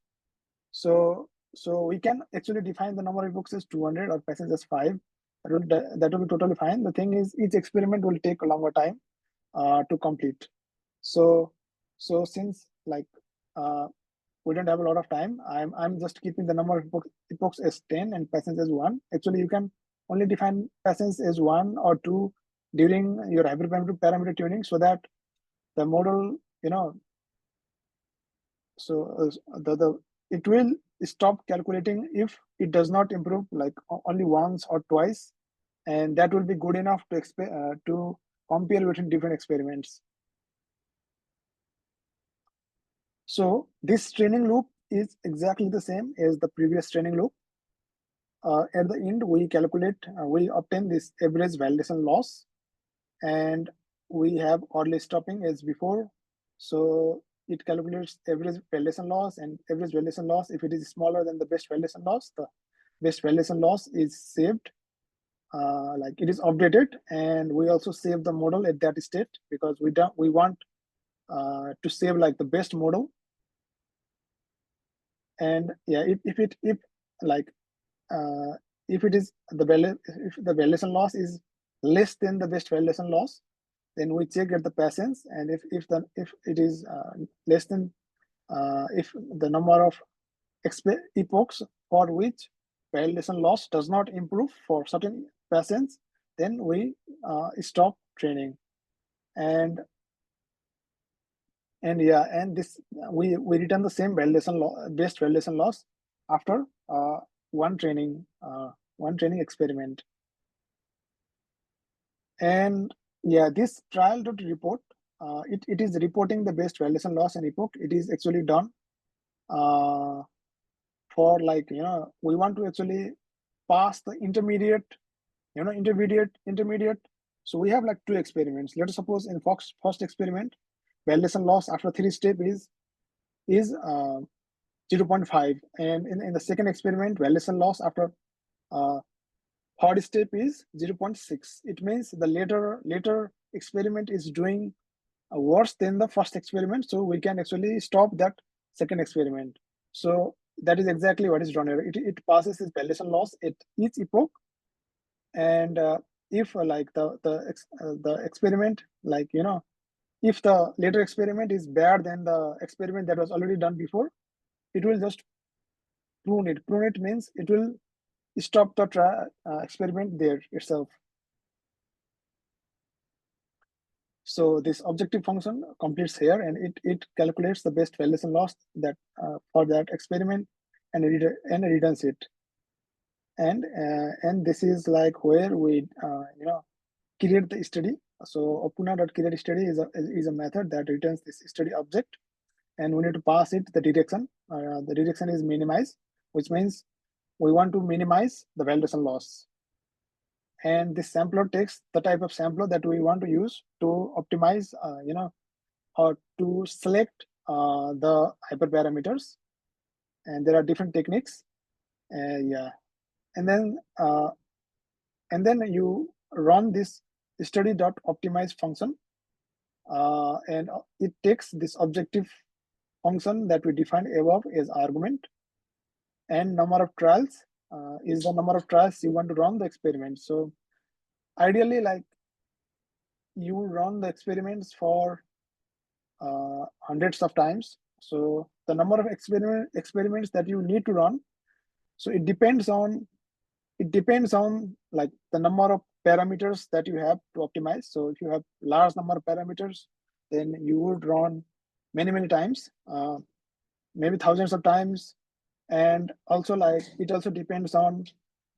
So we can actually define the number of books as 200 or patience as 5. That will be totally fine. The thing is, each experiment will take a longer time to complete. So since like we don't have a lot of time, I'm just keeping the number of epochs as 10 and patience as 1. Actually, you can only define patience as 1 or 2 during your hyperparameter tuning, so that the model, so the it will stop calculating if it does not improve like only once or twice, and that will be good enough to compare between different experiments. So this training loop is exactly the same as the previous training loop. At the end, we we obtain this average validation loss, and we have early stopping as before. So it calculates average validation loss, and average validation loss, if it is smaller than the best validation loss, the best validation loss is saved, like it is updated, and we also save the model at that state because we want to save like the best model. And yeah, if like if it is if the validation loss is less than the best validation loss, then we check at the patience, and if it is less than if the number of epochs for which validation loss does not improve for certain patients, then we stop training. And yeah, and this we return the same best validation loss after one training experiment. And yeah, this trial.report, it is reporting the best validation loss and epoch. It is actually done for like, we want to actually pass the intermediate. So we have like 2 experiments. Let us suppose in first experiment, validation loss after 3 step is 0.5, and in the second experiment, validation loss after third step is 0.6. It means the later experiment is doing worse than the first experiment, so we can actually stop that second experiment. So that is exactly what is done here. It passes its validation loss at each epoch, And if like the experiment, like if the later experiment is better than the experiment that was already done before, it will just prune it. Prune it means it will stop the experiment there itself. So this objective function completes here, and it calculates the best validation loss that for that experiment, and returns it. And this is like where we create the study. So Optuna.create study is a method that returns this study object, and we need to pass it the direction. The direction is minimize, which means we want to minimize the validation loss. And this sampler takes the type of sampler that we want to use to optimize, or to select the hyperparameters. And there are different techniques. Yeah, and then you run this study.optimize function, and it takes this objective function that we defined above as argument, and number of trials is the number of trials you want to run the experiment. So ideally, like, you run the experiments for hundreds of times. So the number of experiments that you need to run, so it depends on like the number of parameters that you have to optimize. So if you have large number of parameters, then you would run many times, maybe thousands of times. And also, like, it also depends on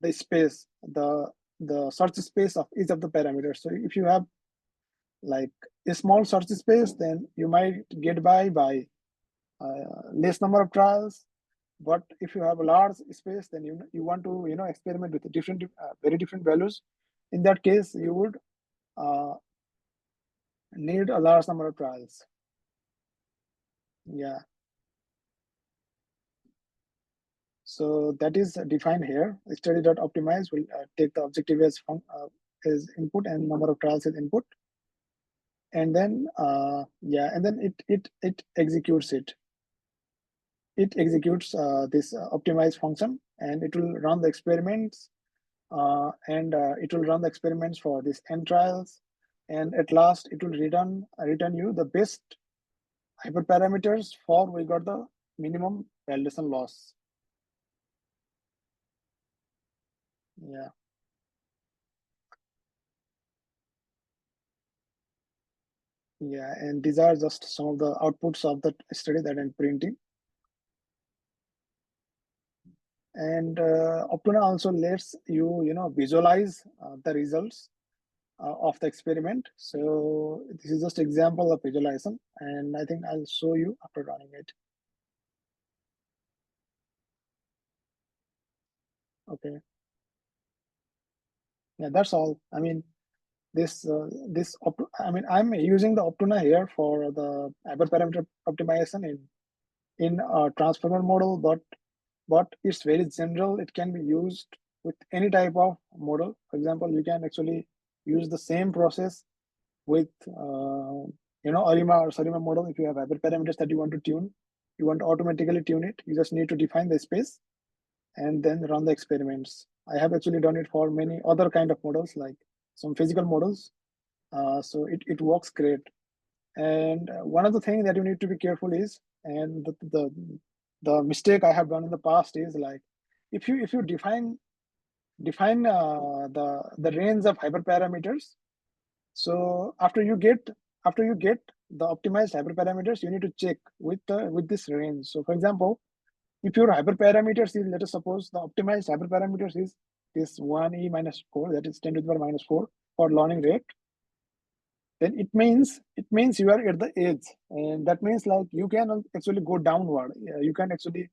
the space, the search space of each of the parameters. So if you have like a small search space, then you might get by less number of trials. But if you have a large space, then you want to experiment with different very different values. In that case, you would need a large number of trials. Yeah. So that is defined here. Study.optimize will take the objective as input and number of trials as input, and then and then it executes it. It executes this optimize function, and it will run the experiments, and it will run the experiments for these n trials, and at last it will return you the best hyperparameters for we got the minimum validation loss. Yeah. Yeah, and these are just some of the outputs of the study that I'm printing. And Optuna also lets you visualize the results of the experiment. So this is just example of visualization, and I think I'll show you after running it. Okay. Yeah, that's all. I mean, I'm using the Optuna here for the hyperparameter optimization in a transformer model, but it's very general. It can be used with any type of model. For example, you can actually use the same process with ARIMA or SARIMA model. If you have hyperparameters that you want to tune, you want to automatically tune it. You just need to define the space and then run the experiments. I have actually done it for many other kind of models, like some physical models. So it works great. And one of the things that you need to be careful is, and the mistake I have done in the past is, like, if you define the range of hyperparameters, so after you get the optimized hyperparameters, you need to check with this range. So for example, if your hyperparameters is, let us suppose the optimized hyperparameters is this 1e minus 4, that is 10 to the power minus 4 for learning rate, then it means you are at the edge, and that means, like, you can actually go downward. You can actually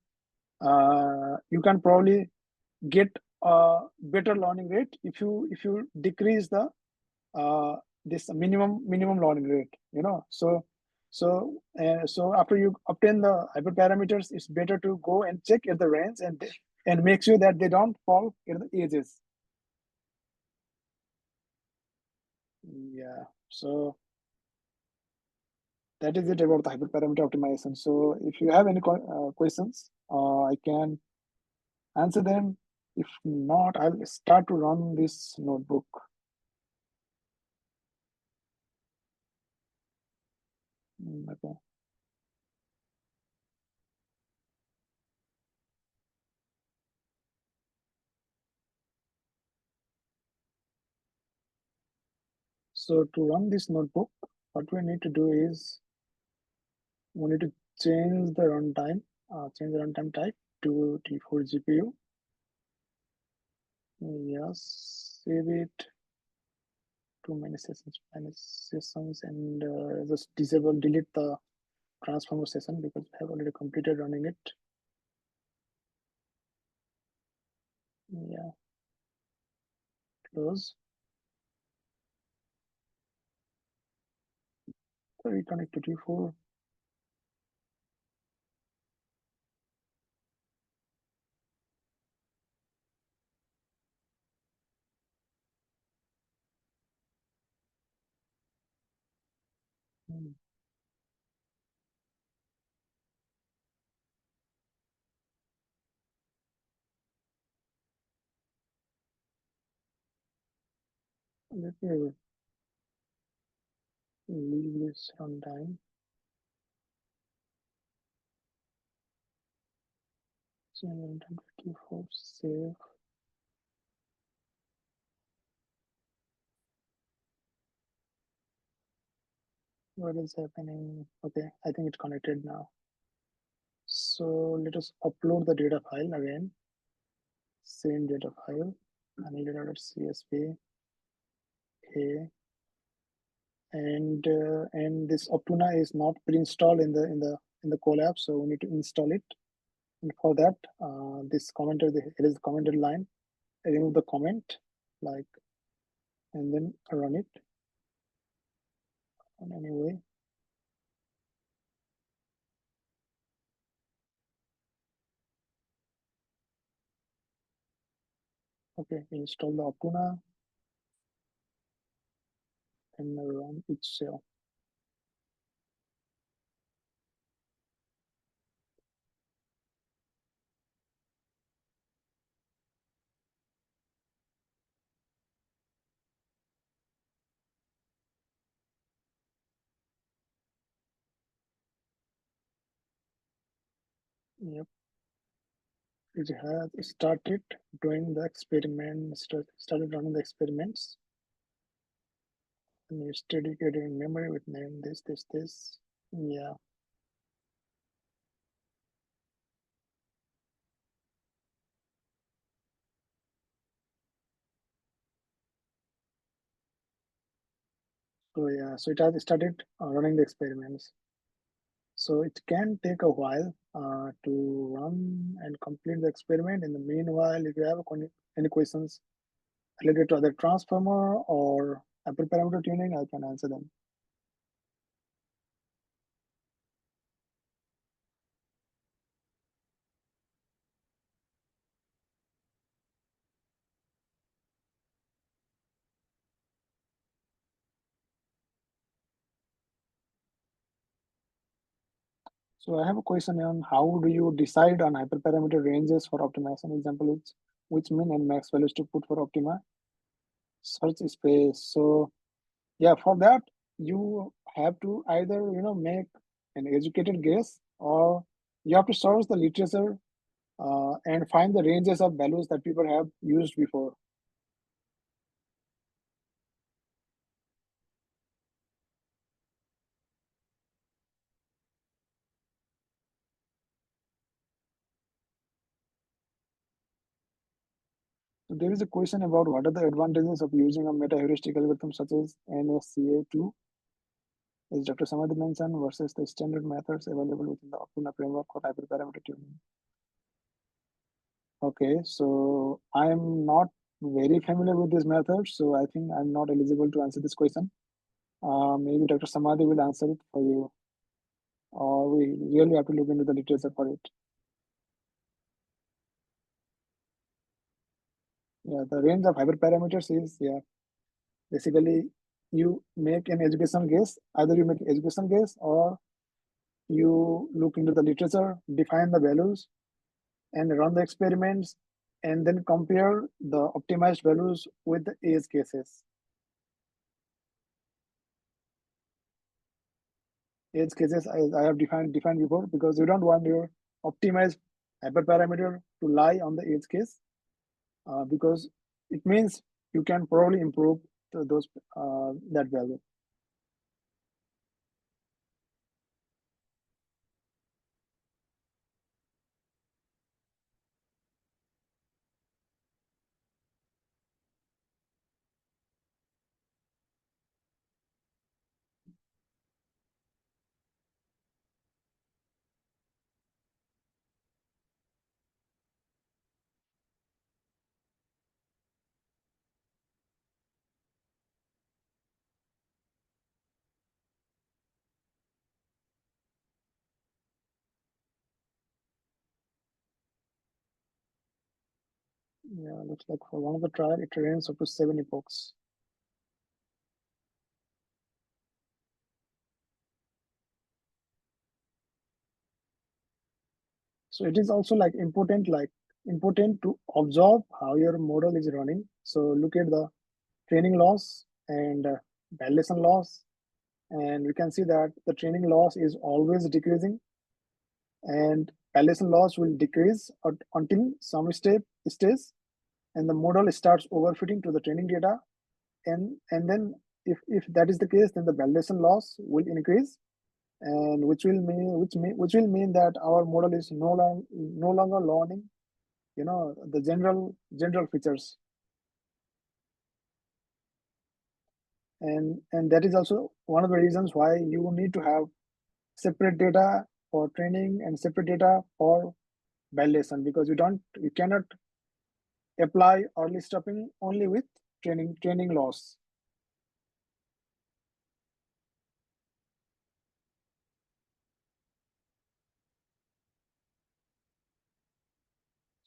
you can probably get a better learning rate if you decrease the this minimum learning rate. So after you obtain the hyperparameters, it's better to go and check at the range and make sure that they don't fall at the edges. Yeah. So that is it about the hyperparameter optimization. So if you have any questions, I can answer them. If not, I'll start to run this notebook. Okay. So to run this notebook, what we need to do is we need to change the runtime type to T4 GPU. Yes, save it to manage sessions, and just delete the transformer session because we have already completed running it. Yeah, close. So reconnect to T4. Let me leave this runtime. Change runtime to T4. Save. What is happening? Okay, I think it's connected now. So let us upload the data file again. Same data file, anidata.csv. Okay, and this Optuna is not pre-installed in the Colab, so we need to install it. And for that, this commenter, it is the commented line. Remove the comment, like, and then run it. And anyway, okay, install the Optuna and run each cell. Yep, it has started doing the experiment, started running the experiments. And it's dedicated in memory with name this. Yeah. So yeah, so it has started running the experiments. So it can take a while to run and complete the experiment. In the meanwhile, if you have any questions related to other transformer or hyperparameter tuning, I can answer them. So I have a question on how do you decide on hyperparameter ranges for optimization? Example is which min and max values to put for optima search space. So yeah, for that you have to either make an educated guess, or you have to search the literature and find the ranges of values that people have used before. So there is a question about what are the advantages of using a meta heuristic algorithm such as NSCA2, as Dr. Samadi mentioned, versus the standard methods available within the Optuna framework for hyperparameter tuning. Okay, so I'm not very familiar with this method, so I think I'm not eligible to answer this question. Maybe Dr. Samadi will answer it for you, or we really have to look into the literature for it. Yeah, the range of hyperparameters is, yeah, basically you make an education guess. Either you make an education guess or you look into the literature, define the values, and run the experiments, and then compare the optimized values with the edge cases. Edge cases I have defined before, because you don't want your optimized hyperparameter to lie on the edge case, because it means you can probably improve those that value. Yeah, looks like for one of the trial it ranges up to 7 epochs. So it is also important to observe how your model is running. So look at the training loss and validation loss, and we can see that the training loss is always decreasing, and validation loss will decrease until some step stays, and the model starts overfitting to the training data, and then if that is the case, then the validation loss will increase, and which will mean that our model is no longer learning, the general features, and that is also one of the reasons why you need to have separate data for training and separate data for validation, because you cannot apply early stopping only with training loss.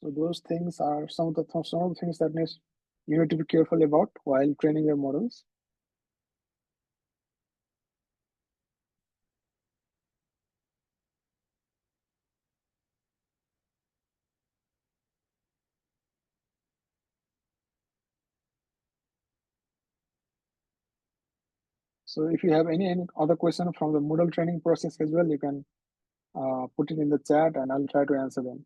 So those things are some of the things that you need to be careful about while training your models. So if you have any other question from the model training process as well, you can put it in the chat and I'll try to answer them.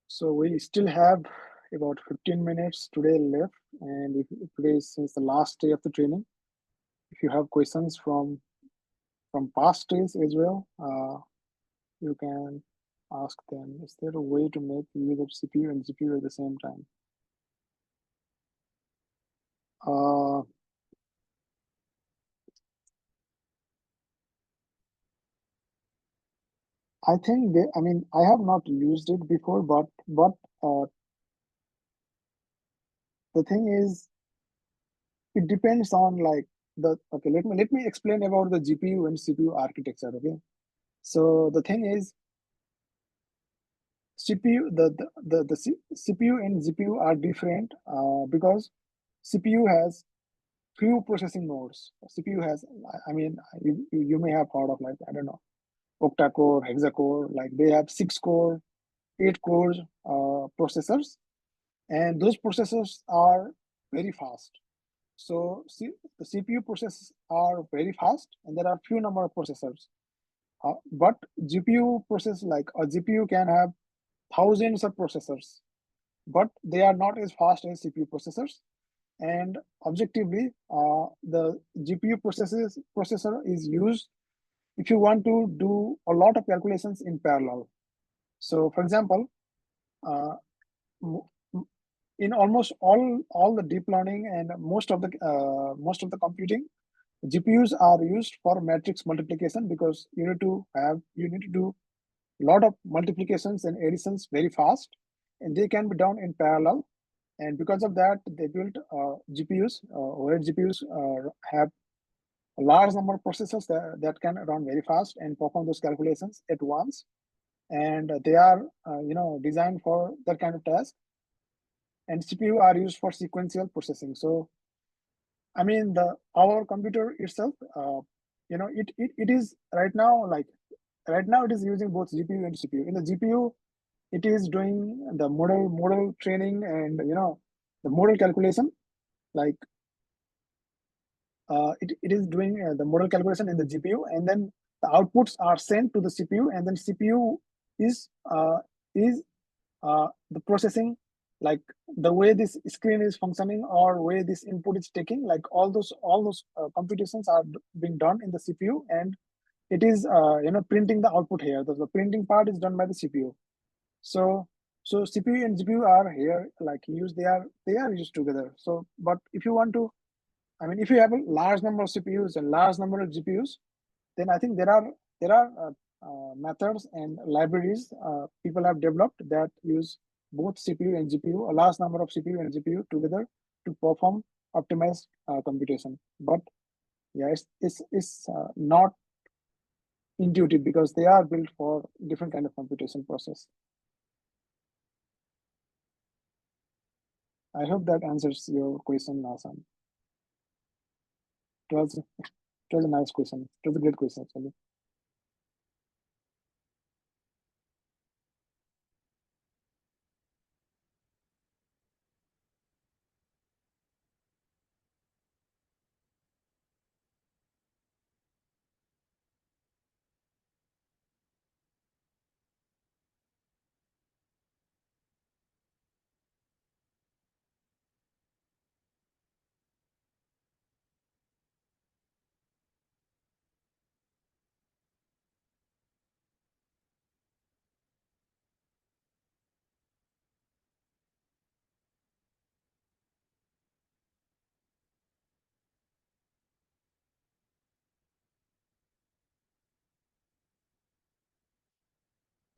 So we still have about 15 minutes today left, and if today is since the last day of the training, if you have questions from past days as well, you can ask them. Is there a way to make use of CPU and GPU at the same time? Uh, I think I mean, I have not used it before, but the thing is, it depends on like okay, let me explain about the GPU and CPU architecture. Okay, so the thing is, CPU, CPU and GPU are different because CPU has few processing nodes. CPU has, I mean, you may have heard of, like, I don't know, octa core, hexa-core, like they have 6 core, 8 core processors, and those processors are very fast. So the CPU processes are very fast, and there are few number of processors. But GPU process, like a GPU can have thousands of processors, but they are not as fast as CPU processors. And objectively, the GPU processor is used if you want to do a lot of calculations in parallel. So, for example, uh, in almost all the deep learning and most of the computing, GPUs are used for matrix multiplication because you need to do a lot of multiplications and additions very fast, and they can be done in parallel. And because of that, they built GPUs, where GPUs have a large number of processors that can run very fast and perform those calculations at once. And they are, designed for that kind of task. And CPU are used for sequential processing. So, I mean, our computer itself, it is right now, it is using both GPU and CPU. In the GPU, it is doing the model training and the model calculation. Like it is doing the model calculation in the GPU, and then the outputs are sent to the CPU, and then CPU is the processing, like the way this screen is functioning or way this input is taking, like all those computations are being done in the CPU, and it is printing the output here. The printing part is done by the CPU. So CPU and GPU are here, like they are used together. So, but if you want to, I mean, if you have a large number of CPUs and large number of GPUs, then I think there are methods and libraries people have developed that use both CPU and GPU, a large number of CPU and GPU together to perform optimized computation. But yeah, it's not intuitive because they are built for different kind of computation process. I hope that answers your question, Nasan. It was a nice question. It was a great question, actually.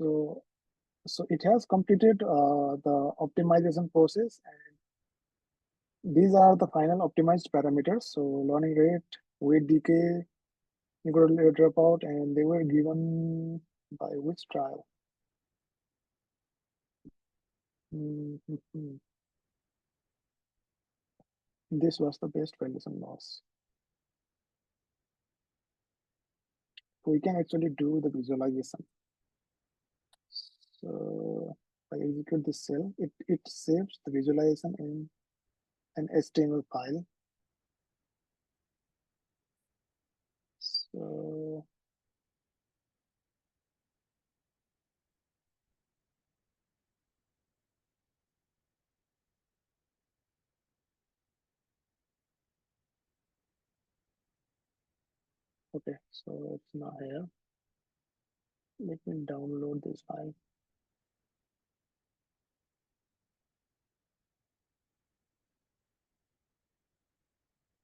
So, so it has completed the optimization process, and these are the final optimized parameters. So learning rate, weight decay, Negro dropout, and they were given by which trial? Mhm. This was the best validation loss. So we can actually do the visualization. So I execute this cell, it saves the visualization in an HTML file. So okay, so it's now here. Let me download this file.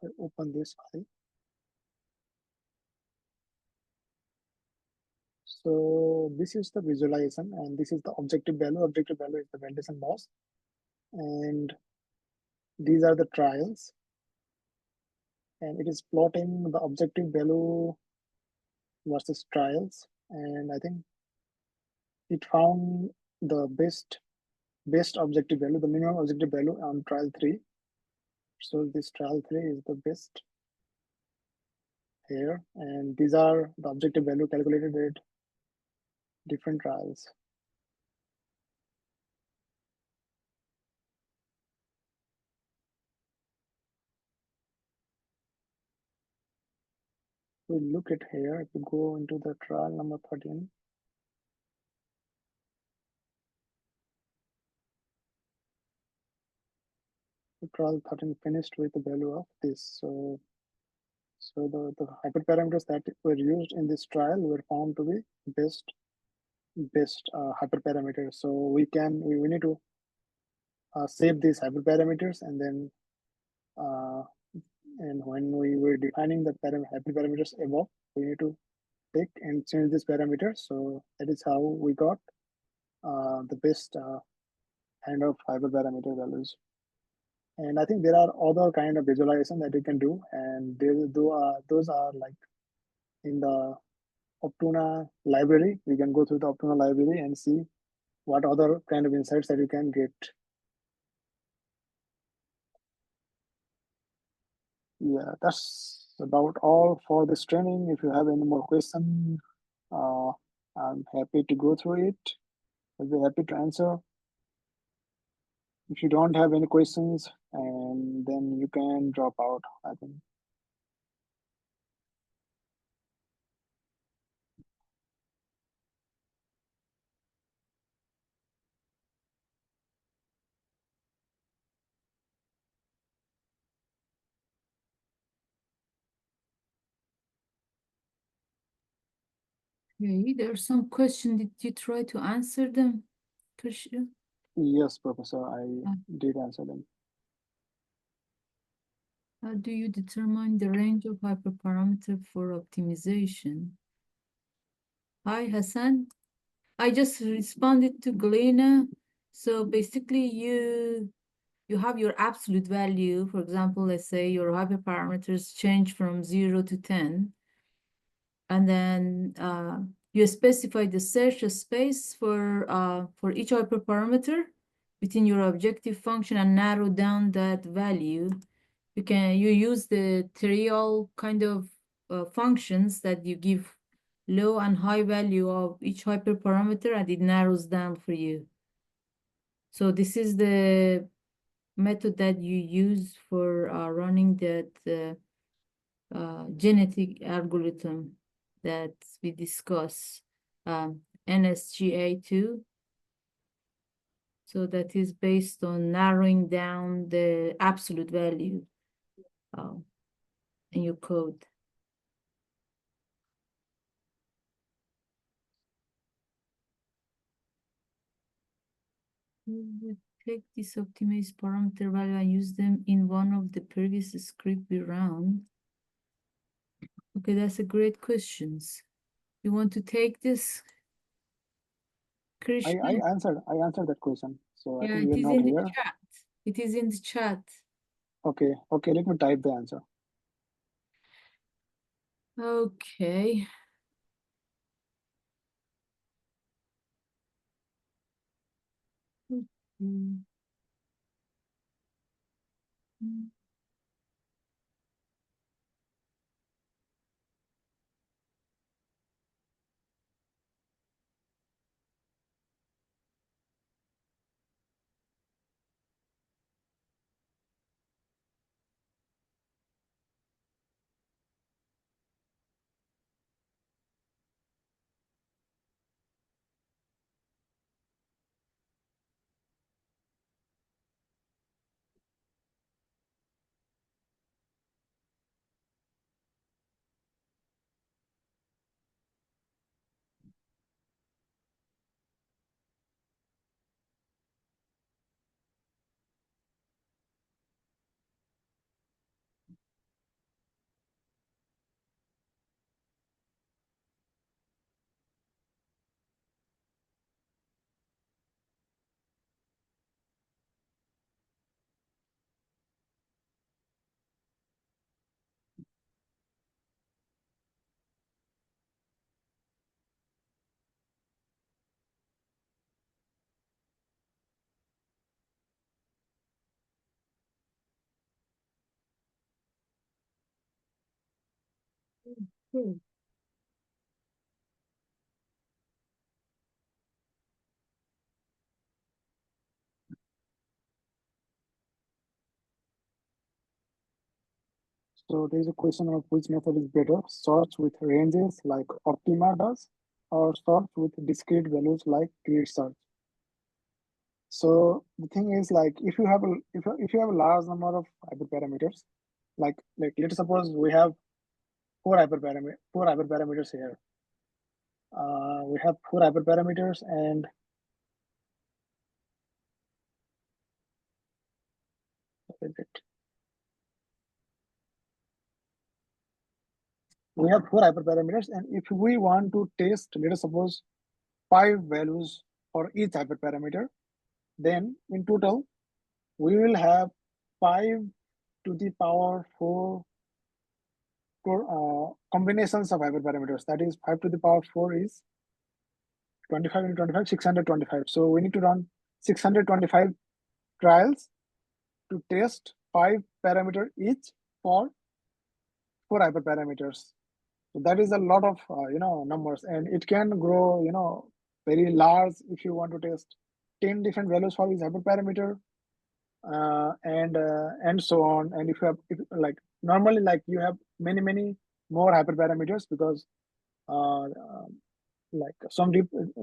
I open this file. So this is the visualization, and this is the objective value. Objective value is the validation loss, and these are the trials, and it is plotting the objective value versus trials. And I think it found the best objective value, the minimum objective value on trial 3. So this trial 3 is the best here, and these are the objective value calculated at different trials. We look at here, if you go into the trial number 13, the trial 13 finished with the value of this. So the hyperparameters that were used in this trial were found to be best hyperparameters. So we need to save these hyperparameters, and then and when we were defining the hyperparameters above, we need to take and change these parameters. So that is how we got the best kind of hyperparameter values. And I think there are other kind of visualization that you can do, and those are like in the Optuna library. You can go through the Optuna library and see what other kind of insights that you can get. Yeah, that's about all for this training. If you have any more questions, uh, I'm happy to go through it. I'll be happy to answer. If you don't have any questions, and then you can drop out, I think. Okay, there are some questions. Did you try to answer them, Krishna? Yes, Professor, I did answer them. How do you determine the range of hyperparameter for optimization? Hi, Hassan. I just responded to Galena. So basically you have your absolute value. For example, let's say your hyperparameters change from 0 to 10. And then you specify the search space for each hyperparameter within your objective function and narrow down that value. You use the trial kind of functions that you give low and high value of each hyperparameter, and it narrows down for you. So this is the method that you use for running that genetic algorithm that we discuss, NSGA2. So that is based on narrowing down the absolute value in your code. We would take this optimized parameter value and use them in one of the previous script we ran. Okay, that's a great question. You want to take this, Krishna? I answered that question. So I Yeah, think it you're is not in the here. chat. It is in the chat. Okay, let me type the answer. Okay. Mm. Mm. Okay. So there is a question of which method is better, search with ranges like Optima does, or search with discrete values like grid search. So the thing is, like, if you have a large number of hyperparameters, like let's suppose we have four hyperparameters here. We have four hyperparameters, and what is it? We have four hyperparameters, and if we want to test, let us suppose, five values for each hyperparameter, then in total we will have 5 to the power 4 combinations of hyperparameters. That is, 5 to the power 4 is 25 into 25, 625. So we need to run 625 trials to test 5 parameter each for 4 hyperparameters. So that is a lot of numbers, and it can grow very large if you want to test 10 different values for each hyperparameter, and so on. And if like normally, like, you have many more hyperparameters, because like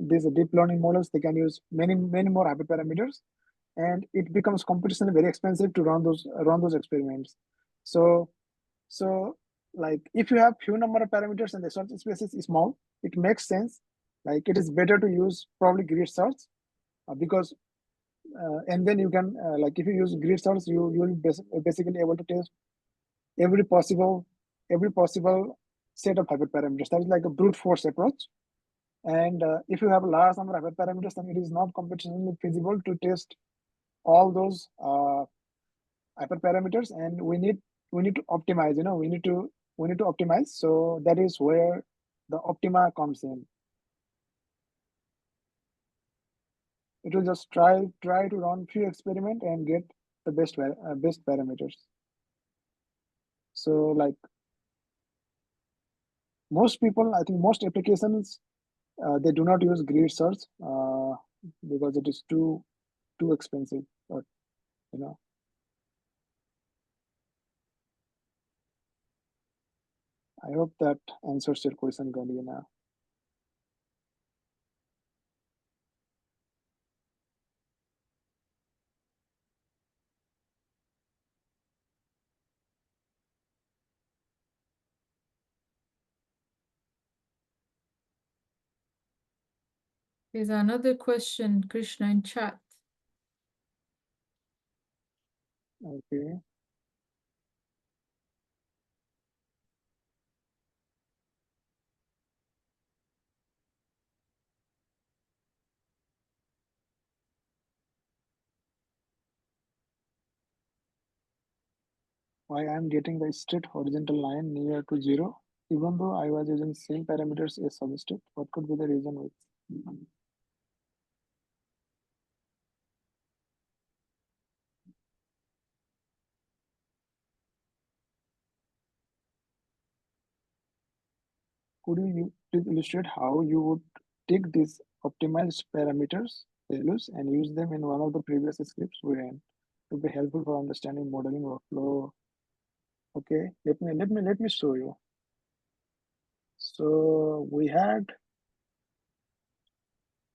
these deep learning models, they can use many more hyperparameters, and it becomes computationally very expensive to run those experiments. So so like, if you have few number of parameters and the search space is small, it makes sense, like it is better to use probably grid search, because and then you can, like, if you use grid search, you'll basically able to test every possible every possible set of hyperparameters. That is like a brute force approach. And if you have a large number of hyperparameters, then it is not computationally feasible to test all those hyperparameters, and we need to optimize. We need to optimize. So that is where the Optima comes in. It will just try to run few experiment and get the best parameters. So, like, most people, I think most applications, they do not use grid search, because it is too expensive. But you know, I hope that answers your question, Galina. There's another question, Krishna, in chat. Okay. Why I'm getting the straight horizontal line near to zero, even though I was using same parameters as suggested? What could be the reason with? Could you please illustrate how you would take these optimized parameters values and use them in one of the previous scripts we ran? To be helpful for understanding modeling workflow. Okay, let me show you. So we had,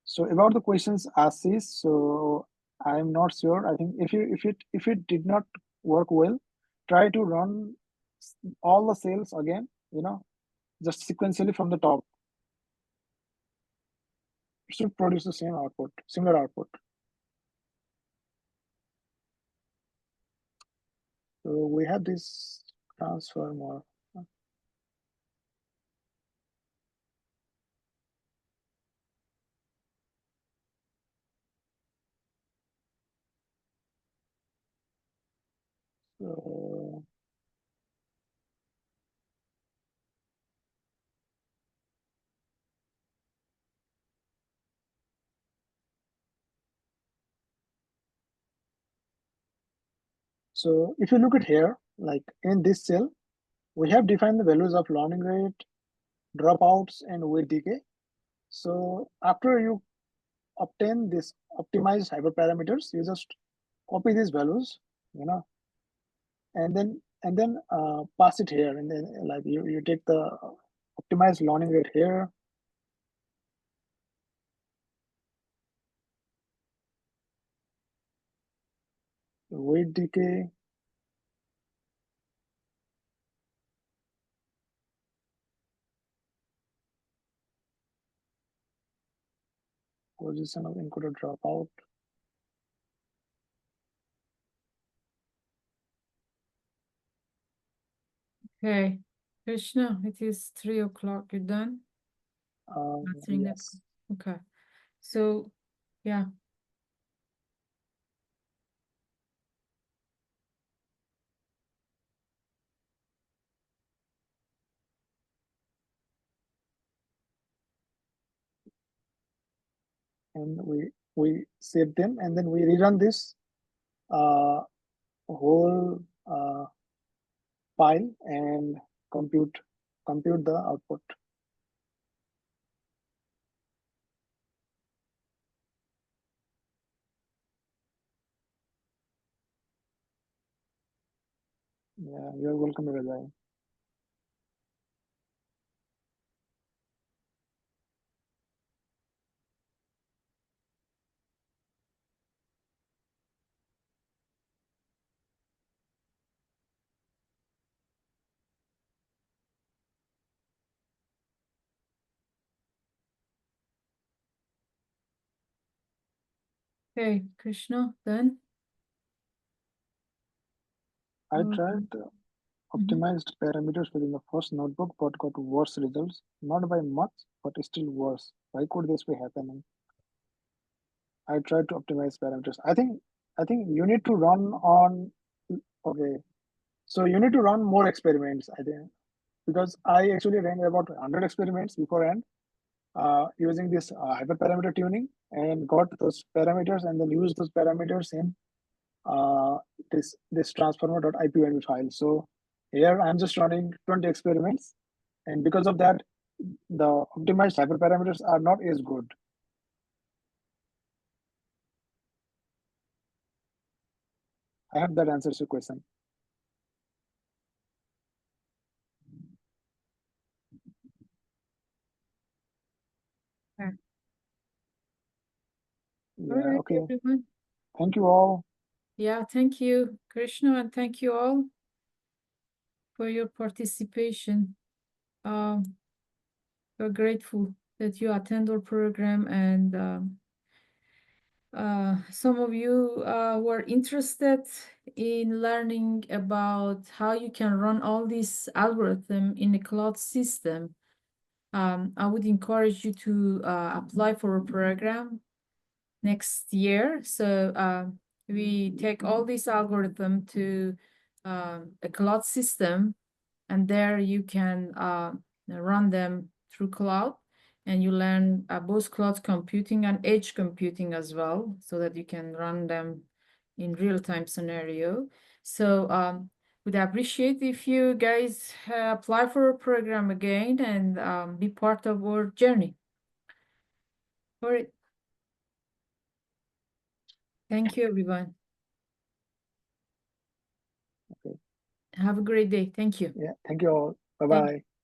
so about the questions asked is, so I'm not sure. I think if it did not work well, try to run all the cells again, just sequentially from the top. It should produce the same output, similar output. So we have this transformer. So so if you look at here, like in this cell, we have defined the values of learning rate, dropouts, and weight decay. So after you obtain this optimized hyperparameters, you just copy these values, you know, and then pass it here, and then like you take the optimized learning rate here, weight decay, position of encoder dropout. Okay, Krishna, it is 3 o'clock. You done? Answering the Yes. okay. So, yeah. And we save them, and then we rerun this uh, whole file and compute the output. Yeah, you're welcome, Vidya. Okay, Krishna, done? I Okay. tried optimized parameters within the first notebook, but got worse results. Not by much, but still worse. Why could this be happening? I tried to optimize parameters. I think you need to run on. Okay, so you need to run more experiments. I think because I actually ran about 100 experiments beforehand using this hyperparameter tuning and got those parameters and then used those parameters in uh, this transformer.ipynb file. So here I'm just running 20 experiments, and because of that, the optimized hyperparameters are not as good. I hope that answers your question. Okay. All Yeah, right, okay. everyone. Thank you all. Yeah, thank you, Krishna, and thank you all for your participation. We're grateful that you attend our program, and some of you were interested in learning about how you can run all these algorithm in a cloud system. I would encourage you to apply for a program next year. So we take all this algorithm to a cloud system, and there you can run them through cloud, and you learn both cloud computing and edge computing as well, so that you can run them in real-time scenario. So would appreciate if you guys apply for a program again and be part of our journey. All right. Thank you, everyone. Okay. Have a great day. Thank you. Yeah, thank you all. Bye Thank you. bye.